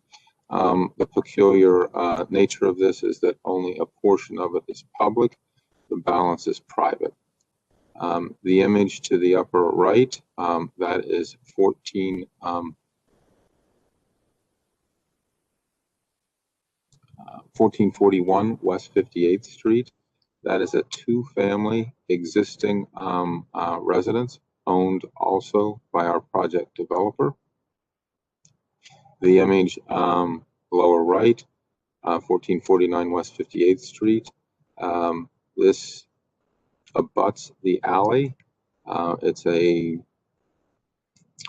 The peculiar nature of this is that only a portion of it is public, the balance is private. The image to the upper right, that is 1441 West 58th Street. That is a 2-family existing residence owned also by our project developer. The image lower right, 1449 West 58th Street. This abuts the alley. It's a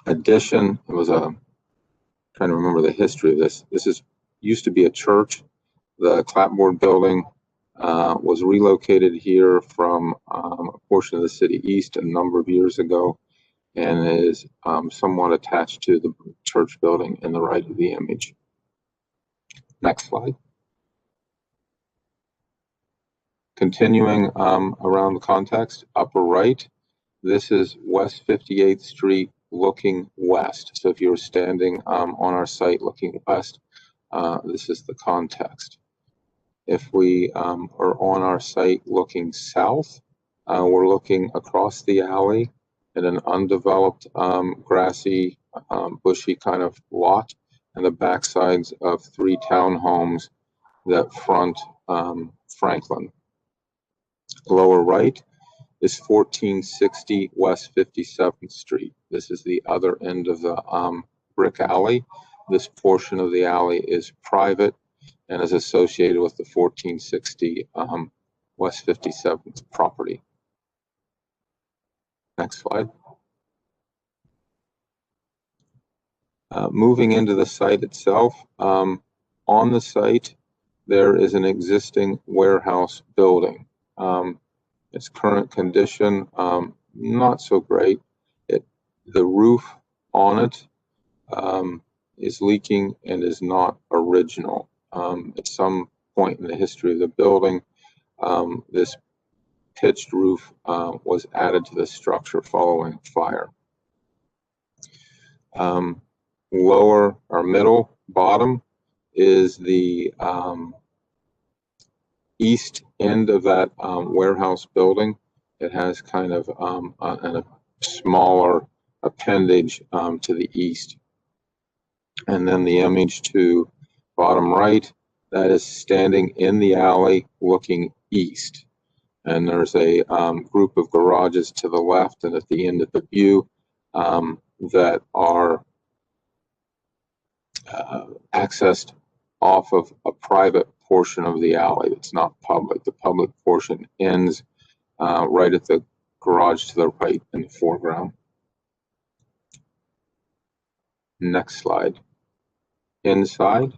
addition. It was a, trying to remember the history of this. This is used to be a church. The clapboard building was relocated here from a portion of the city east a number of years ago, and is somewhat attached to the church building in the right of the image. Next slide. Continuing around the context, upper right, this is West 58th Street looking west. So if you're standing on our site looking west, this is the context. If we are on our site looking south, we're looking across the alley at an undeveloped, grassy, bushy kind of lot, and the backsides of 3 townhomes that front Franklin. Lower right is 1460 West 57th Street. This is the other end of the brick alley. This portion of the alley is private and is associated with the 1460 West 57th property. Next slide. Moving into the site itself, on the site there is an existing warehouse building. Its current condition, not so great. The roof on it is leaking and is not original. At some point in the history of the building, this pitched roof was added to the structure following fire. Lower or middle bottom is the east end of that warehouse building. It has kind of a smaller appendage to the east. And then the image to bottom right, that is standing in the alley looking east. And there's a group of garages to the left and at the end of the view that are accessed off of a private portion of the alley. It's not public. The public portion ends right at the garage to the right in the foreground. Next slide. Inside,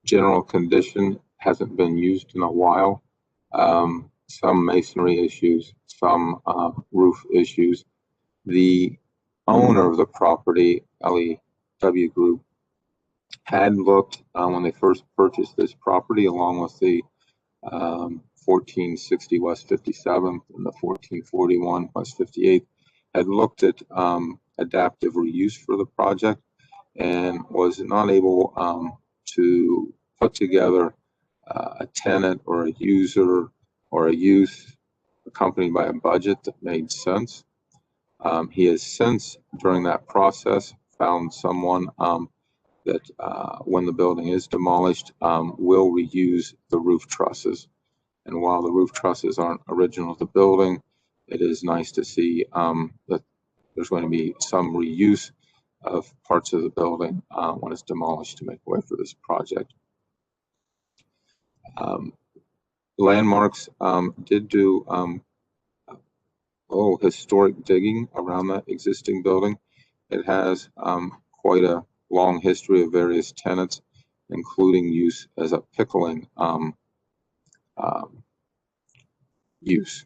general condition hasn't been used in a while. Some masonry issues, some roof issues. The owner of the property, LEW Group, had looked when they first purchased this property, along with the 1460 West 57th and the 1441 West 58th, had looked at adaptive reuse for the project and was not able to put together a tenant or a user or a use accompanied by a budget that made sense. He has since, during that process, found someone that when the building is demolished, will reuse the roof trusses. And while the roof trusses aren't original to the building, it is nice to see that there's going to be some reuse of parts of the building when it's demolished to make way for this project. Landmarks did do historic digging around that existing building. It has quite a long history of various tenants, including use as a pickling use.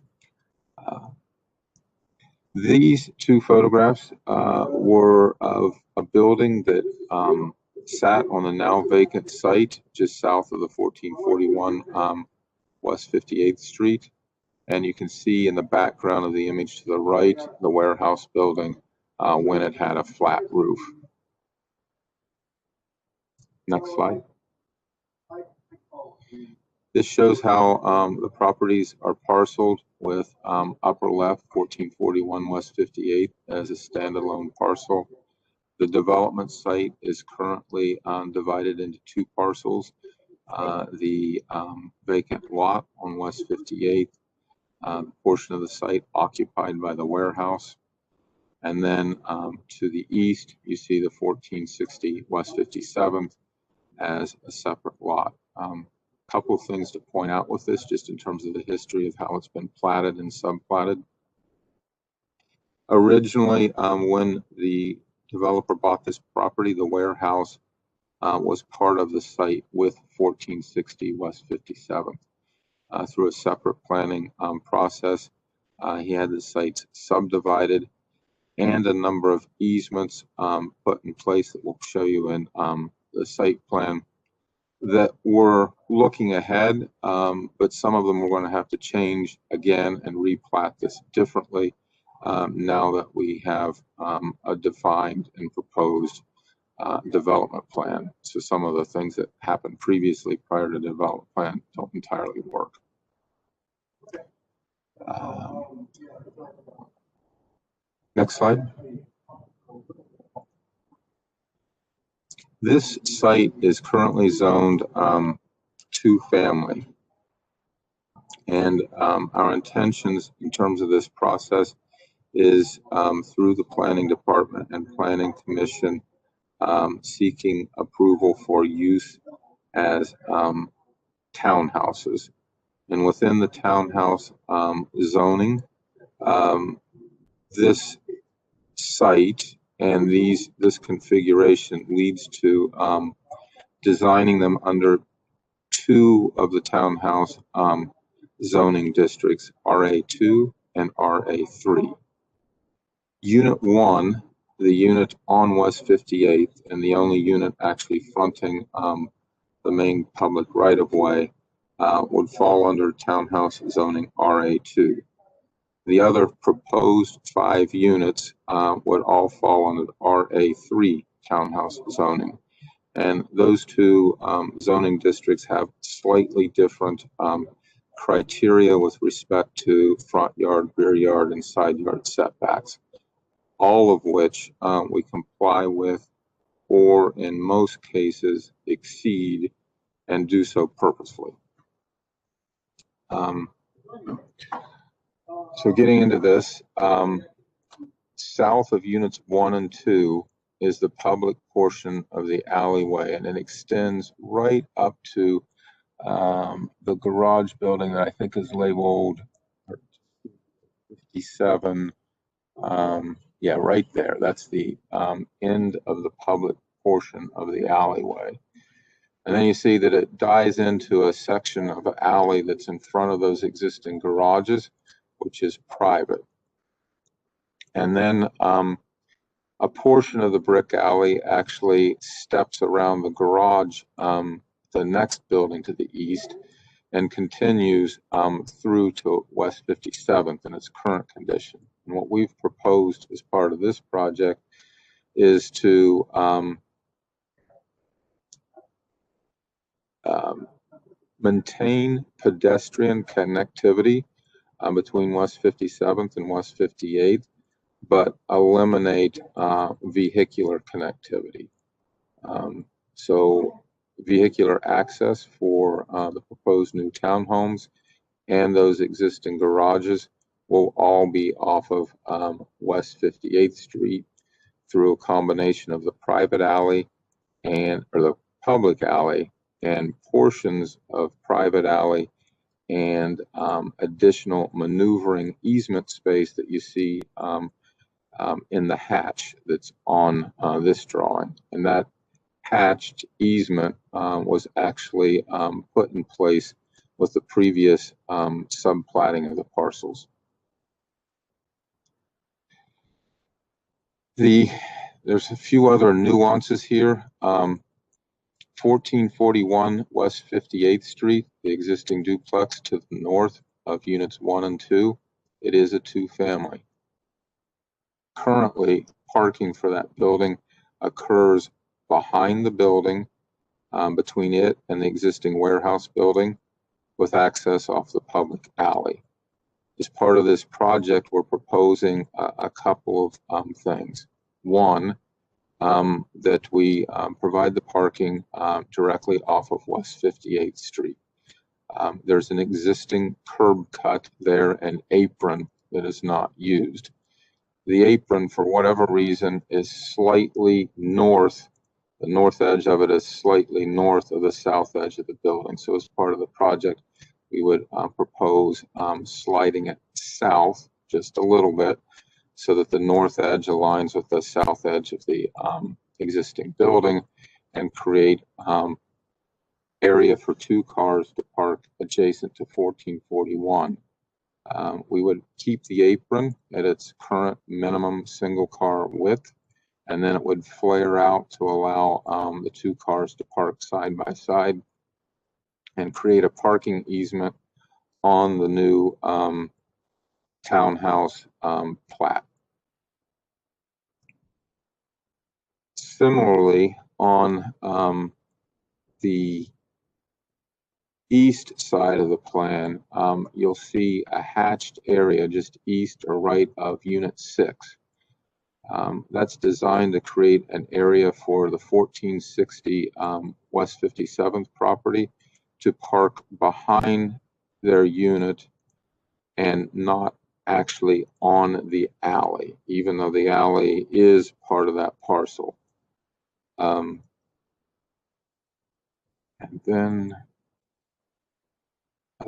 These 2 photographs were of a building that sat on the now vacant site just south of the 1441 West 58th Street. And you can see in the background of the image to the right, the warehouse building when it had a flat roof. Next slide. This shows how the properties are parceled with upper left 1441 West 58th as a standalone parcel. The development site is currently divided into 2 parcels. The vacant lot on West 58th, portion of the site occupied by the warehouse, And then to the east, you see the 1460 West 57th as a separate lot. Couple of things to point out with this, just in terms of the history of how it's been platted and subplatted. Originally, when the developer bought this property, the warehouse was part of the site with 1460 West 57th. Through a separate planning process, he had the sites subdivided and a number of easements put in place that we'll show you in the site plan that were looking ahead, but some of them we're going to have to change again and replat this differently now that we have a defined and proposed development plan. So some of the things that happened previously prior to the development plan don't entirely work. Next slide. This site is currently zoned 2-family. And our intentions in terms of this process is through the planning department and planning commission seeking approval for use as townhouses. And within the townhouse zoning, this site and this configuration leads to designing them under 2 of the townhouse zoning districts, RA2 and RA3. Unit 1, the unit on West 58th, and the only unit actually fronting the main public right-of-way, would fall under townhouse zoning RA2. The other proposed 5 units would all fall under RA3 townhouse zoning. And those 2 zoning districts have slightly different criteria with respect to front yard, rear yard, and side yard setbacks, all of which we comply with, or in most cases exceed, and do so purposefully. So getting into this, south of units 1 and 2 is the public portion of the alleyway, and it extends right up to the garage building that I think is labeled 57. Yeah, right there. That's the end of the public portion of the alleyway. And then you see that it dies into a section of an alley that's in front of those existing garages, which is private. And then a portion of the brick alley actually steps around the garage, the next building to the east, and continues through to West 57th in its current condition. And what we've proposed as part of this project is to maintain pedestrian connectivity between West 57th and West 58th, but eliminate vehicular connectivity. So vehicular access for the proposed new townhomes and those existing garages will all be off of West 58th Street through a combination of the private alley or the public alley and portions of private alley and additional maneuvering easement space that you see in the hatch that's on this drawing. And that hatched easement was actually put in place with the previous subplatting of the parcels. There's a few other nuances here. 1441 West 58th Street, the existing duplex to the north of units 1 and 2, it is a 2-family. Currently, parking for that building occurs behind the building, between it and the existing warehouse building, with access off the public alley. As part of this project, we're proposing a couple of things. One, that we provide the parking directly off of West 58th Street. There's an existing curb cut there, an apron that is not used. the apron, for whatever reason, is slightly north. The north edge of it is slightly north of the south edge of the building. So as part of the project, we would propose sliding it south just a little bit so that the north edge aligns with the south edge of the existing building and create area for 2 cars to park adjacent to 1441. We would keep the apron at its current minimum single car width, and then it would flare out to allow the 2 cars to park side by side and create a parking easement on the new townhouse plat. Similarly, on the east side of the plan, you'll see a hatched area just east or right of Unit 6. That's designed to create an area for the 1460 West 57th property to park behind their unit and not actually on the alley, even though the alley is part of that parcel. And then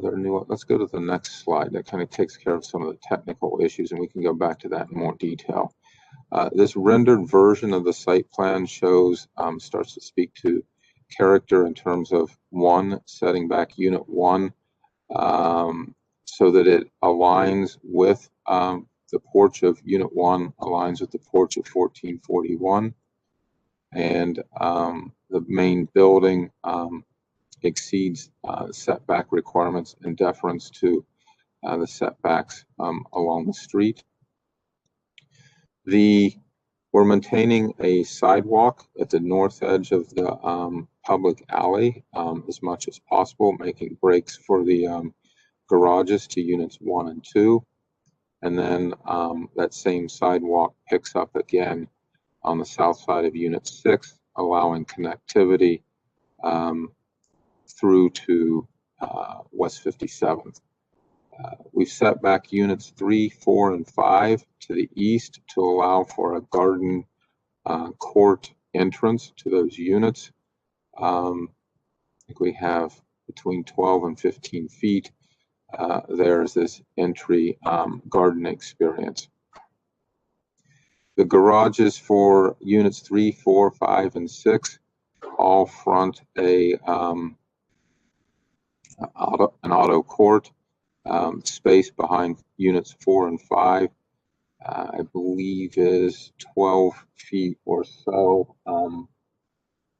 let's go to the next slide. That kind of takes care of some of the technical issues, and we can go back to that in more detail. This rendered version of the site plan shows, starts to speak to character in terms of setting back Unit 1 so that it aligns with the porch of Unit 1, aligns with the porch of 1441, and the main building exceeds setback requirements in deference to the setbacks along the street. We're maintaining a sidewalk at the north edge of the public alley as much as possible, making breaks for the garages to Units 1 and 2. And then that same sidewalk picks up again on the south side of Unit 6, allowing connectivity through to West 57th. We've set back Units 3, 4, and 5 to the east to allow for a garden court entrance to those units. I think we have between 12 and 15 feet. There's this entry garden experience. The garages for Units 3, 4, 5, and 6 all front an auto court. Space behind Units 4 and 5, I believe, is 12 feet or so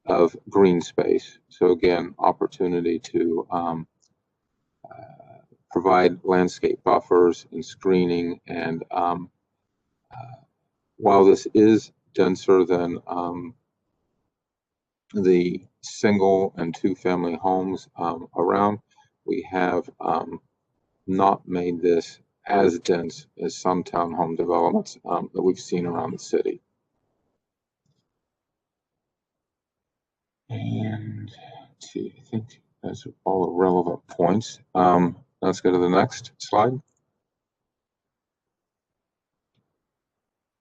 of green space. So again, opportunity to provide landscape buffers and screening. And while this is denser than the single and 2-family homes around, we have not made this as dense as some townhome developments that we've seen around the city. And let's see, I think those are all the relevant points. Let's go to the next slide.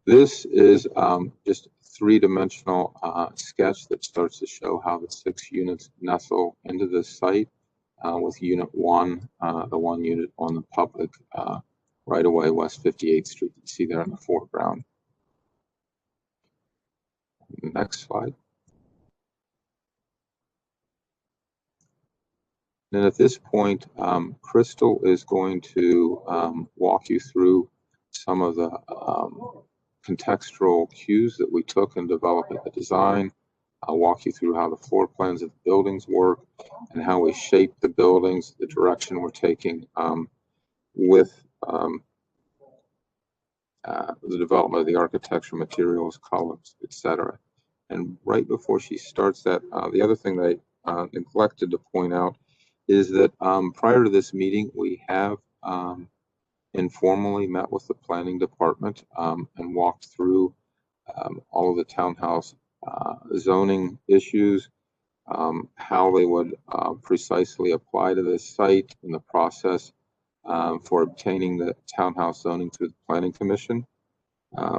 This is just a 3-dimensional sketch that starts to show how the 6 units nestle into this site. With Unit 1, the 1 unit on the public right-of-way, West 58th Street, you see there in the foreground. Next slide. And at this point, Crystal is going to walk you through some of the contextual cues that we took in developing the design. I'll walk you through how the floor plans of the buildings work and how we shape the buildings, the direction we're taking with the development of the architecture, materials, colors, etc. And right before she starts that, the other thing that I neglected to point out is that prior to this meeting, we have informally met with the planning department and walked through all of the townhouse zoning issues, how they would precisely apply to this site in the process for obtaining the townhouse zoning through the Planning Commission.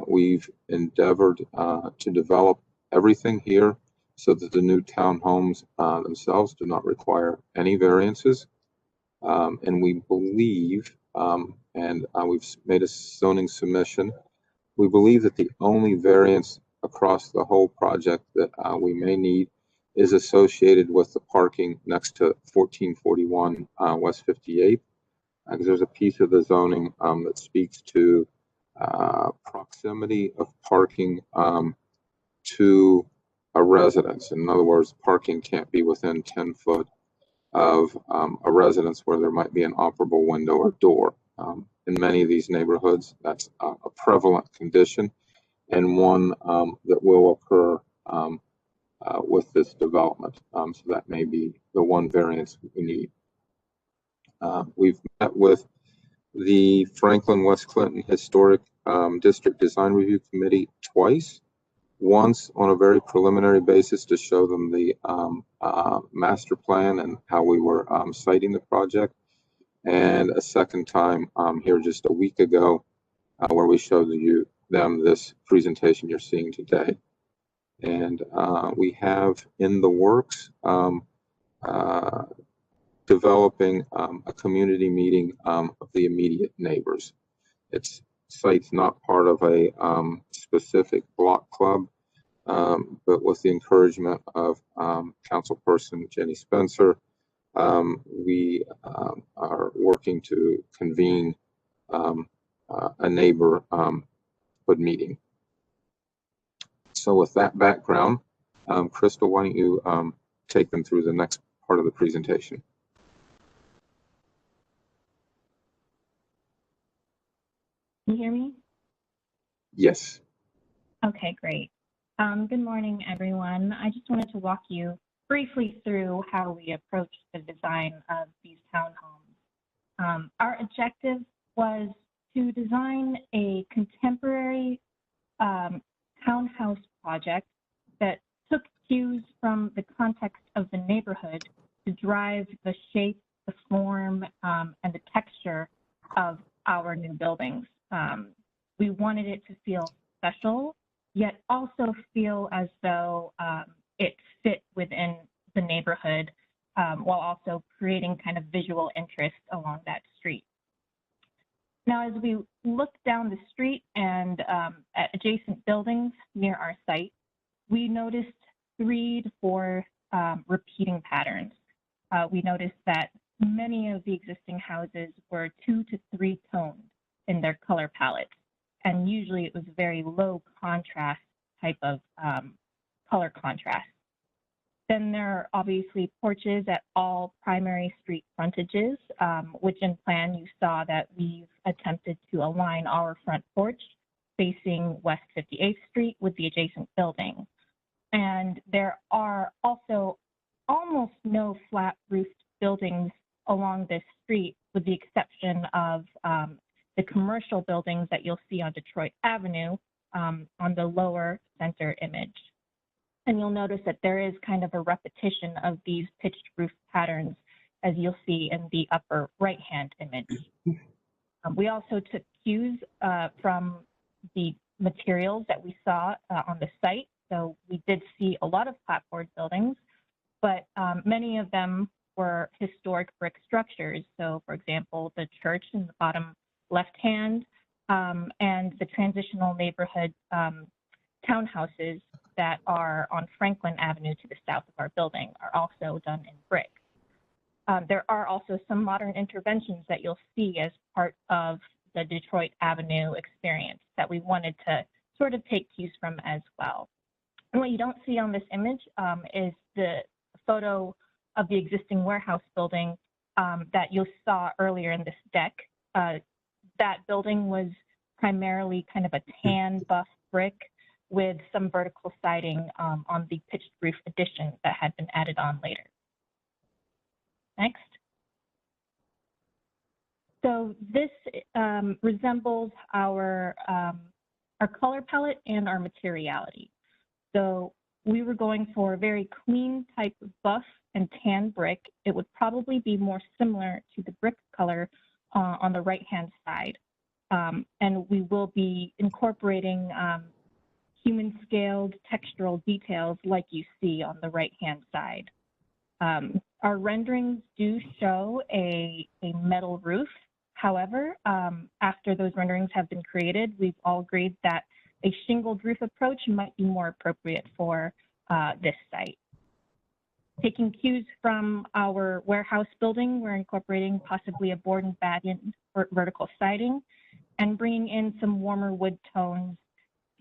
We've endeavored to develop everything here so that the new townhomes themselves do not require any variances. And we believe, and we've made a zoning submission, we believe that the only variance across the whole project that we may need is associated with the parking next to 1441 West 58th. Because there's a piece of the zoning that speaks to proximity of parking to a residence. In other words, parking can't be within 10 foot of a residence where there might be an operable window or door. In many of these neighborhoods, that's a prevalent condition and one that will occur with this development. So that may be the one variance we need. We've met with the Franklin West Clinton Historic District Design Review Committee twice. Once on a very preliminary basis to show them the master plan and how we were citing the project, and a second time here just a week ago where we showed them this presentation you're seeing today. And we have in the works developing a community meeting of the immediate neighbors. It's site's not part of a specific block club, but with the encouragement of Councilperson Jenny Spencer, we are working to convene a neighborhood meeting. So with that background, Crystal, why don't you take them through the next part of the presentation? Can you hear me? Yes. Okay, great. Good morning, everyone. I just wanted to walk you briefly through how we approached the design of these townhomes. Our objective was to design a contemporary townhouse project that took cues from the context of the neighborhood to drive the shape, the form, and the texture of our new buildings. We wanted it to feel special, yet also feel as though it fit within the neighborhood while also creating kind of visual interest along that street. Now, as we look down the street and at adjacent buildings near our site, we noticed 3 to 4 repeating patterns. We noticed that many of the existing houses were 2 to 3 toned in their color palette, and usually it was very low contrast type of color contrast. Then there are obviously porches at all primary street frontages, which in plan you saw that we've attempted to align our front porch facing West 58th Street with the adjacent building. And there are also almost no flat roofed buildings along this street, with the exception of the commercial buildings that you'll see on Detroit Avenue on the lower center image. And you'll notice that there is kind of a repetition of these pitched roof patterns, as you'll see in the upper right-hand image. We also took cues from the materials that we saw on the site. So we did see a lot of clapboard buildings, but many of them were historic brick structures. So for example, the church in the bottom left-hand and the transitional neighborhood townhouses that are on Franklin Avenue to the south of our building are also done in brick. There are also some modern interventions that you'll see as part of the Detroit Avenue experience that we wanted to sort of take cues from as well. And what you don't see on this image is the photo of the existing warehouse building that you saw earlier in this deck. That building was primarily kind of a tan buff brick with some vertical siding on the pitched roof addition that had been added on later. Next. So this resembles our color palette and our materiality. So we were going for a very clean type of buff and tan brick. It would probably be more similar to the brick color on the right-hand side. and we will be incorporating human-scaled textural details like you see on the right-hand side. Our renderings do show a metal roof. However, after those renderings have been created, we've all agreed that a shingled roof approach might be more appropriate for this site. Taking cues from our warehouse building, we're incorporating possibly a board and batten vertical siding and bringing in some warmer wood tones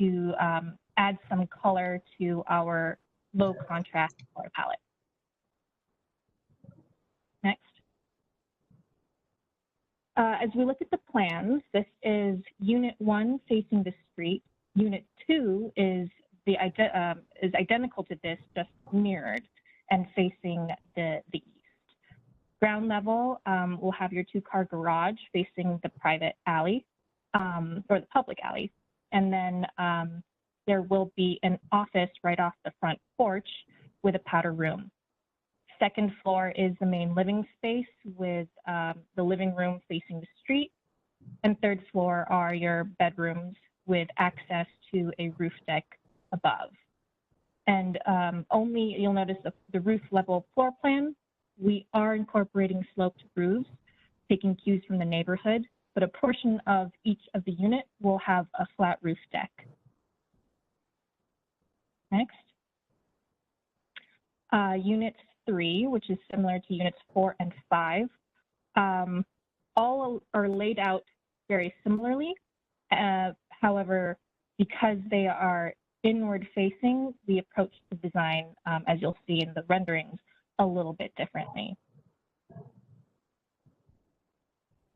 to add some color to our low contrast color palette. Next. As we look at the plans, this is Unit 1 facing the street. Unit 2 is identical to this, just mirrored and facing the east. Ground level will have your 2-car garage facing the private alley or the public alley. And then there will be an office right off the front porch with a powder room. Second floor is the main living space with the living room facing the street. And third floor are your bedrooms with access to a roof deck above. And you'll notice the roof level floor plan, we are incorporating sloped roofs, taking cues from the neighborhood, but a portion of each of the unit will have a flat roof deck. Next. Unit 3, which is similar to units 4 and 5, all are laid out very similarly. However, because they are inward facing, we approach the design, as you'll see in the renderings, a little bit differently.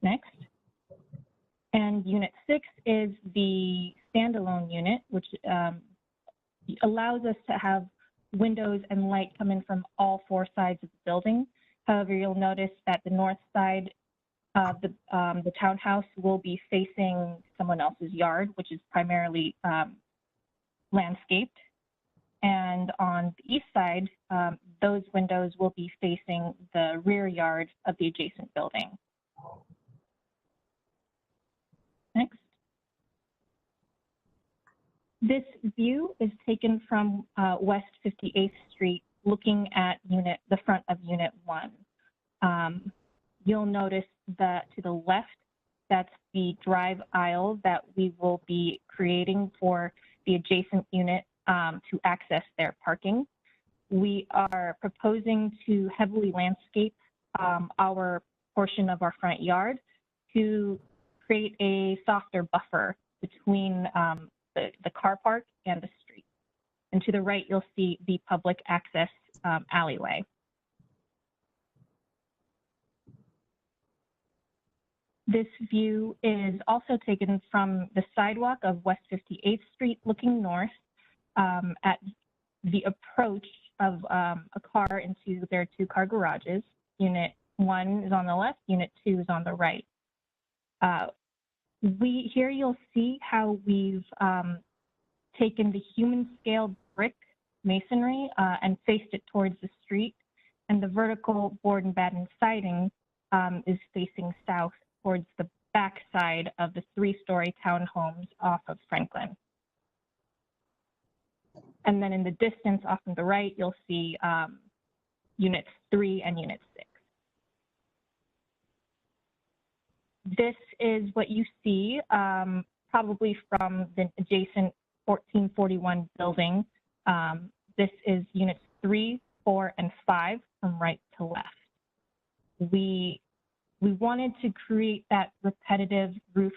Next. And unit 6 is the standalone unit, which allows us to have windows and light come in from all 4 sides of the building. However, you'll notice that the north side of the townhouse will be facing someone else's yard, which is primarily landscaped. And on the east side, those windows will be facing the rear yard of the adjacent building. Next. This view is taken from West 58th Street, looking at the front of Unit 1. You'll notice that to the left, that's the drive aisle that we will be creating for the adjacent unit to access their parking. We are proposing to heavily landscape our portion of our front yard to create a softer buffer between the car park and the street. And to the right, you'll see the public access alleyway. This view is also taken from the sidewalk of West 58th Street, looking north at the approach of a car into their 2-car garages. Unit 1 is on the left, Unit 2 is on the right. Here you'll see how we've taken the human-scaled brick masonry and faced it towards the street, and the vertical board and batten siding is facing south towards the back side of the 3-story townhomes off of Franklin. And then in the distance off on the right, you'll see Units 3 and Unit 6. This is what you see probably from the adjacent 1441 building. This is Units 3, 4, and 5 from right to left. We wanted to create that repetitive roof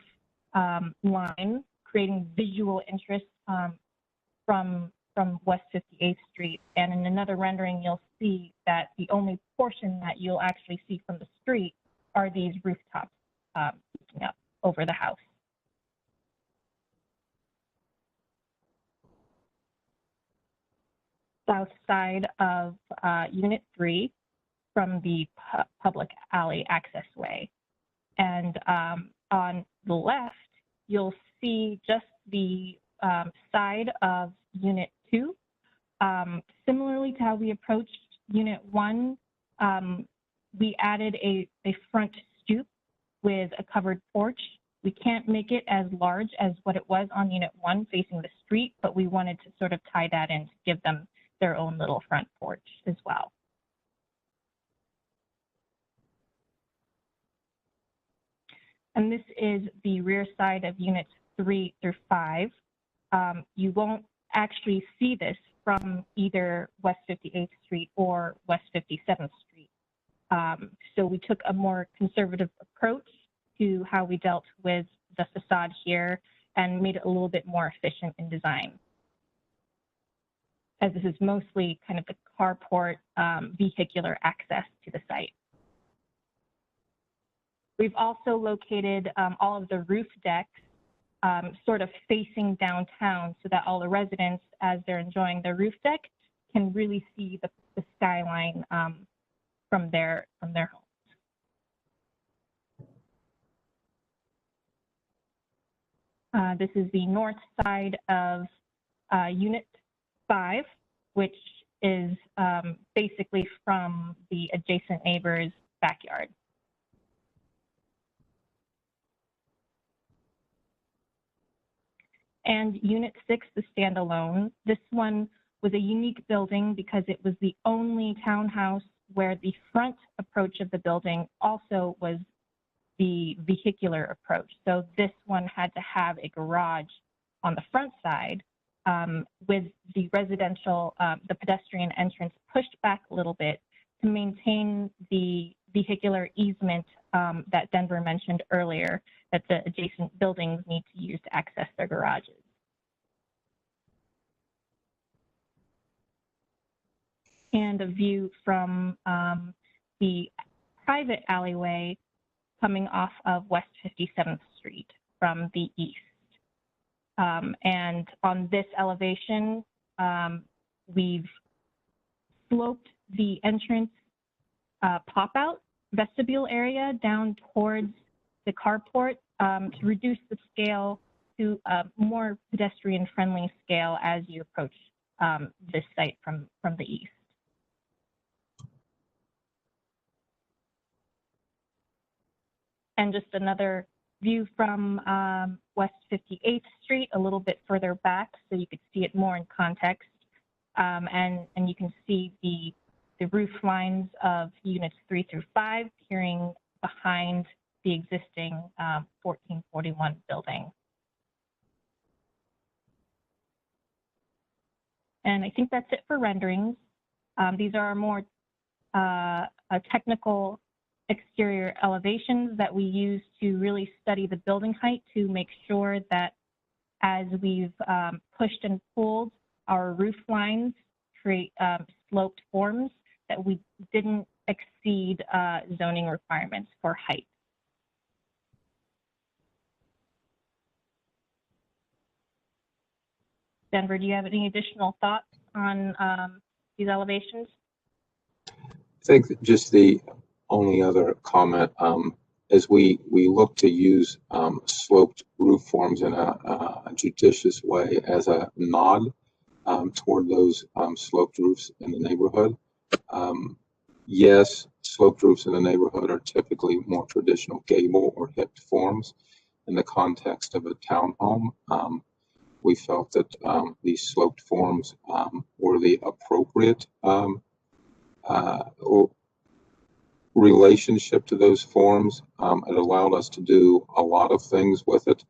line, creating visual interest from West 58th Street. And in another rendering, you'll see that the only portion that you'll actually see from the street are these rooftops looking up over the house. South side of Unit 3 from the public alley accessway. And on the left, you'll see just the side of Unit 2. Similarly to how we approached Unit 1, we added a front stoop with a covered porch We can't make it as large as what it was on Unit 1 facing the street, but we wanted to sort of tie that in to give them their own little front porch as well. And this is the rear side of Units 3 through 5. You won't actually see this from either West 58th Street or West 57th Street. So we took a more conservative approach to how we dealt with the facade here and made it a little bit more efficient in design. As this is mostly kind of the carport vehicular access to the site. We've also located all of the roof decks sort of facing downtown so that all the residents, as they're enjoying their roof deck, can really see the skyline from their homes. This is the north side of Unit 5, which is basically from the adjacent neighbor's backyard. And Unit 6, the standalone, this one was a unique building because it was the only townhouse where the front approach of the building also was the vehicular approach. So this one had to have a garage on the front side with the residential, the pedestrian entrance pushed back a little bit to maintain the vehicular easement that Denver mentioned earlier that the adjacent buildings need to use to access their garages. And a view from the private alleyway coming off of West 57th Street from the east. And on this elevation, we've sloped the entrance pop-out vestibule area down towards the carport to reduce the scale to a more pedestrian-friendly scale as you approach this site from the east. And just another view from West 58th Street, a little bit further back, so you could see it more in context. And you can see the roof lines of Units 3 through 5 peering behind the existing 1441 building. And I think that's it for renderings. These are more technical exterior elevations that we use to really study the building height to make sure that as we've pushed and pulled our roof lines, create sloped forms, that we didn't exceed zoning requirements for height. Denver, do you have any additional thoughts on these elevations? I think that just the only other comment, as we look to use sloped roof forms in a judicious way as a nod toward those sloped roofs in the neighborhood. Yes, sloped roofs in the neighborhood are typically more traditional gable or hipped forms. In the context of a townhome, we felt that these sloped forms were the appropriate relationship to those forms. It allowed us to do a lot of things with it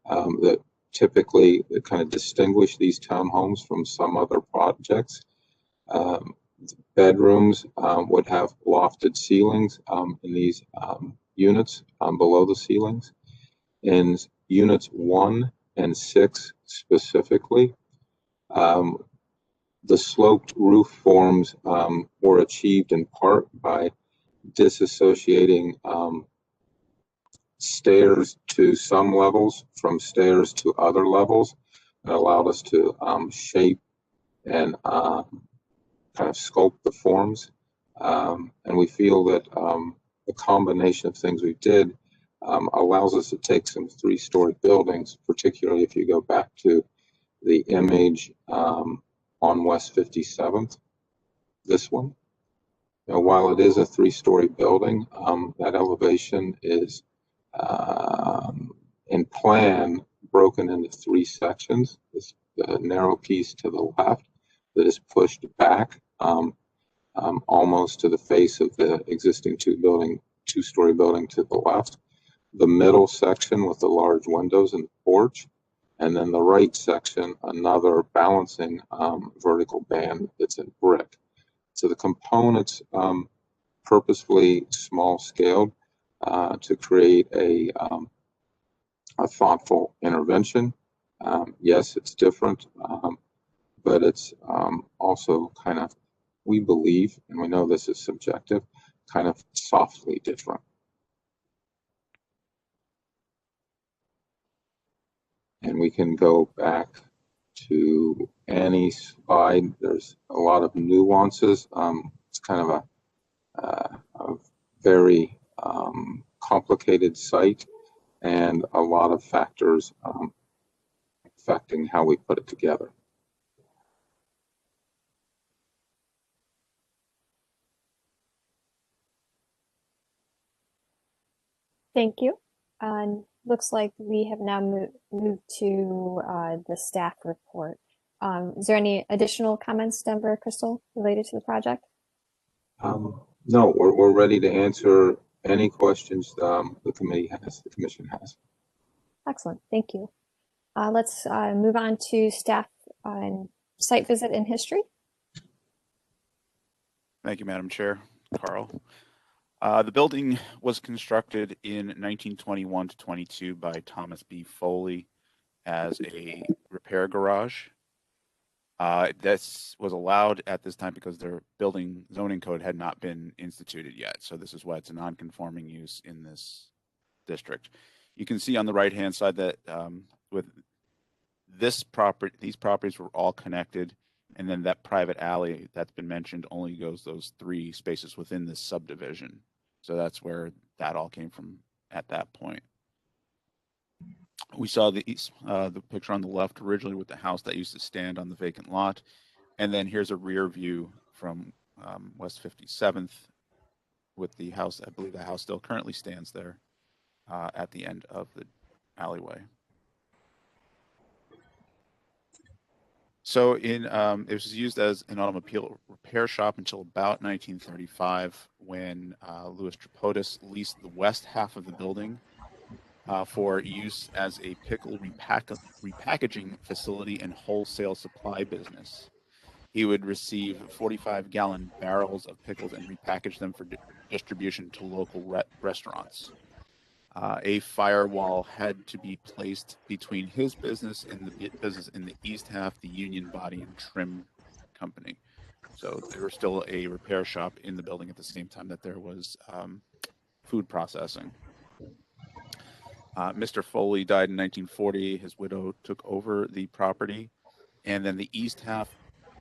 that typically kind of distinguish these townhomes from some other projects. Bedrooms would have lofted ceilings in these units below the ceilings. In Units 1 and 6 specifically, the sloped roof forms were achieved in part by disassociating stairs to some levels from stairs to other levels. It allowed us to shape and kind of sculpt the forms. And we feel that the combination of things we did allows us to take some three-story buildings, particularly if you go back to the image on West 57th, this one. Now, while it is a three-story building, that elevation is in plan broken into three sections. This narrow piece to the left that is pushed back almost to the face of the existing two-story building to the left. The middle section with the large windows and the porch, and then the right section, another balancing vertical band that's in brick. So the components purposefully small scaled to create a thoughtful intervention. Yes, it's different, but it's also kind of, we believe, and we know this is subjective, kind of softly different. And we can go back to any slide. There's a lot of nuances. It's kind of a very complicated site and a lot of factors affecting how we put it together. Thank you. Looks like we have now moved to the staff report. Is there any additional comments, Denver Crystal, related to the project? No, we're ready to answer any questions the commission has. Excellent, thank you. Let's move on to staff and site visit and history. Thank you, Madam Chair. Carl. The building was constructed in 1921 to 22 by Thomas B. Foley as a repair garage. This was allowed at this time because their building zoning code had not been instituted yet. So this is why it's a non-conforming use in this district. You can see on the right-hand side that with this property, these properties were all connected, and then that private alley that's been mentioned only goes those 3 spaces within this subdivision. So that's where that all came from at that point. We saw the picture on the left originally with the house that used to stand on the vacant lot. And then here's a rear view from West 57th with the house. I believe the house still currently stands there at the end of the alleyway. So it was used as an automobile repair shop until about 1935 when Louis Tripodis leased the west half of the building for use as a pickle repackaging facility and wholesale supply business. He would receive 45-gallon barrels of pickles and repackage them for distribution to local restaurants. A firewall had to be placed between his business and the business in the east half, the Union Body and Trim Company. So there was still a repair shop in the building at the same time that there was food processing. Mr. Foley died in 1940. His widow took over the property, and then the east half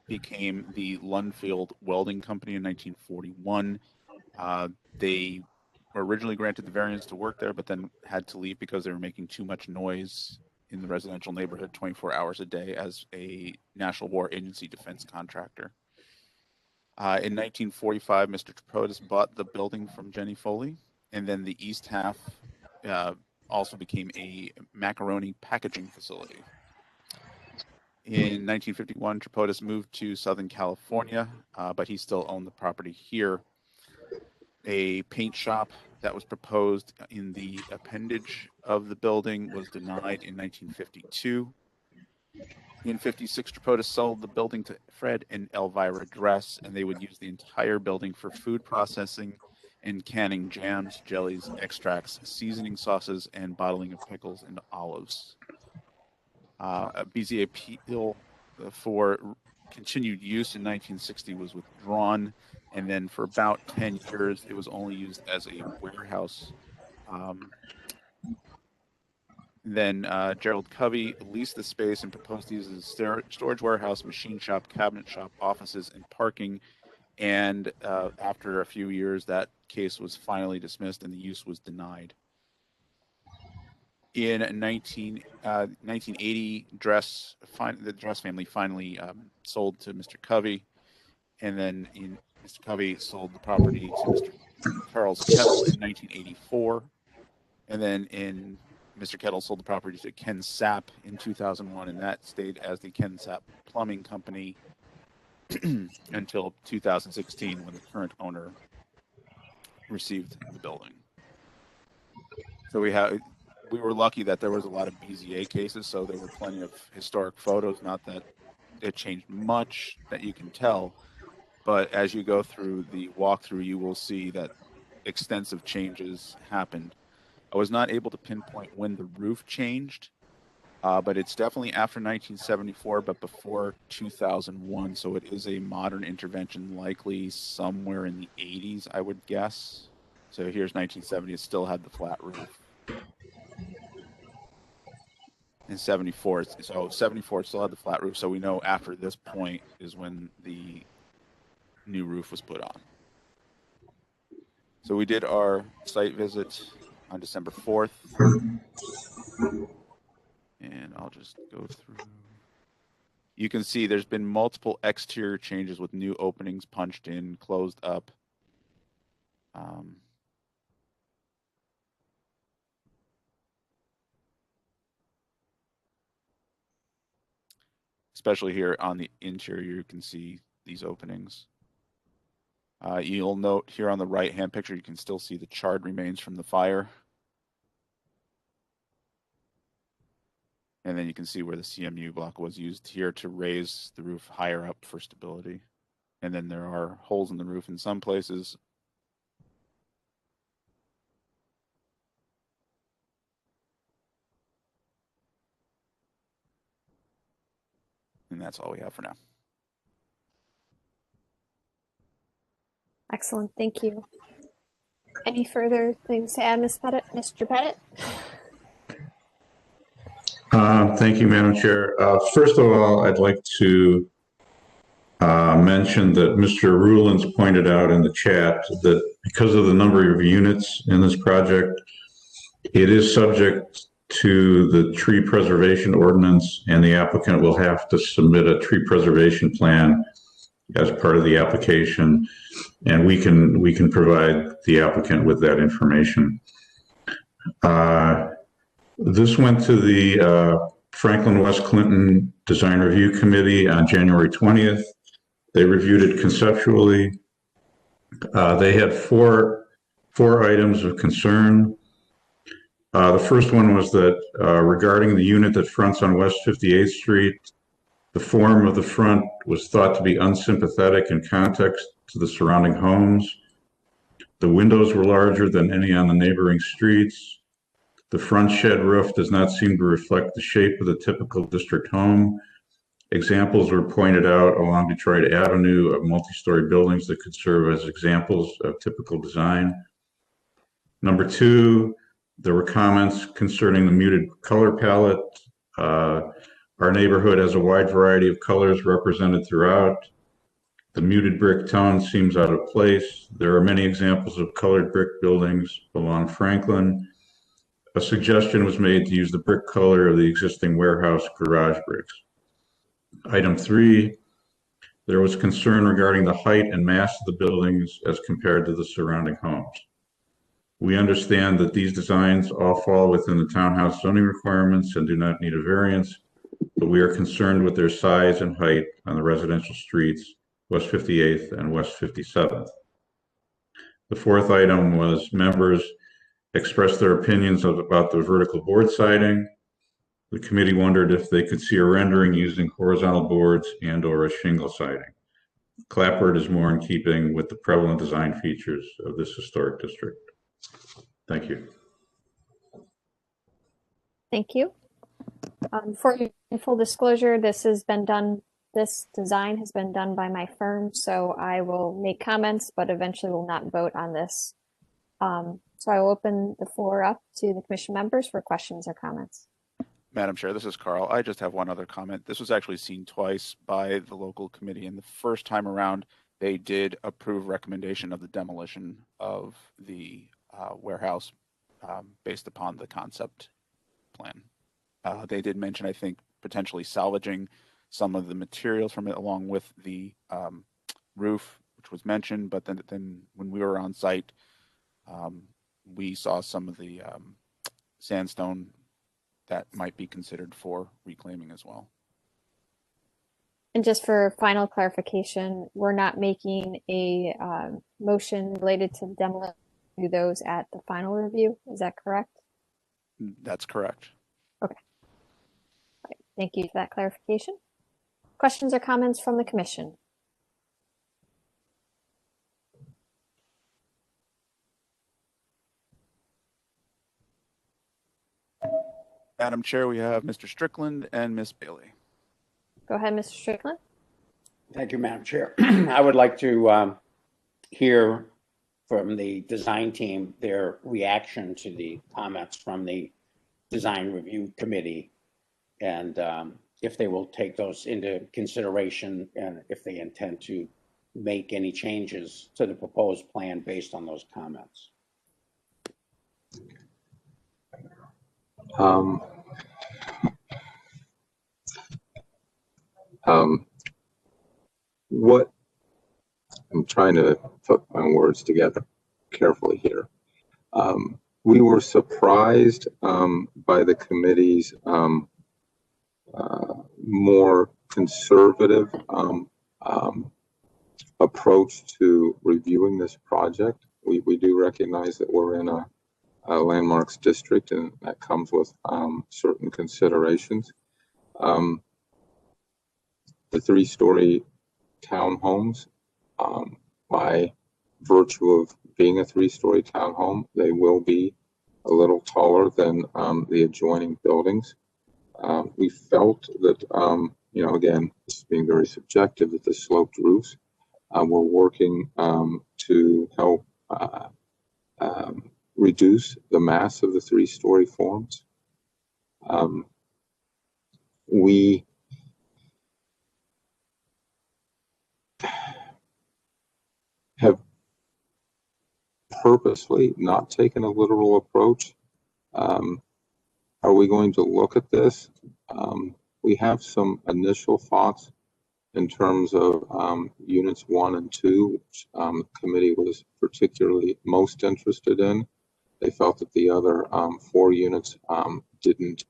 became the Lundfield Welding Company in 1941. They were originally granted the variance to work there, but then had to leave because they were making too much noise in the residential neighborhood 24 hours a day as a National War Agency defense contractor. In 1945, Mr. Tripodis bought the building from Jenny Foley, and then the east half also became a macaroni packaging facility. In 1951, Tripodis moved to Southern California, but he still owned the property here. A paint shop that was proposed in the appendage of the building was denied in 1952. In 56, Tripodis sold the building to Fred and Elvira Dress, and they would use the entire building for food processing and canning jams, jellies, extracts, seasoning sauces, and bottling of pickles and olives. A BZA appeal for continued use in 1960 was withdrawn, and then for about 10 years, it was only used as a warehouse. Then Gerald Covey leased the space and proposed to use it as a storage warehouse, machine shop, cabinet shop, offices, and parking. And after a few years, that case was finally dismissed and the use was denied. In 1980, the Dress family finally sold to Mr. Covey, and then Mr. Covey sold the property to Mr. Charles Kettle in 1984, and then in Mr. Kettle sold the property to Ken Sapp in 2001, and that stayed as the Ken Sapp Plumbing Company until 2016, when the current owner received the building. So we were lucky that there was a lot of BZA cases, so there were plenty of historic photos. Not that it changed much that you can tell, but as you go through the walkthrough, you will see that extensive changes happened. I was not able to pinpoint when the roof changed, but it's definitely after 1974, but before 2001. So it is a modern intervention, likely somewhere in the 80s, I would guess. So here's 1970, it still had the flat roof. In 74, so 74 still had the flat roof. So we know after this point is when the new roof was put on. So we did our site visit on December 4th. And I'll just go through. You can see there's been multiple exterior changes with new openings punched in, closed up. Especially here on the interior, you can see these openings. You'll note here on the right-hand picture, you can still see the charred remains from the fire. And then you can see where the CMU block was used here to raise the roof higher up for stability. And then there are holes in the roof in some places. And that's all we have for now. Excellent, thank you. Any further things to add, Mr. Pettit? Thank you, Madam Chair. First of all, I'd like to mention that Mr. Rulins pointed out in the chat that because of the number of units in this project, it is subject to the tree preservation ordinance, and the applicant will have to submit a tree preservation plan as part of the application, and we can provide the applicant with that information. This went to the Franklin West Clinton Design Review Committee on January 20th. They reviewed it conceptually. They had four items of concern. The first one was that regarding the unit that fronts on West 58th Street, the form of the front was thought to be unsympathetic in context to the surrounding homes. The windows were larger than any on the neighboring streets. The front shed roof does not seem to reflect the shape of the typical district home. Examples were pointed out along Detroit Avenue of multi-story buildings that could serve as examples of typical design. Number two, there were comments concerning the muted color palette. Our neighborhood has a wide variety of colors represented throughout. The muted brick tone seems out of place. There are many examples of colored brick buildings along Franklin. A suggestion was made to use the brick color of the existing warehouse garage bricks. Item three, there was concern regarding the height and mass of the buildings as compared to the surrounding homes. We understand that these designs all fall within the townhouse zoning requirements and do not need a variance, but we are concerned with their size and height on the residential streets, West 58th and West 57th. The fourth item was members expressed their opinions about the vertical board siding. The committee wondered if they could see a rendering using horizontal boards and/or a shingle siding. Clapboard is more in keeping with the prevalent design features of this historic district. Thank you. Thank you. For full disclosure, this design has been done by my firm, so I will make comments, but eventually will not vote on this. So I will open the floor up to the commission members for questions or comments. Madam Chair, this is Carl. I just have one other comment. This was actually seen twice by the local committee, and the first time around, they did approve recommendation of the demolition of the warehouse based upon the concept plan. They did mention, I think, potentially salvaging some of the materials from it along with the roof, which was mentioned, but then when we were on site, we saw some of the sandstone that might be considered for reclaiming as well. And just for final clarification, we're not making a motion related to demolition. Do those at the final review. Is that correct? That's correct. Okay. All right. Thank you for that clarification. Questions or comments from the commission? Madam Chair, we have Mr. Strickland and Ms. Bailey. Go ahead, Mr. Strickland. Thank you, Madam Chair. I would like to hear from the design team their reaction to the comments from the design review committee, and if they will take those into consideration and if they intend to make any changes to the proposed plan based on those comments. What I'm trying to put my words together carefully here. We were surprised by the committee's more conservative approach to reviewing this project. We do recognize that we're in a landmarks district, and that comes with certain considerations. The 3-story townhomes, by virtue of being a 3-story townhome, they will be a little taller than the adjoining buildings. We felt that, again, this is being very subjective, that the sloped roofs were working to help reduce the mass of the 3-story forms. We have purposely not taken a literal approach. Are we going to look at this? We have some initial thoughts in terms of units 1 and 2, which the committee was particularly most interested in. They felt that the other 4 units didn't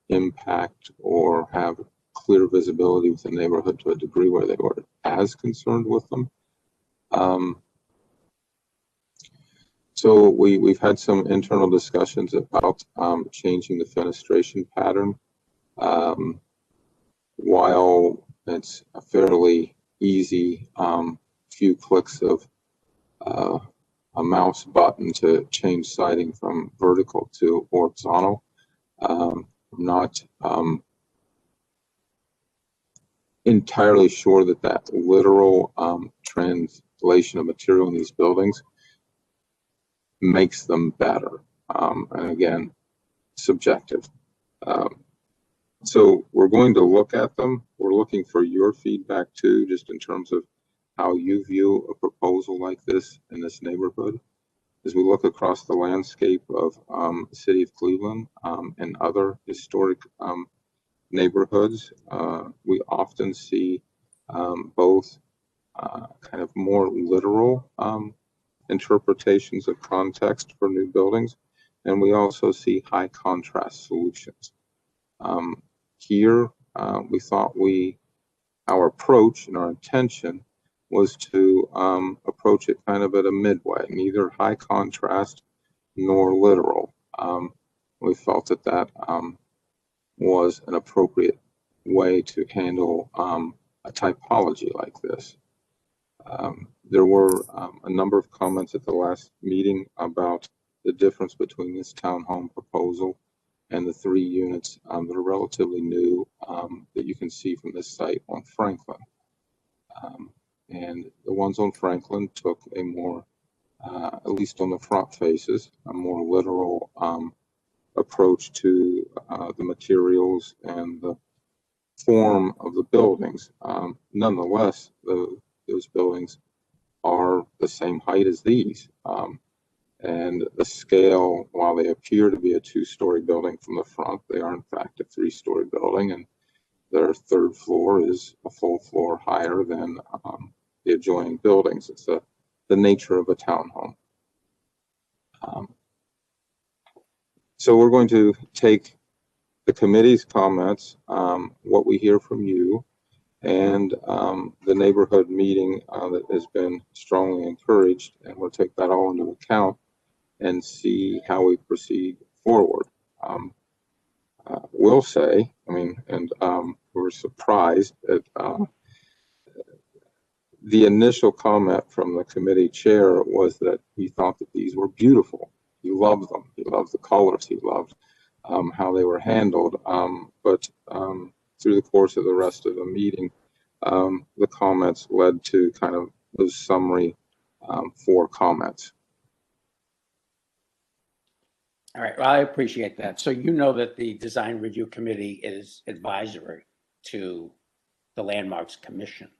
impact or have clear visibility with the neighborhood to a degree where they were as concerned with them. So we've had some internal discussions about changing the fenestration pattern. While it's a fairly easy few clicks of a mouse button to change siding from vertical to horizontal, I'm not entirely sure that literal translation of material in these buildings makes them better. And again, subjective. So we're going to look at them. We're looking for your feedback too, just in terms of how you view a proposal like this in this neighborhood. As we look across the landscape of the city of Cleveland and other historic neighborhoods, we often see both kind of more literal interpretations of context for new buildings, and we also see high contrast solutions. Here, we thought our approach and our intention was to approach it kind of at a midway, neither high contrast nor literal. We felt that was an appropriate way to handle a typology like this. There were a number of comments at the last meeting about the difference between this townhome proposal and the 3 units that are relatively new that you can see from this site on Franklin. And the ones on Franklin took a more, at least on the front faces, a more literal approach to the materials and the form of the buildings. Nonetheless, those buildings are the same height as these. And the scale, while they appear to be a 2-story building from the front, they are in fact a 3-story building, and their 3rd floor is a full floor higher than the adjoining buildings. It's the nature of a townhome. So we're going to take the committee's comments, what we hear from you, and the neighborhood meeting that has been strongly encouraged, and we'll take that all into account and see how we proceed forward. We'll say, we're surprised at the initial comment from the committee chair was that he thought that these were beautiful. He loved them. He loved the colors. He loved how they were handled. But through the course of the rest of the meeting, the comments led to kind of those summary 4 comments. All right, well, I appreciate that. So you know that the Design Review Committee is advisory to the Landmarks Commission.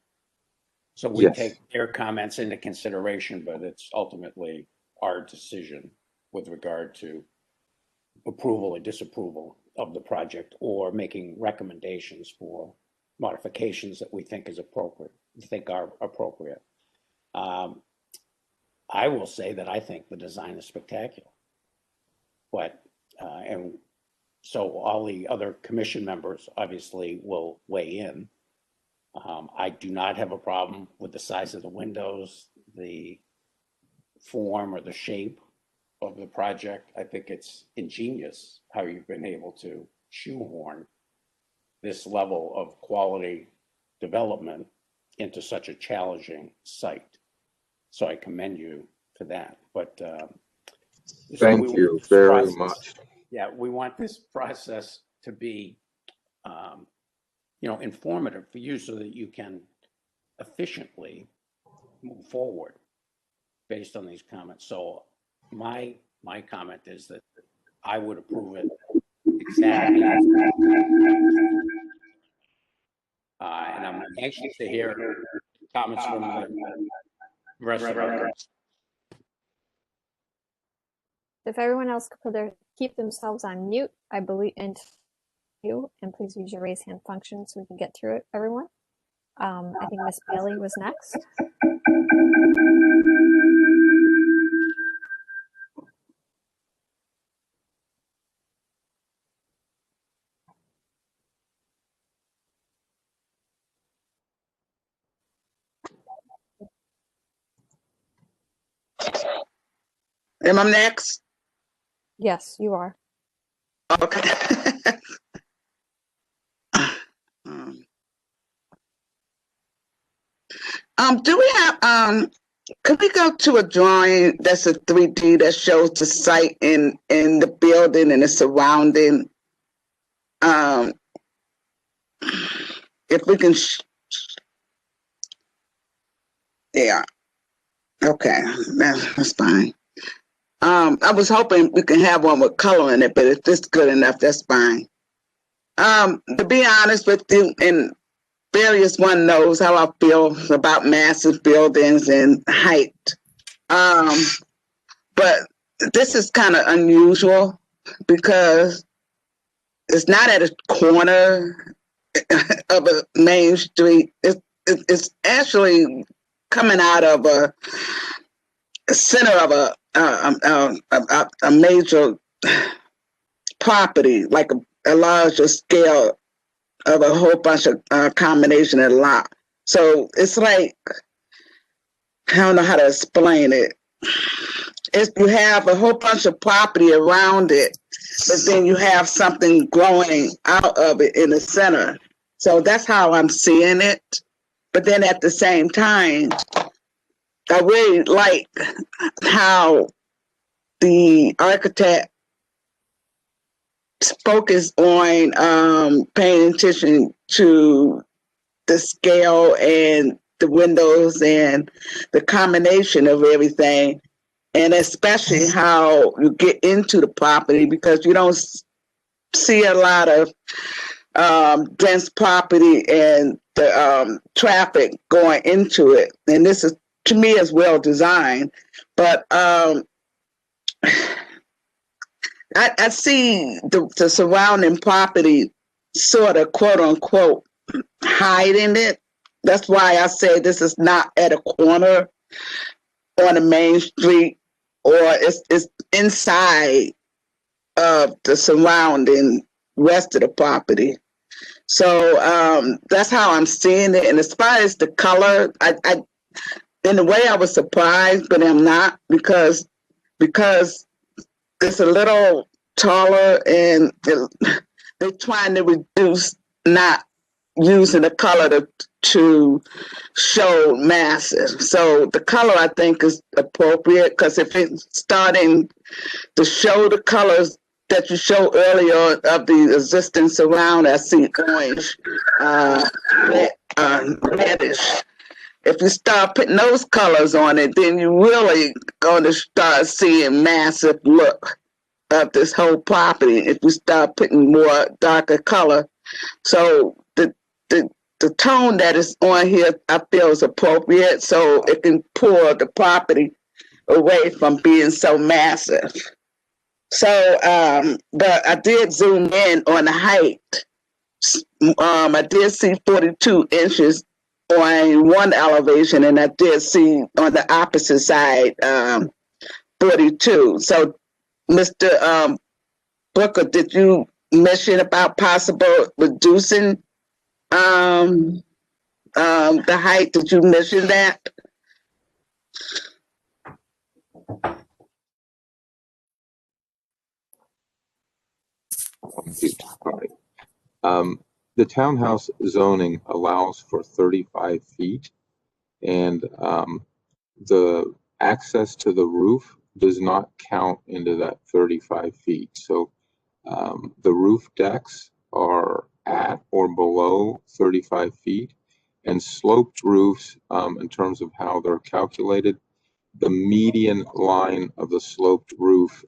So we Yes. take their comments into consideration, but it's ultimately our decision with regard to approval or disapproval of the project, or making recommendations for modifications that we think are appropriate. I will say that I think the design is spectacular. But, and so all the other commission members obviously will weigh in. I do not have a problem with the size of the windows, the form or the shape of the project. I think it's ingenious how you've been able to shoehorn this level of quality development into such a challenging site. So I commend you for that. But Thank you very much. Yeah, we want this process to be, informative for you so that you can efficiently move forward based on these comments. So my comment is that I would approve it exactly. And I'm anxious to hear comments from the rest of us. If everyone else could keep themselves on mute, I believe, and please use your raise hand function so we can get through it, everyone. I think Miss Bailey was next. Am I next? Yes, you are. Okay. Do we have, could we go to a drawing that's a 3D that shows the site in the building and the surrounding? If we can, yeah. Okay, that's fine. I was hoping we can have one with color in it, but if it's good enough, that's fine. To be honest with you, and various one knows how I feel about massive buildings and height. But this is kind of unusual because it's not at a corner of a main street. It's actually coming out of a center of a major property, like a larger scale of a whole bunch of combination of lot. So it's like, I don't know how to explain it. If you have a whole bunch of property around it, but then you have something growing out of it in the center. So that's how I'm seeing it. But then at the same time, I really like how the architect focus on paying attention to the scale and the windows and the combination of everything, and especially how you get into the property, because you don't see a lot of dense property and the traffic going into it. And this is, to me, is well designed, but I see the surrounding property sort of, quote unquote, hiding it. That's why I say this is not at a corner on a main street, or it's inside of the surrounding rest of the property. So that's how I'm seeing it. And as far as the color, I in a way I was surprised, but I'm not because it's a little taller and they're trying to reduce not using the color to show massive. So the color I think is appropriate because if it's starting to show the colors that you showed earlier of the existing surround, I see orange, reddish. If you start putting those colors on it, then you're really going to start seeing massive look of this whole property if you start putting more darker color. So the tone that is on here, I feel is appropriate, so it can pull the property away from being so massive. So, but I did zoom in on the height. I did see 42 inches on one elevation, and I did see on the opposite side 42. So, Mr. Booker, did you mention about possible reducing the height? Did you mention that? The townhouse zoning allows for 35 feet, and the access to the roof does not count into that 35 feet. So the roof decks are at or below 35 feet, and sloped roofs, in terms of how they're calculated, the median line of the sloped roof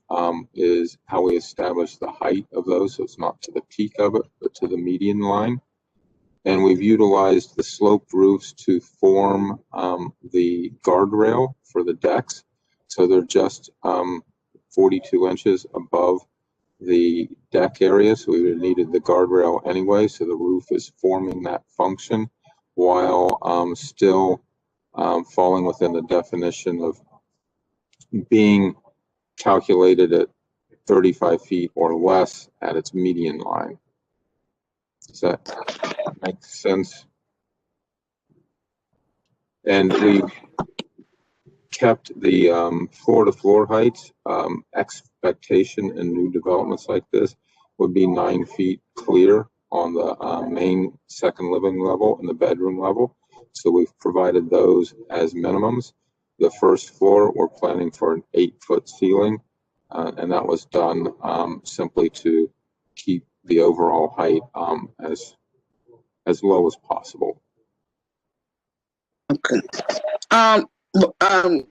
is how we establish the height of those. So it's not to the peak of it, but to the median line. And we've utilized the sloped roofs to form the guardrail for the decks. So they're just 42 inches above the deck area. So we would have needed the guardrail anyway. So the roof is forming that function while still falling within the definition of being calculated at 35 feet or less at its median line. Does that make sense? And we kept the floor-to-floor heights. Expectation in new developments like this would be 9 feet clear on the main second living level and the bedroom level. So we've provided those as minimums. The first floor, we're planning for an 8-foot ceiling, and that was done simply to keep the overall height as low as possible. Okay. I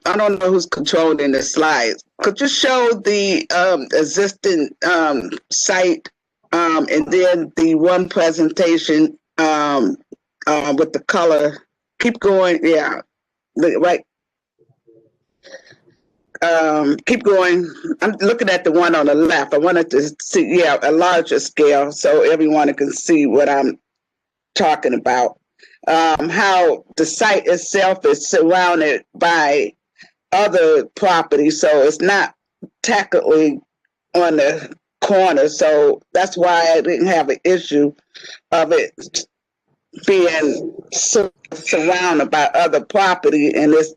don't know who's controlling the slides. Could you show the existing site and then the one presentation with the color? Keep going. Yeah. Right. Keep going. I'm looking at the one on the left. I wanted to see, a larger scale so everyone can see what I'm talking about. How the site itself is surrounded by other properties, so it's not technically on the corner. So that's why I didn't have an issue of it being surrounded by other property, and it's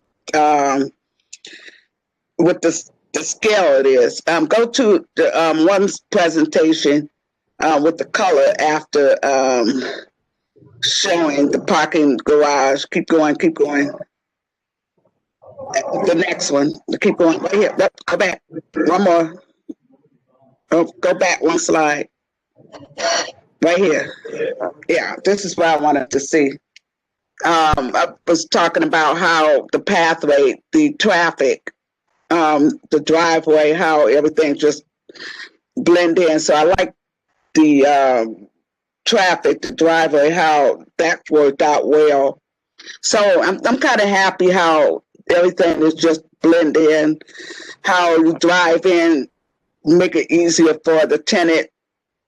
with the scale it is. Go to the one presentation with the color after showing the parking garage. Keep going, keep going. The next one, keep going right here. Go back, one more. Oh, go back one slide. Right here. Yeah, this is what I wanted to see. I was talking about how the pathway, the traffic, the driveway, how everything just blend in. So I like the traffic, the driveway, how that worked out well. So I'm kind of happy how everything is just blend in, how you drive in, make it easier for the tenant,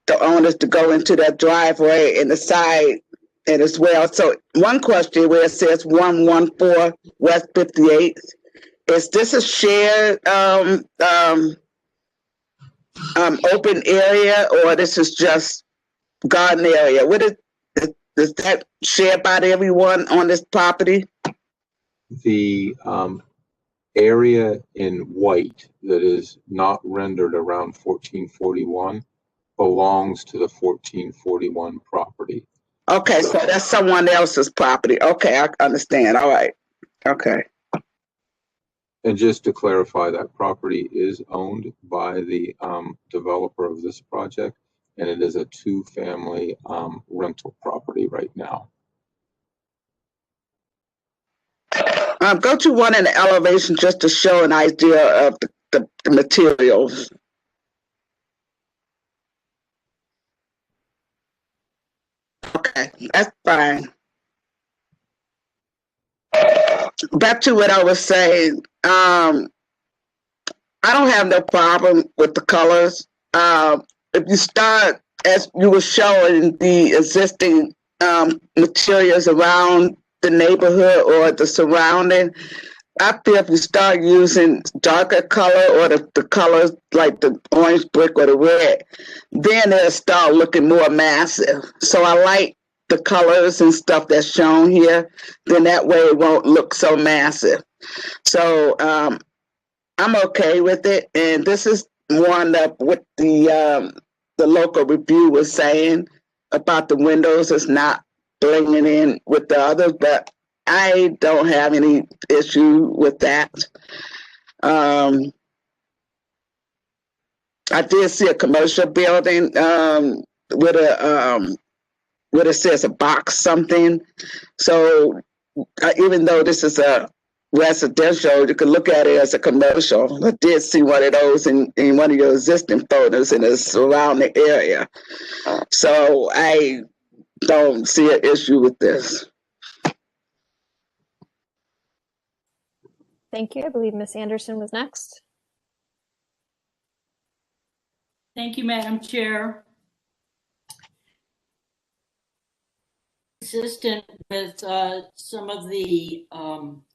the owners to go into that driveway and the side and as well. So one question where it says 114 West 58th, is this a shared open area, or this is just garden area? What is that shared by everyone on this property? The area in white that is not rendered around 1441 belongs to the 1441 property. Okay, so that's someone else's property. Okay, I understand. All right. Okay. And just to clarify, that property is owned by the developer of this project, and it is a two-family rental property right now. Go to one in the elevation just to show an idea of the materials. Okay, that's fine. Back to what I was saying. I don't have no problem with the colors. If you start, as you were showing, the existing materials around the neighborhood or the surrounding, I feel if you start using darker color or the colors like the orange brick or the red, then it'll start looking more massive. So I like the colors and stuff that's shown here, then that way it won't look so massive. So I'm okay with it. And this is one of what the local review was saying about the windows. It's not blending in with the others, but I don't have any issue with that. I did see a commercial building with a what it says a box something. So even though this is a residential, you can look at it as a commercial. I did see one of those in one of your existing photos in the surrounding area. So I don't see an issue with this. Thank you. I believe Ms. Anderson was next. Thank you, Madam Chair. Consistent with some of the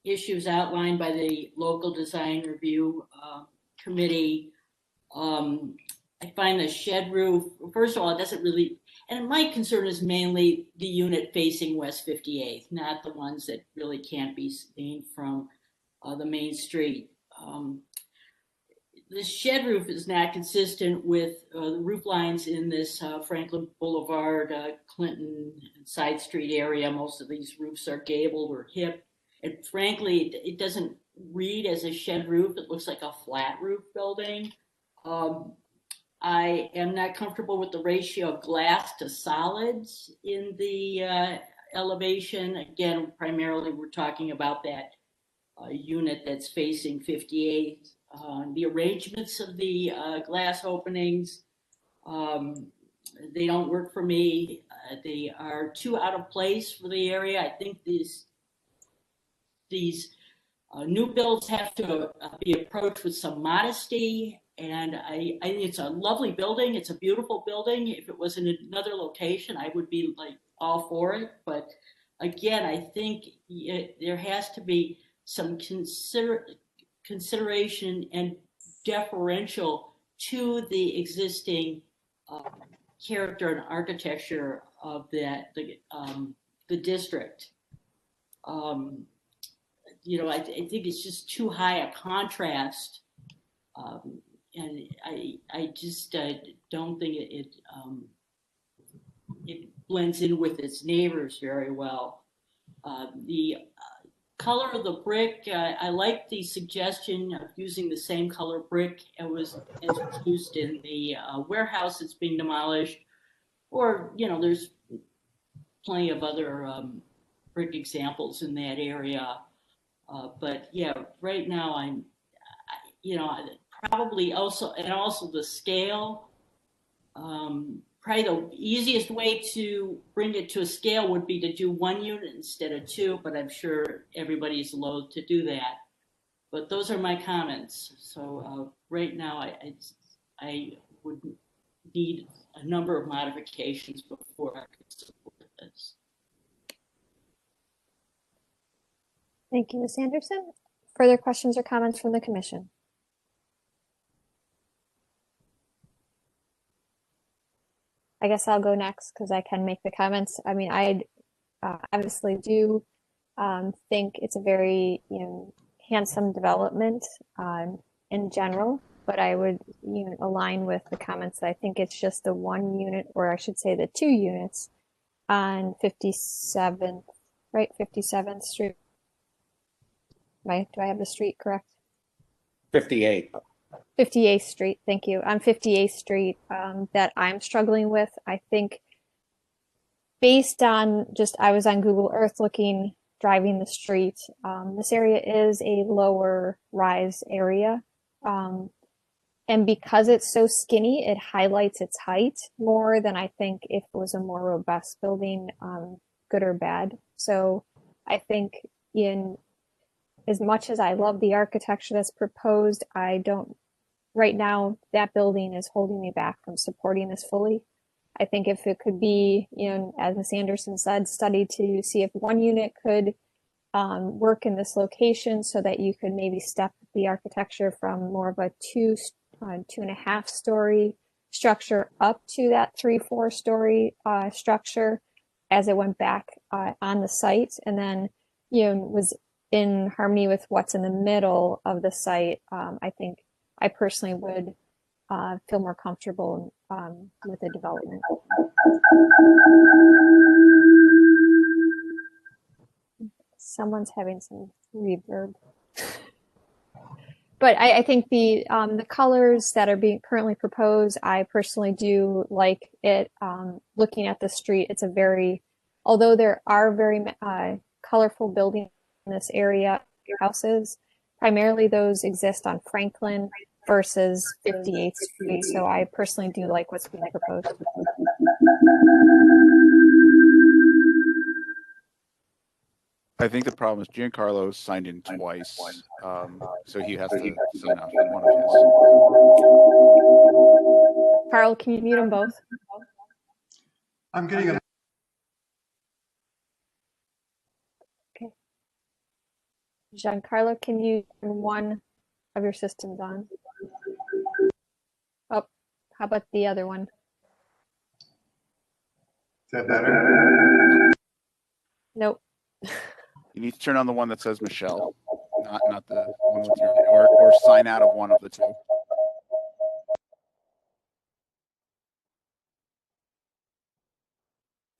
issues outlined by the local design review committee. I find the shed roof, first of all, it doesn't really, and my concern is mainly the unit facing West 58th, not the ones that really can't be seen from the main street. The shed roof is not consistent with the roof lines in this Franklin Boulevard, Clinton side street area. Most of these roofs are gabled or hip. And frankly, it doesn't read as a shed roof. It looks like a flat roof building. I am not comfortable with the ratio of glass to solids in the elevation. Again, primarily we're talking about that unit that's facing 58. The arrangements of the glass openings, they don't work for me. They are too out of place for the area. I think these new builds have to be approached with some modesty. And I think it's a lovely building. It's a beautiful building. If it was in another location, I would be like all for it. But again, I think there has to be some consideration and deferential to the existing character and architecture of the district. You know, I think it's just too high a contrast, and I just don't think it blends in with its neighbors very well. The color of the brick, I like the suggestion of using the same color brick as was used in the warehouse that's being demolished, or, you know, there's plenty of other brick examples in that area. But yeah, right now you know, probably also the scale. Probably the easiest way to bring it to a scale would be to do one unit instead of two, but I'm sure everybody's loath to do that. But those are my comments. So right now, I would need a number of modifications before I could support this. Thank you, Ms. Anderson. Further questions or comments from the commission? I guess I'll go next because I can make the comments. I mean, I obviously do think it's a very, handsome development in general, but I would, align with the comments that I think it's just the one unit, or I should say the 2 units on 57th, right? 57th Street. Do I have the street correct? 58. 58th Street, thank you. On 58th Street, that I'm struggling with. I think based on I was on Google Earth driving the street. This area is a lower rise area. And because it's so skinny, it highlights its height more than I think if it was a more robust building, good or bad. So I think as much as I love the architecture that's proposed, right now, that building is holding me back from supporting this fully. I think if it could be, as Ms. Anderson said, studied to see if one unit could work in this location so that you could maybe step the architecture from more of a 2.5 story structure up to that 3-4 story structure as it went back on the site, and then was in harmony with what's in the middle of the site. I think I personally would feel more comfortable with the development. Someone's having some reverb. But I think the colors that are being currently proposed, I personally do like it. Looking at the street, it's although there are very colorful buildings in this area, houses, primarily those exist on Franklin versus 58th Street. So I personally do like what's being proposed. I think the problem is Giancarlo signed in twice, so he has to sign off on one of his. Carl, can you mute them both? I'm getting a Okay. Giancarlo, can you turn one of your systems on? Oh, how about the other one? Is that better? Nope. You need to turn on the one that says Michelle, not the one with your, or sign out of one of the 2.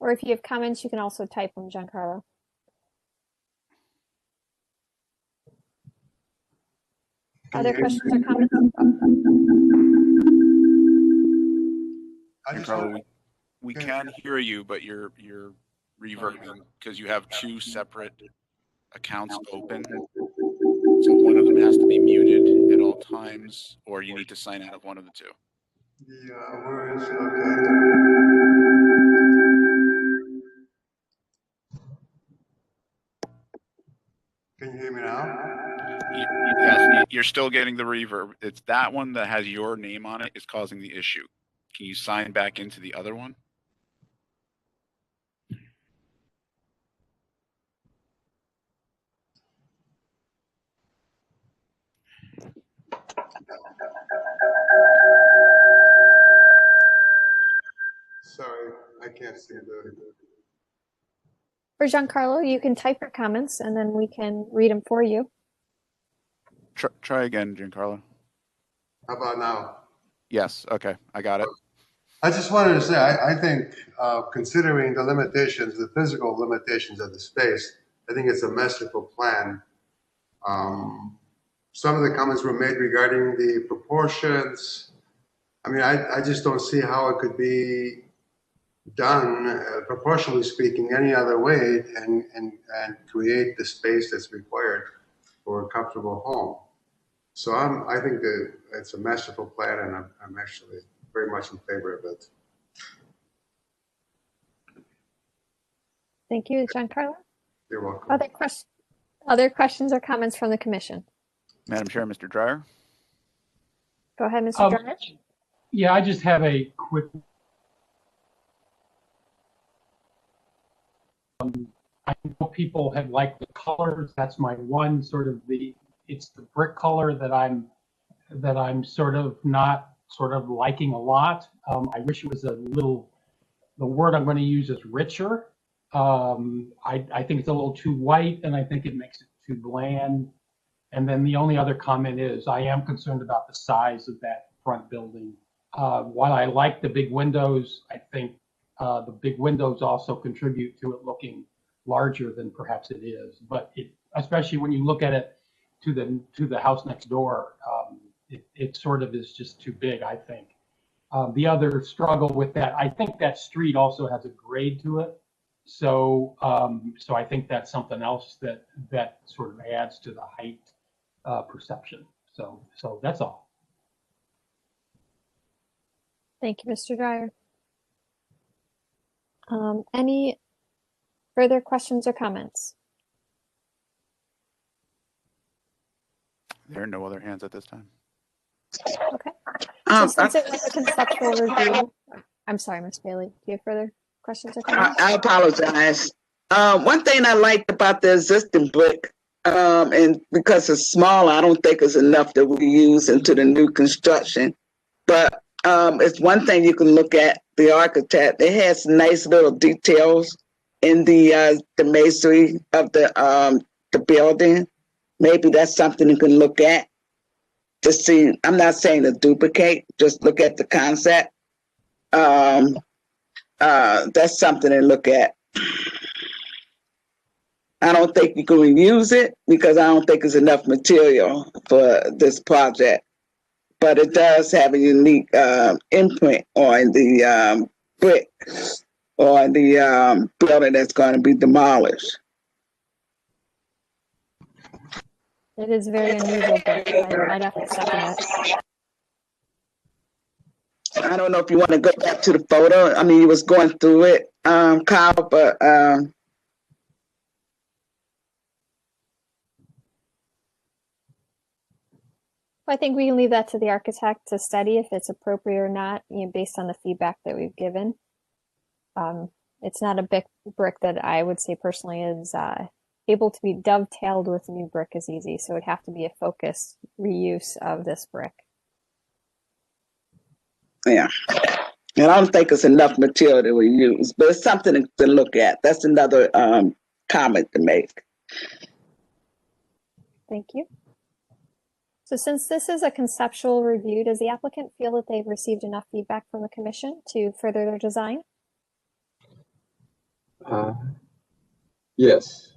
Or if you have comments, you can also type them, Giancarlo. Other questions or comments? Giancarlo, we can hear you, but you're reverbing because you have 2 separate accounts open. So one of them has to be muted at all times, or you need to sign out of one of the 2. Yeah, where is okay. Can you hear me now? Yes, you're still getting the reverb. It's that one that has your name on it is causing the issue. Can you sign back into the other one? Sorry, I can't see the. For Giancarlo, you can type your comments and then we can read them for you. Try again, Giancarlo. How about now? Yes. Okay, I got it. I just wanted to say, I think considering the limitations, the physical limitations of the space, I think it's a masterful plan. Some of the comments were made regarding the proportions. I mean, I just don't see how it could be done, proportionally speaking, any other way and create the space that's required for a comfortable home. So I think that it's a masterful plan, and I'm actually very much in favor of it. Thank you, Giancarlo. You're welcome. Other questions or comments from the commission? Madam Chair, Mr. Dreyer. Go ahead, Mr. Dreyer. Yeah, I just have a quick. I know people have liked the colors. That's my one sort of it's the brick color that I'm sort of not liking a lot. I wish it was a little the word I'm going to use is richer. I think it's a little too white, and I think it makes it too bland. And then the only other comment is I am concerned about the size of that front building. While I like the big windows, I think the big windows also contribute to it looking larger than perhaps it is. But especially when you look at it to the house next door, it sort of is just too big, I think. The other struggle with that, I think that street also has a grade to it. So I think that's something else that sort of adds to the height perception. So that's all. Thank you, Mr. Dreyer. Any further questions or comments? There are no other hands at this time. Okay. So since it was a conceptual review, I'm sorry, Ms. Bailey. Do you have further questions or comments? I apologize. One thing I liked about the existing brick, and because it's small, I don't think it's enough that we use into the new construction. But it's one thing you can look at, the architect. It has nice little details in the masonry of the building. Maybe that's something you can look at to see. I'm not saying to duplicate, just look at the concept. That's something to look at. I don't think you can reuse it because I don't think there's enough material for this project. But it does have a unique imprint on the brick or the building that's going to be demolished. It is very unusual, but I'd have to second that. I don't know if you want to go back to the photo. I mean, you was going through it, Kyle, but I think we can leave that to the architect to study if it's appropriate or not, based on the feedback that we've given. It's not a big brick that I would say personally is able to be dovetailed with new brick is easy. So it would have to be a focused reuse of this brick. yeah. And I don't think it's enough material that we use, but it's something to look at. That's another comment to make. Thank you. So since this is a conceptual review, does the applicant feel that they've received enough feedback from the commission to further their design? Yes.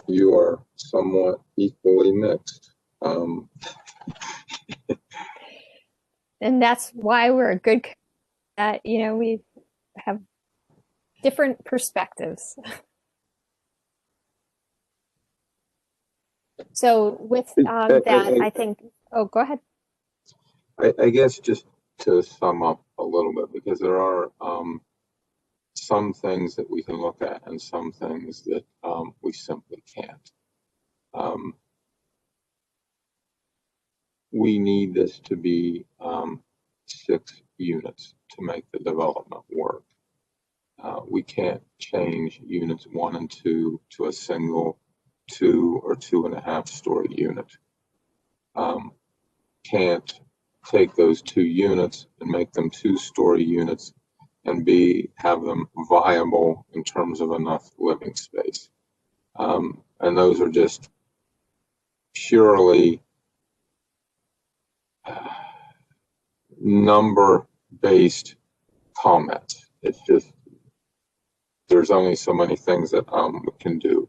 You are somewhat equally mixed. And that's why we're a good, we have different perspectives. So with that, I think, go ahead. I guess just to sum up a little bit, because there are some things that we can look at and some things that we simply can't. We need this to be 6 units to make the development work. We can't change units 1 and 2 to a single 2 or 2.5 story unit. Can't take those 2 units and make them 2-story units and have them viable in terms of enough living space. And those are just purely number-based comments. It's just, there's only so many things that we can do.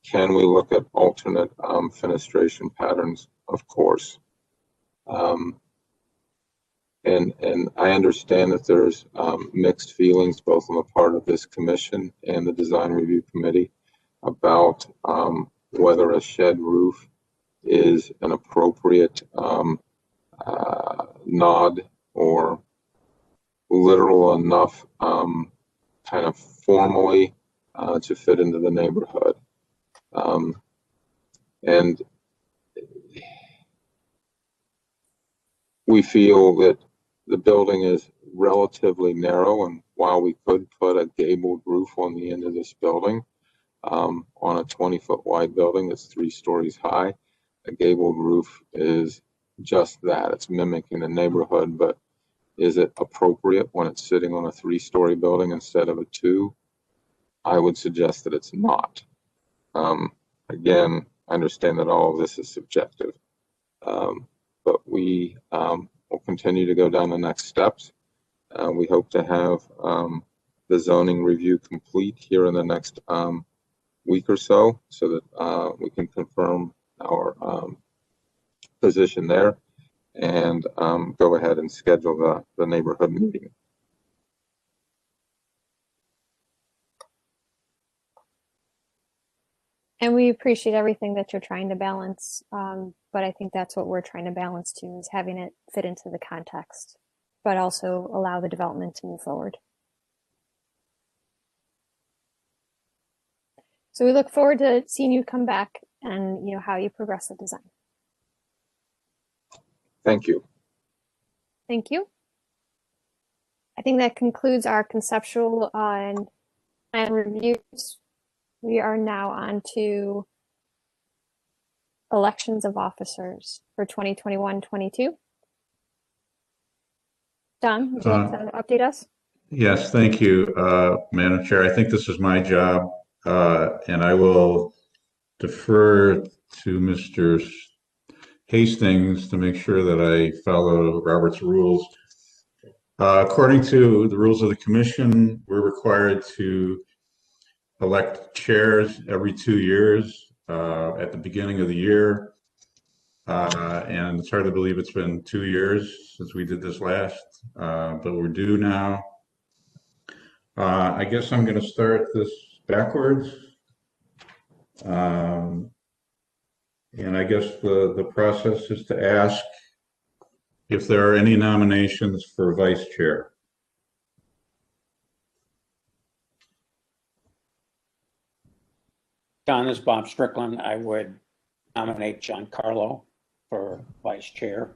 Can we look at alternate fenestration patterns? Of course. And I understand that there's mixed feelings both on the part of this commission and the design review committee about whether a shed roof is an appropriate nod or literal enough kind of formally to fit into the neighborhood. And we feel that the building is relatively narrow, and while we could put a gabled roof on the end of this building, on a 20-foot wide building that's 3 stories high, a gabled roof is just that. It's mimicking the neighborhood, but Is it appropriate when it's sitting on a 3-story building instead of a 2? I would suggest that it's not. Again, I understand that all of this is subjective, but we will continue to go down the next steps. We hope to have the zoning review complete here in the next week or so that we can confirm our position there and go ahead and schedule the neighborhood meeting. And we appreciate everything that you're trying to balance. But I think that's what we're trying to balance too, is having it fit into the context, but also allow the development to move forward. So we look forward to seeing you come back and how you progress the design. Thank you. Thank you. I think that concludes our conceptual and plan reviews. We are now on to elections of officers for 2021-22. Don, would you like to update us? Yes, thank you, Madam Chair. I think this is my job, and I will defer to Mr. Hastings to make sure that I follow Robert's rules. According to the rules of the commission, we're required to elect chairs every 2 years at the beginning of the year. And it's hard to believe it's been 2 years since we did this last, but we're due now. I guess I'm going to start this backwards. And I guess the process is to ask if there are any nominations for vice chair. Don, this is Bob Strickland. I would nominate Giancarlo for vice chair.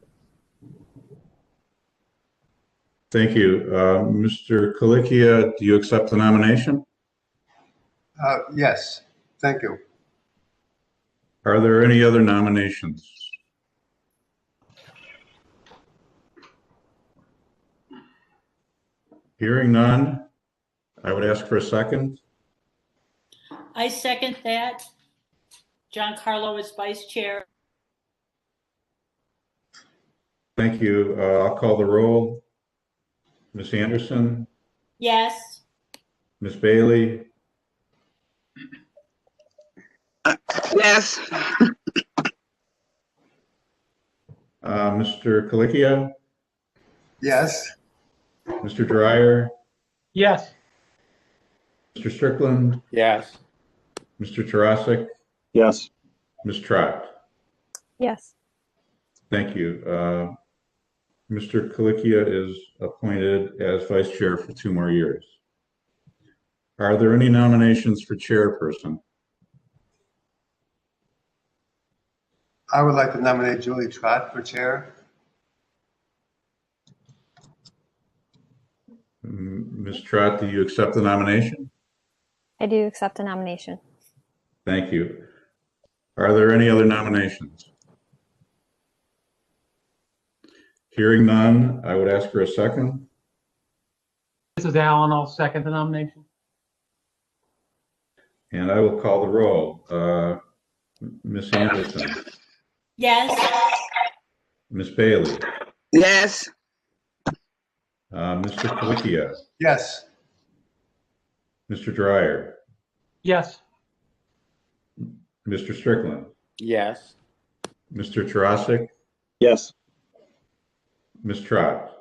Thank you. Mr. Colicchia, do you accept the nomination? Yes, thank you. Are there any other nominations? Hearing none, I would ask for a second. I second that. Giancarlo is vice chair. Thank you. I'll call the roll. Ms. Anderson, Yes. Ms. Bailey, Yes. Mr. Colicchia, Yes. Mr. Dryer, Yes. Mr. Strickland, Yes. Mr. Tarasik, Yes. Ms. Trott. Yes. Thank you. Mr. Colicchia is appointed as vice chair for 2 more years. Are there any nominations for chairperson? I would like to nominate Julie Trott for chair. Ms. Trott, do you accept the nomination? I do accept the nomination. Thank you. Are there any other nominations? Hearing none, I would ask for a second. This is Alan. I'll second the nomination. And I will call the roll. Ms. Anderson, Yes. Ms. Bailey, Yes. Mr. Colicchia, Yes. Mr. Dryer, Yes. Mr. Strickland, Yes. Mr. Tarasik, Yes. Ms. Trott.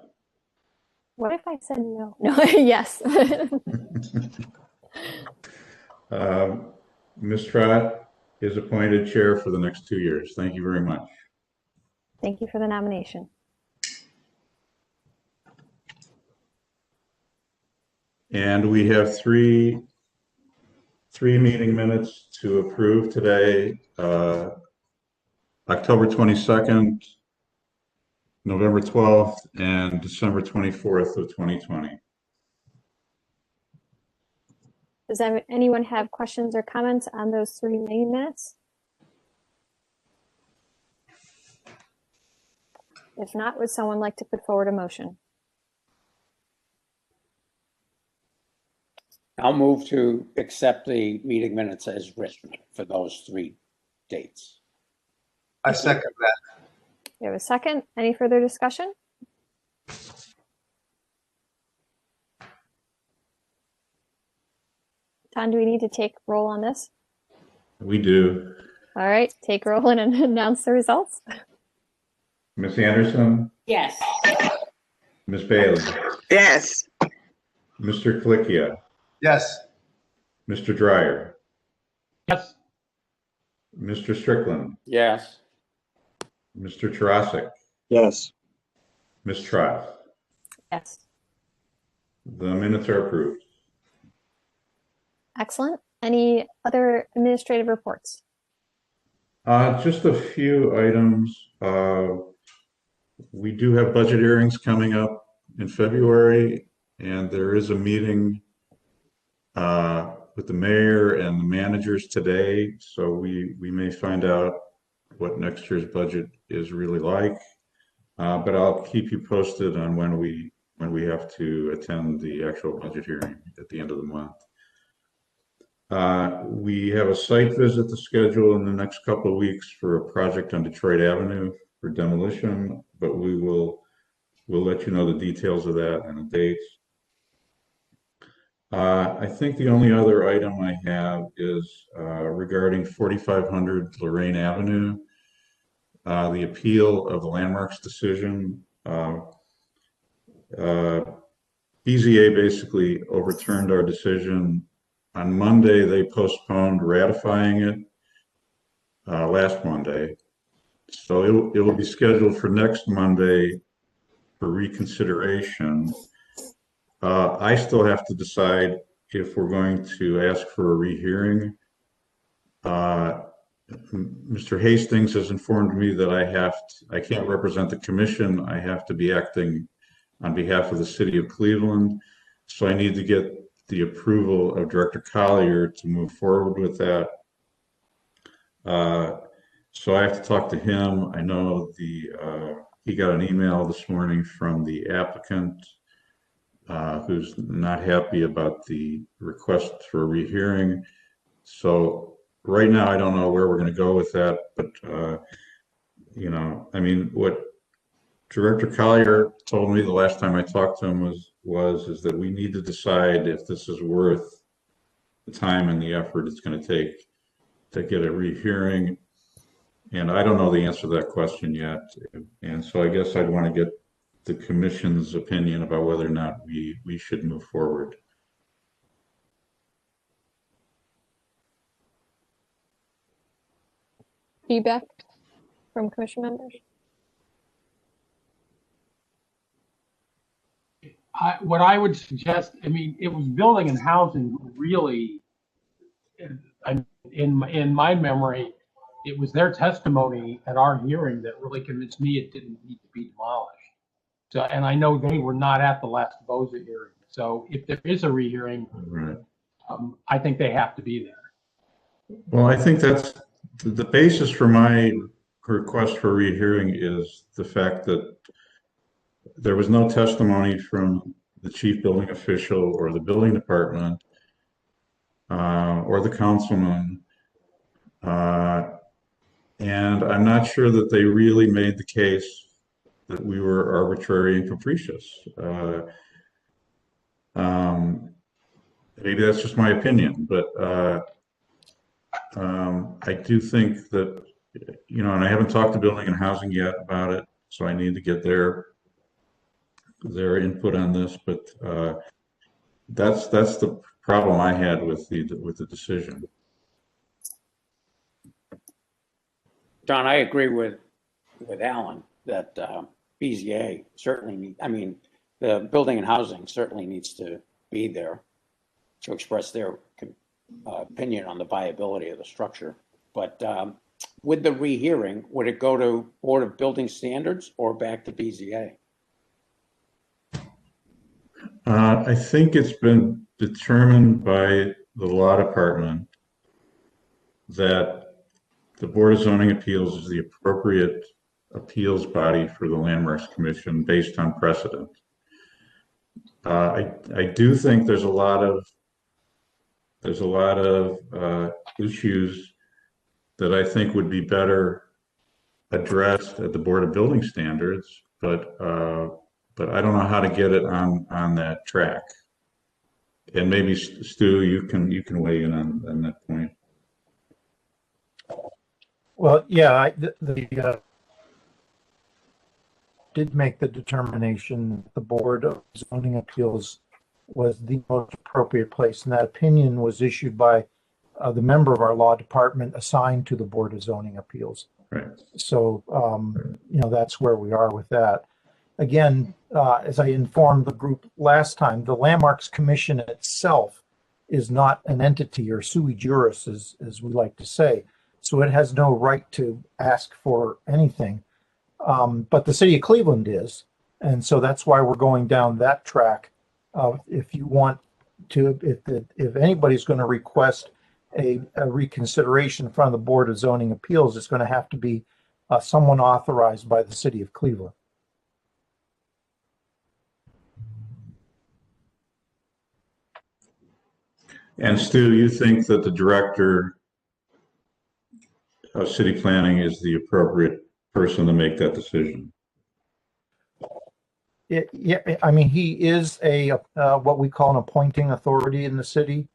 What if I said no? No, yes. Ms. Trott is appointed chair for the next 2 years. Thank you very much. Thank you for the nomination. And we have three meeting minutes to approve today. October 22nd, November 12th, and December 24th of 2020. Does anyone have questions or comments on those 3 meeting minutes? If not, would someone like to put forward a motion? I'll move to accept the meeting minutes as written for those 3 dates. I second that. We have a second. Any further discussion? Don, do we need to take roll on this? We do. All right, take roll and announce the results. Ms. Anderson, Yes. Ms. Bailey, Yes. Mr. Klickia, Yes. Mr. Dryer, Yes. Mr. Strickland, Yes. Mr. Tarasik, Yes. Ms. Trot. Yes. The minutes are approved. Excellent. Any other administrative reports? Just a few items. We do have budget hearings coming up in February, and there is a meeting with the mayor and the managers today, so we may find out what next year's budget is really like. But I'll keep you posted on when we have to attend the actual budget hearing at the end of the month. We have a site visit to schedule in the next couple of weeks for a project on Detroit Avenue for demolition, but we'll let you know the details of that and the dates. I think the only other item I have is regarding 4500 Lorraine Avenue, the appeal of the Landmarks decision. BZA basically overturned our decision. On Monday, they postponed ratifying it last Monday. So it will be scheduled for next Monday for reconsideration. I still have to decide if we're going to ask for a rehearing. Mr. Hastings has informed me that I can't represent the commission. I have to be acting on behalf of the city of Cleveland. So I need to get the approval of Director Collier to move forward with that. So I have to talk to him. I know he got an email this morning from the applicant who's not happy about the request for a rehearing. So right now, I don't know where we're going to go with that, but I mean, what Director Collier told me the last time I talked to him is that we need to decide if this is worth the time and the effort it's going to take to get a rehearing. And I don't know the answer to that question yet. And so I guess I'd want to get the commission's opinion about whether or not we should move forward. Feedback from commission members? What I would suggest, I mean, it was building and housing really, in my memory, it was their testimony at our hearing that really convinced me it didn't need to be demolished. So, and I know they were not at the last BOZA hearing. So if there is a rehearing, right. I think they have to be there. Well, I think that's the basis for my request for rehearing is the fact that there was no testimony from the chief building official or the building department or the councilman. And I'm not sure that they really made the case that we were arbitrary and capricious. Maybe that's just my opinion, but I do think that, and I haven't talked to building and housing yet about it, so I need to get their input on this, but that's the problem I had with the decision. Don, I agree with Alan that BZA certainly, the building and housing certainly needs to be there to express their opinion on the viability of the structure. But with the rehearing, would it go to Board of Building Standards or back to BZA? I think it's been determined by the law department that the Board of Zoning Appeals is the appropriate appeals body for the Landmarks Commission based on precedent. I do think there's a lot of there's a lot of issues that I think would be better addressed at the Board of Building Standards, but I don't know how to get it on that track. And maybe Stu, you can weigh in on that point. Well, yeah, did make the determination the Board of Zoning Appeals was the most appropriate place, and that opinion was issued by the member of our law department assigned to the Board of Zoning Appeals. Right. So, that's where we are with that. Again, as I informed the group last time, the Landmarks Commission itself is not an entity, or sui juris, as we like to say. So it has no right to ask for anything. But the city of Cleveland is. And so that's why we're going down that track. If you want to, if anybody's going to request a reconsideration from the Board of Zoning Appeals, it's going to have to be someone authorized by the city of Cleveland. And Stu, you think that the director of city planning is the appropriate person to make that decision? Yeah, I mean, he is a what we call an appointing authority in the city,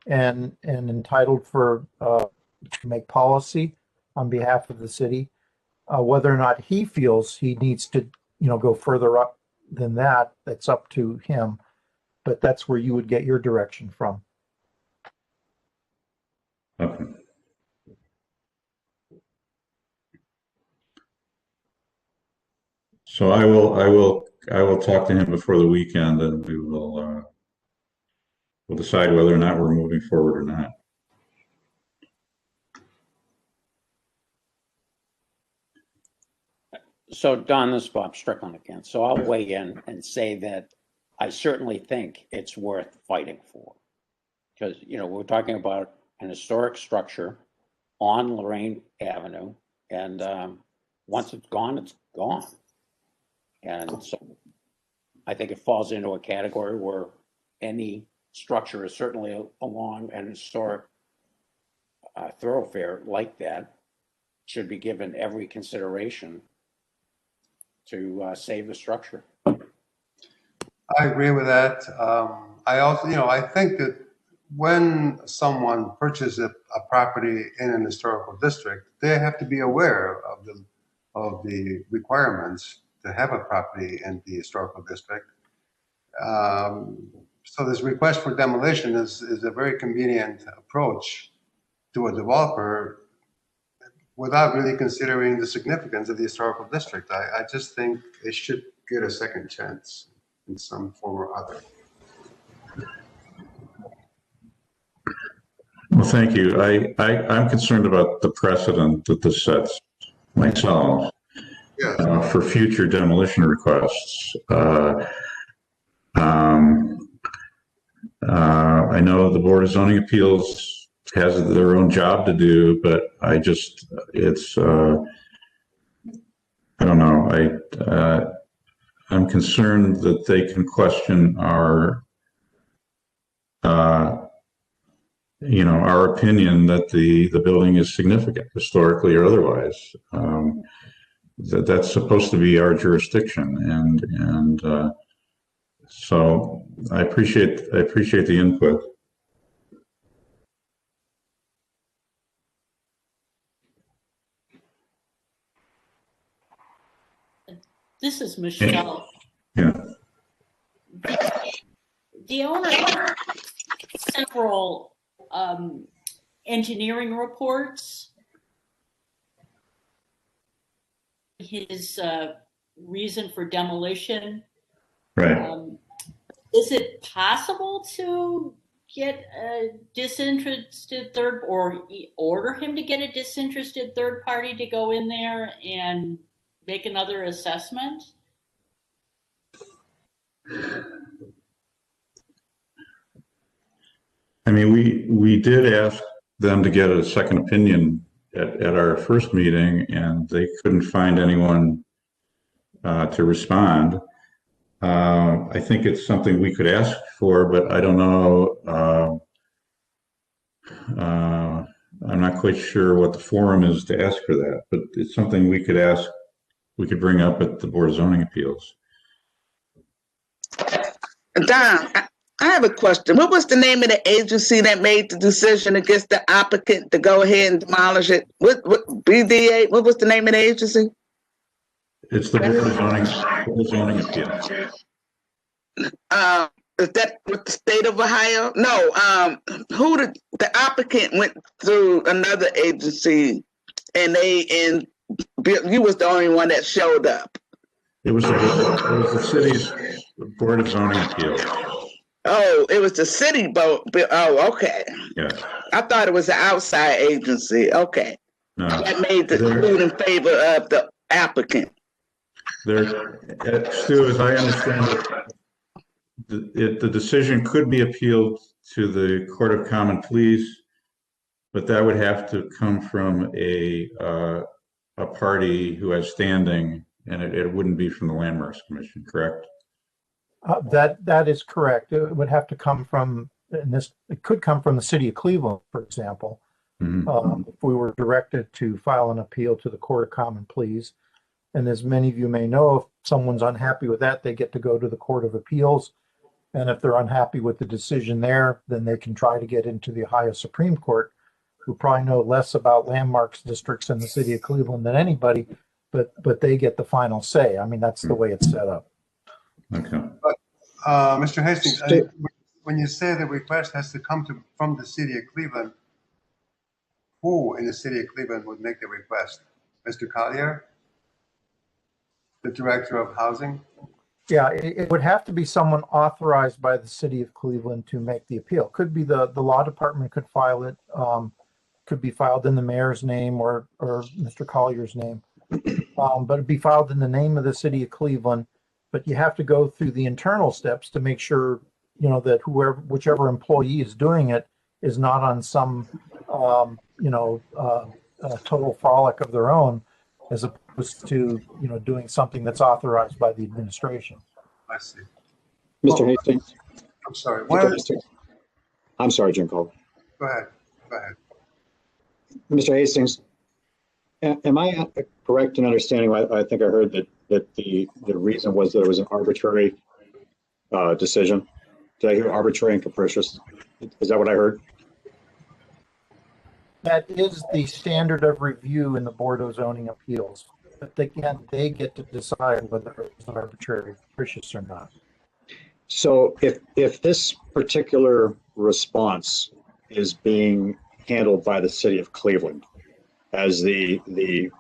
and entitled to make policy on behalf of the city. Whether or not he feels he needs to, go further up than that, that's up to him. But that's where you would get your direction from. Okay. So I will talk to him before the weekend, and we will we'll decide whether or not we're moving forward or not. So Don, this is Bob Strickland again. So I'll weigh in and say that I certainly think it's worth fighting for. Because, we're talking about an historic structure on Lorraine Avenue, and once it's gone, it's gone. And so I think it falls into a category where any structure is certainly along an historic thoroughfare like that should be given every consideration to save the structure. I agree with that. I also, I think that when someone purchases a property in an historical district, they have to be aware of the requirements to have a property in the historical district. So this request for demolition is a very convenient approach to a developer without really considering the significance of the historical district. I just think it should get a second chance in some form or other. Well, thank you. I'm concerned about the precedent that this sets myself. Yes. For future demolition requests. I know the Board of Zoning Appeals has their own job to do, but I don't know. I'm concerned that they can question our opinion that the building is significant historically or otherwise. That's supposed to be our jurisdiction, and so I appreciate the input. This is Michelle. Yeah. The owner has several engineering reports. His reason for demolition. Right. Is it possible to get a disinterested or order him to get a disinterested third party to go in there and make another assessment? I mean, we did ask them to get a second opinion at our first meeting, and they couldn't find anyone to respond. I think it's something we could ask for, but I don't know I'm not quite sure what the forum is to ask for that, but it's something we could ask, we could bring up at the Board of Zoning Appeals. Don, I have a question. What was the name of the agency that made the decision against the applicant to go ahead and demolish it? What BDA? What was the name of the agency? It's the Board of Zoning Appeals. Is that with the state of Ohio? No. The applicant went through another agency, and you was the only one that showed up. It was the city's Board of Zoning Appeals. Oh, it was the city boat. Oh, okay. Yes. I thought it was an outside agency. Okay. No. That made the decision in favor of the applicant. Stu, as I understand it, the decision could be appealed to the Court of Common Pleas, but that would have to come from a party who has standing, and it wouldn't be from the Landmarks Commission, correct? That is correct. It would have to come from, it could come from the city of Cleveland, for example. Mm-hmm. If we were directed to file an appeal to the Court of Common Pleas. And as many of you may know, if someone's unhappy with that, they get to go to the Court of Appeals. And if they're unhappy with the decision there, then they can try to get into the Ohio Supreme Court, who probably know less about landmarks districts in the city of Cleveland than anybody, but they get the final say. I mean, that's the way it's set up. Okay. But Mr. Hastings, when you say the request has to come from the city of Cleveland, who in the city of Cleveland would make the request? Mr. Collier, the director of housing? Yeah, it would have to be someone authorized by the city of Cleveland to make the appeal. Could be the law department could file it. Could be filed in the mayor's name or Mr. Collier's name. But it'd be filed in the name of the city of Cleveland. But you have to go through the internal steps to make sure, that whichever employee is doing it is not on some, total frolic of their own, as opposed to, doing something that's authorized by the administration. I see. Mr. Hastings? I'm sorry. I'm sorry, Jim Cole. Go ahead. Mr. Hastings, am I correct in understanding, I think I heard that the reason was that it was an arbitrary decision? Did I hear arbitrary and capricious? Is that what I heard? That is the standard of review in the Board of Zoning Appeals. But again, they get to decide whether it's arbitrary or capricious or not. So if this particular response is being handled by the city of Cleveland as the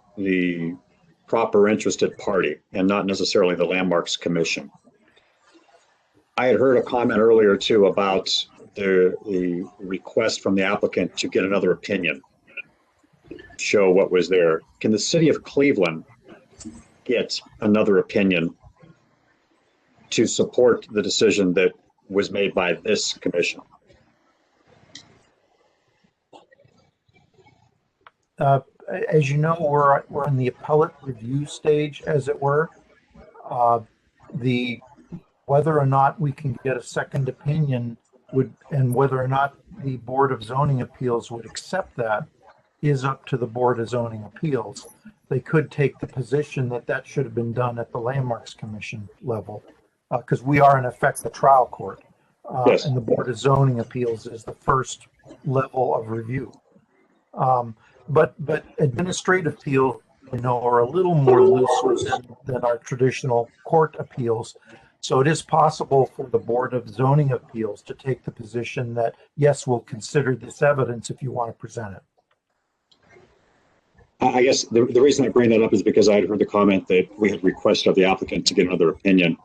proper interested party and not necessarily the Landmarks Commission, I had heard a comment earlier too about the request from the applicant to get another opinion, show what was there. Can the city of Cleveland get another opinion to support the decision that was made by this commission? As you know, we're in the appellate review stage, as it were. Whether or not we can get a second opinion and whether or not the Board of Zoning Appeals would accept that is up to the Board of Zoning Appeals. They could take the position that should have been done at the Landmarks Commission level, because we are in effect the trial court, yes. And the Board of Zoning Appeals is the first level of review. But administrative appeals, are a little more loose than our traditional court appeals. So it is possible for the Board of Zoning Appeals to take the position that, yes, we'll consider this evidence if you want to present it. I guess the reason I bring that up is because I had heard the comment that we had requested of the applicant to get another opinion,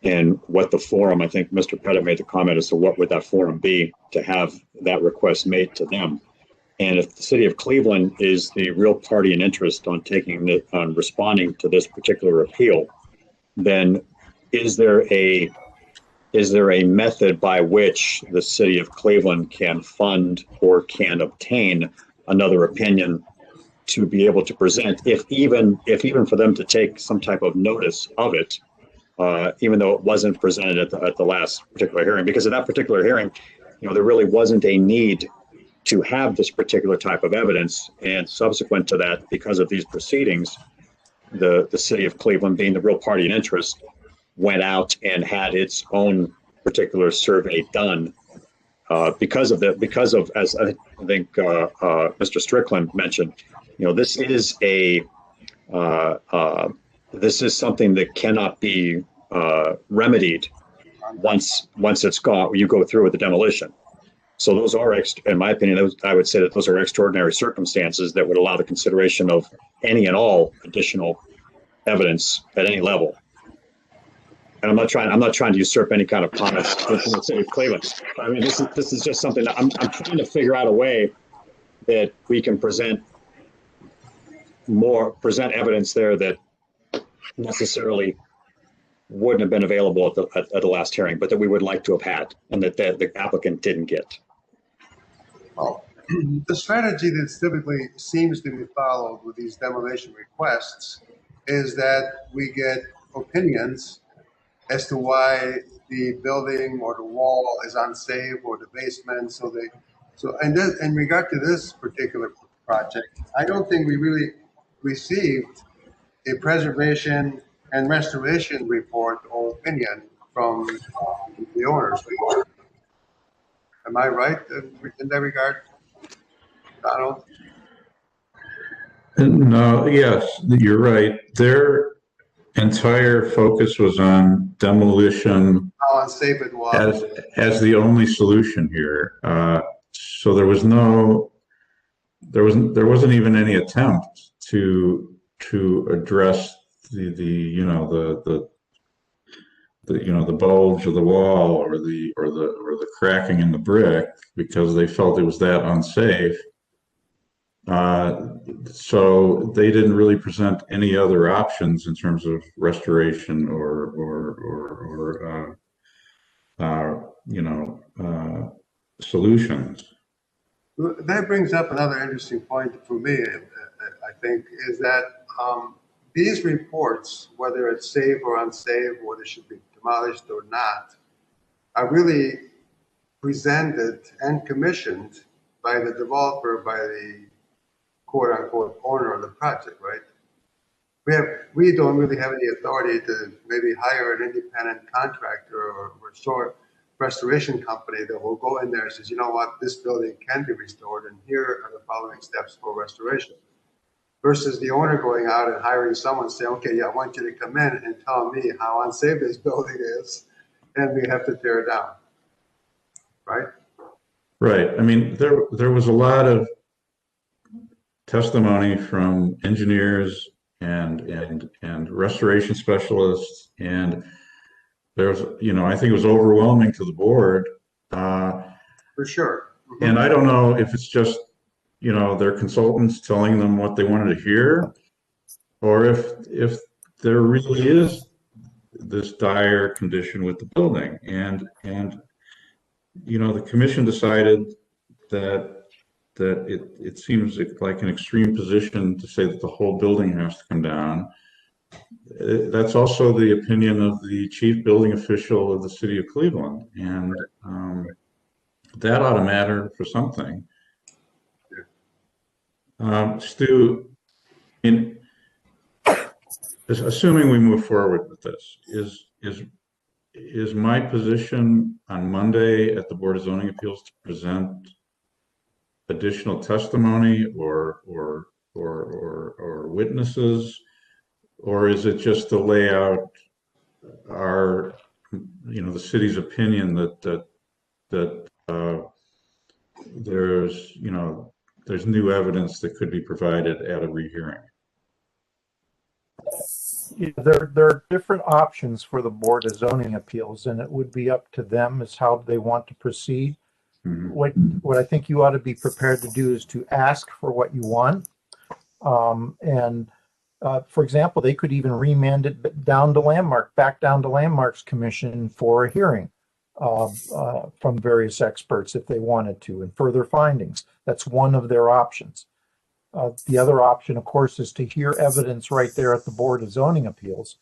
and what the forum, I think Mr. Pettit made the comment as to what would that forum be to have that request made to them. And if the city of Cleveland is the real party in interest on responding to this particular appeal, then is there a method by which the city of Cleveland can fund or can obtain another opinion to be able to present, if even for them to take some type of notice of it, even though it wasn't presented at the last particular hearing? Because at that particular hearing, there really wasn't a need to have this particular type of evidence. And subsequent to that, because of these proceedings, the city of Cleveland, being the real party in interest, went out and had its own particular survey done. Because of, as I think Mr. Strickland mentioned, this is this is something that cannot be remedied once it's gone. You go through with the demolition. So those are, in my opinion, I would say that those are extraordinary circumstances that would allow the consideration of any and all additional evidence at any level. And I'm not trying to usurp any kind of comments from the city of Cleveland. I mean, this is just something that I'm trying to figure out a way that we can present evidence there that necessarily wouldn't have been available at the last hearing, but that we would like to have had, and that the applicant didn't get. Well, the strategy that typically seems to be followed with these demolition requests is that we get opinions as to why the building or the wall is unsafe or the basement. So in regard to this particular project, I don't think we really received a preservation and restoration report or opinion from the owners. Am I right in that regard, Donald? No, yes, you're right. Their entire focus was on demolition How unsafe it was. as the only solution here. So there wasn't even any attempt to address the bulge of the wall or the cracking in the brick, because they felt it was that unsafe. So they didn't really present any other options in terms of restoration or solutions. That brings up another interesting point for me, I think, is that these reports, whether it's safe or unsafe, whether it should be demolished or not, are really presented and commissioned by the developer, by the quote-unquote owner of the project, right? We don't really have any authority to maybe hire an independent contractor or restoration company that will go in there and says, you know what, this building can be restored, and here are the following steps for restoration. Versus the owner going out and hiring someone, saying, okay, yeah, I want you to come in and tell me how unsafe this building is, and we have to tear it down, right? Right. I mean, there was a lot of testimony from engineers and restoration specialists, and there was, I think it was overwhelming to the board. For sure. Mm-hmm. And I don't know if it's just, their consultants telling them what they wanted to hear, or if there really is this dire condition with the building. And the commission decided that it seems like an extreme position to say that the whole building has to come down. That's also the opinion of the chief building official of the city of Cleveland, and that ought to matter for something. Stu, assuming we move forward with this, is my position on Monday at the Board of Zoning Appeals to present additional testimony or witnesses, or is it just to lay out our, the city's opinion that there's new evidence that could be provided at a rehearing? Yeah, there are different options for the Board of Zoning Appeals, and it would be up to them as how they want to proceed. Mm-hmm. What I think you ought to be prepared to do is to ask for what you want. For example, they could even remand it back down to Landmarks Commission for a hearing from various experts if they wanted to, and further findings. That's one of their options. The other option, of course, is to hear evidence right there at the Board of Zoning Appeals,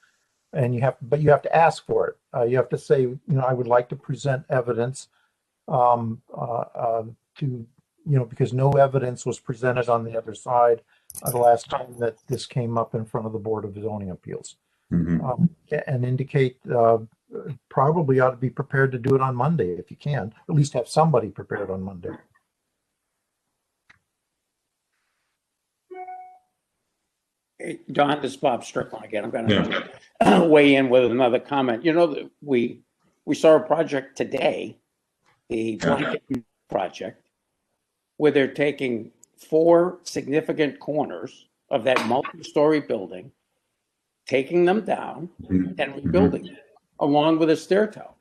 and you have to ask for it. You have to say, I would like to present evidence to because no evidence was presented on the other side the last time that this came up in front of the Board of Zoning Appeals. And indicate probably ought to be prepared to do it on Monday if you can, at least have somebody prepared on Monday. Hey, Don, this is Bob Strickland again. I'm going to weigh in with another comment. You know, we saw a project today, the blanket project, where they're taking 4 significant corners of that multi-story building, taking them down and rebuilding it, along with a stair tower.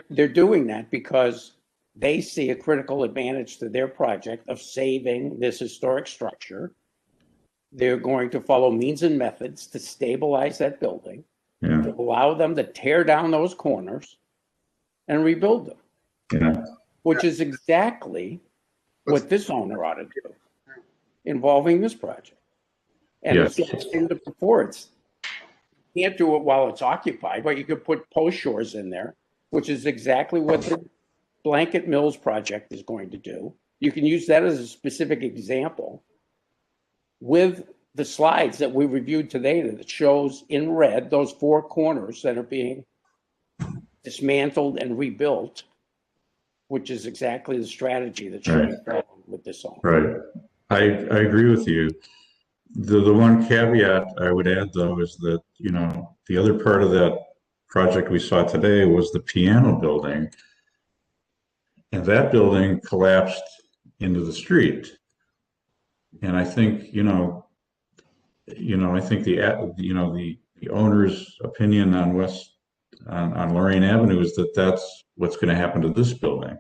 They're doing that because they see a critical advantage to their project of saving this historic structure. They're going to follow means and methods to stabilize that building, to allow them to tear down those corners and rebuild them, which is exactly what this owner ought to do involving this project. And it's in the reports. You can't do it while it's occupied, but you could put post shores in there, which is exactly what the Blanket Mills project is going to do. You can use that as a specific example with the slides that we reviewed today that shows in red those 4 corners that are being dismantled and rebuilt, which is exactly the strategy that should be followed with this owner. Right. I agree with you. The one caveat I would add, though, is that, the other part of that project we saw today was the piano building. And that building collapsed into the street. And I think, I think the owner's opinion on Lorraine Avenue is that that's what's going to happen to this building.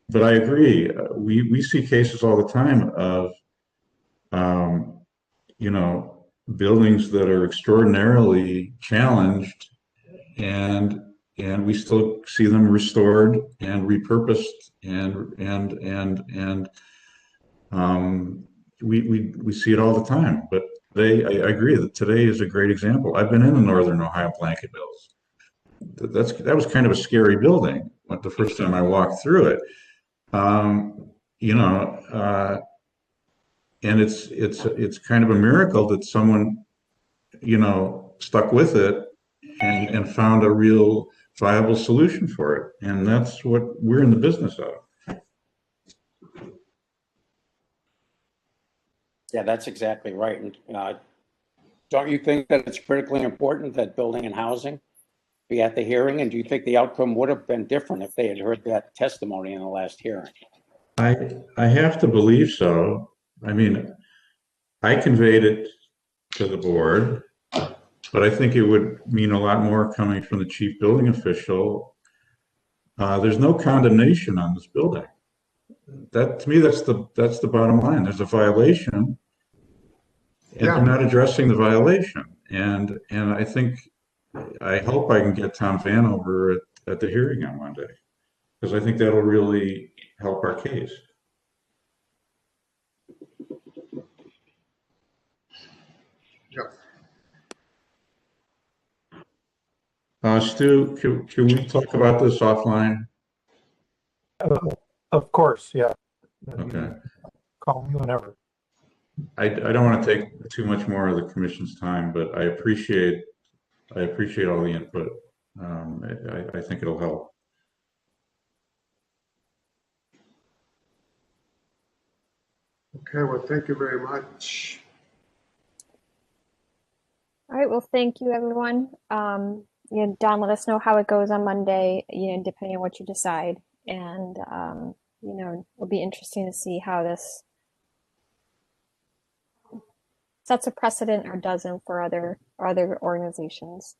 But I agree. We see cases all the time of, buildings that are extraordinarily challenged, and we still see them restored and repurposed, and we see it all the time. But I agree that today is a great example. I've been in the Northern Ohio Blanket Mills. That was kind of a scary building the first time I walked through it. And it's kind of a miracle that someone, stuck with it and found a real viable solution for it. And that's what we're in the business of. Yeah, that's exactly right. And don't you think that it's critically important that building and housing be at the hearing? And do you think the outcome would have been different if they had heard that testimony in the last hearing? I have to believe so. I mean, I conveyed it to the board, but I think it would mean a lot more coming from the chief building official. There's no condemnation on this building. That, to me, that's the bottom line. There's a violation, and they're not addressing the violation. And I hope I can get Tom Vanover at the hearing on Monday, because I think that'll really help our case. Stu, can we talk about this offline? Of course, yeah. Okay. Call me whenever. I don't want to take too much more of the commission's time, but I appreciate all the input. I think it'll help. Okay, well, thank you very much. All right, well, thank you, everyone. Don, let us know how it goes on Monday, depending on what you decide. And, it'll be interesting to see how this sets a precedent or doesn't for other organizations.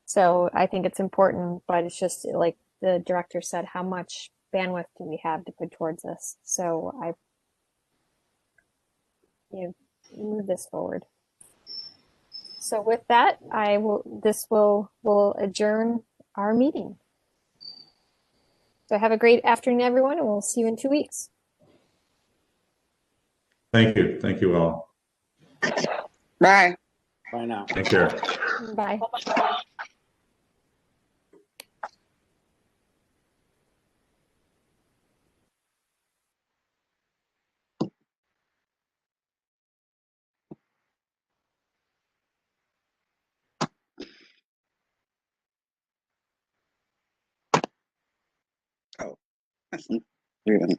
So I think it's important, but it's just like the director said, how much bandwidth do we have to put towards this? So move this forward. So with that, this will adjourn our meeting. So have a great afternoon, everyone, and we'll see you in 2 weeks. Thank you. Thank you all. Bye. Bye now. Take care. Bye. Really.